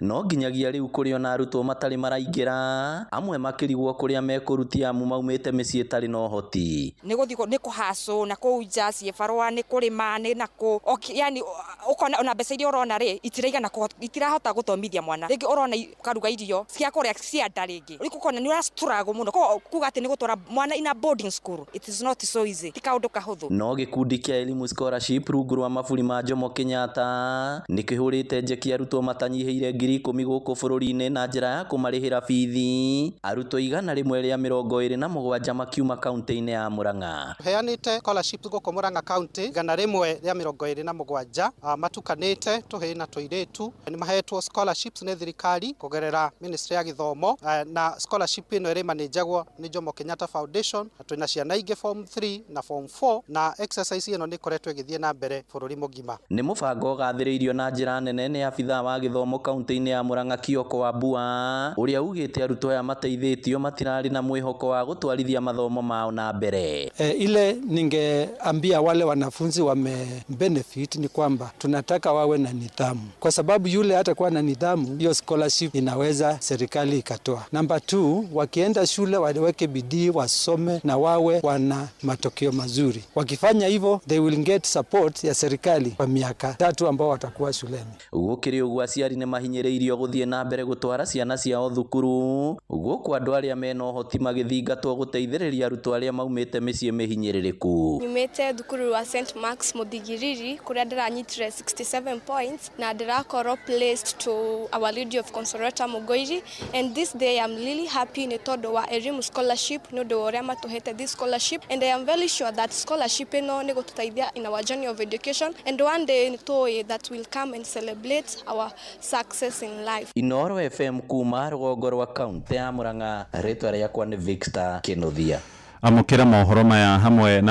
No nginyagia rĩu kũrĩ ona arutwo matarĩ maraingĩra, amwe makĩrigwo kũrĩa mekũrutia amu maumĩte mĩciĩ ĩtarĩ na ũhoti. Nĩ gũthiĩ nĩ kũhacũ na kũu nja ciĩbarũa nĩ kũrĩma nĩ nakũ yani ũkona ona mbeca iria ũrona rĩ itiraigana itirahota gũthomithia mwana. Rĩngĩ ũrona karuga irio cia kũrĩa cia nda rĩngĩ. Rĩu ũkona nĩ ũrastruggle mũno. Kuga atĩ nĩ gũtwara mwana in a boarding school. It is not so easy. Ti kaũndũ kahũthũ. No gĩkundi kĩa Elimu Scholarship rungu rwa maburi ma Jomo Kenyatta nĩ kĩhũrĩte njeki arutwo matanyihĩire ngiri 10,000 gũkũ bũrũri-inĩ na njĩra ya kũmarĩhĩra bithi. Arutwo 127 makiuma kaunti-inĩ ya Murang'a. Heanĩte scholarships gũkũ Murang'a County 127 matukanĩte tũhĩ na tũirĩtu. Nĩ mahetwo scholarships nĩ thirikari kũgerera Ministry ya Gĩthomo, na scholarship ĩno ĩrĩ manĩjagwo nĩ Jomo Kenyatta Foundation. Twĩna ciana ingĩ form 3 na form 4 na exercise ĩno nĩ koretwo ĩgĩthiĩ na mbere bũrũri mũgima. Nĩ mũbango ũgathĩrĩirio na njĩra nene nĩ abithaa wa gĩthomo kaunti-inĩ ya Murang'a Kioko Wambua, ũrĩa ugĩte arutwo aya mateithĩtio matirarĩ na mwĩhoko wa gũtwarithia mathomo mao na mbere. Ile ningeambia wale wanafunzi benefit ni kwamba tunataka wawe na nidhamu, kwa sababu yule hatakuwa na nidhamu, hiyo scholarship inaweza serikali ikatoa. Number 2, wakienda shule waweke bidii, wasome na wawe wana matokeo mazuri. Wakifanya hivyo they will get support ya serikali kwa miaka 3 ambao watakuwa shuleni. Gũkĩrĩ ũguo aciari nĩ mahinyĩrĩirio gũthiĩ na mbere gũtwara ciana ciao thukuru, gũkũ andũ arĩa mena ũhoti magĩthingatwo gũteithĩrĩria arutwo arĩa maumĩte mĩciĩ mĩhinyĩrĩrĩku. Nyumĩte thukuru wa St. Mark's Muthigiriri kũrĩa ndĩranyitire 67 points na ndĩrakorwo placed to Our Lady of Consolata Mugoiri, and this day I'm really happy nĩ tondũ wa Elimu scholarship nĩ ũndũ ũrĩa matũhete this scholarship, and I am very sure that scholarship ĩno nĩ gũtũteithia in our journey of education, and one day nĩtũĩ that will come and celebrate our success in life. Inoro FM kuma rũgongo rwa kaunti ya Murang'a, rĩtwa rĩakwa nĩ Victor Kĩnuthia. Amũkĩra mohoro maya hamwe na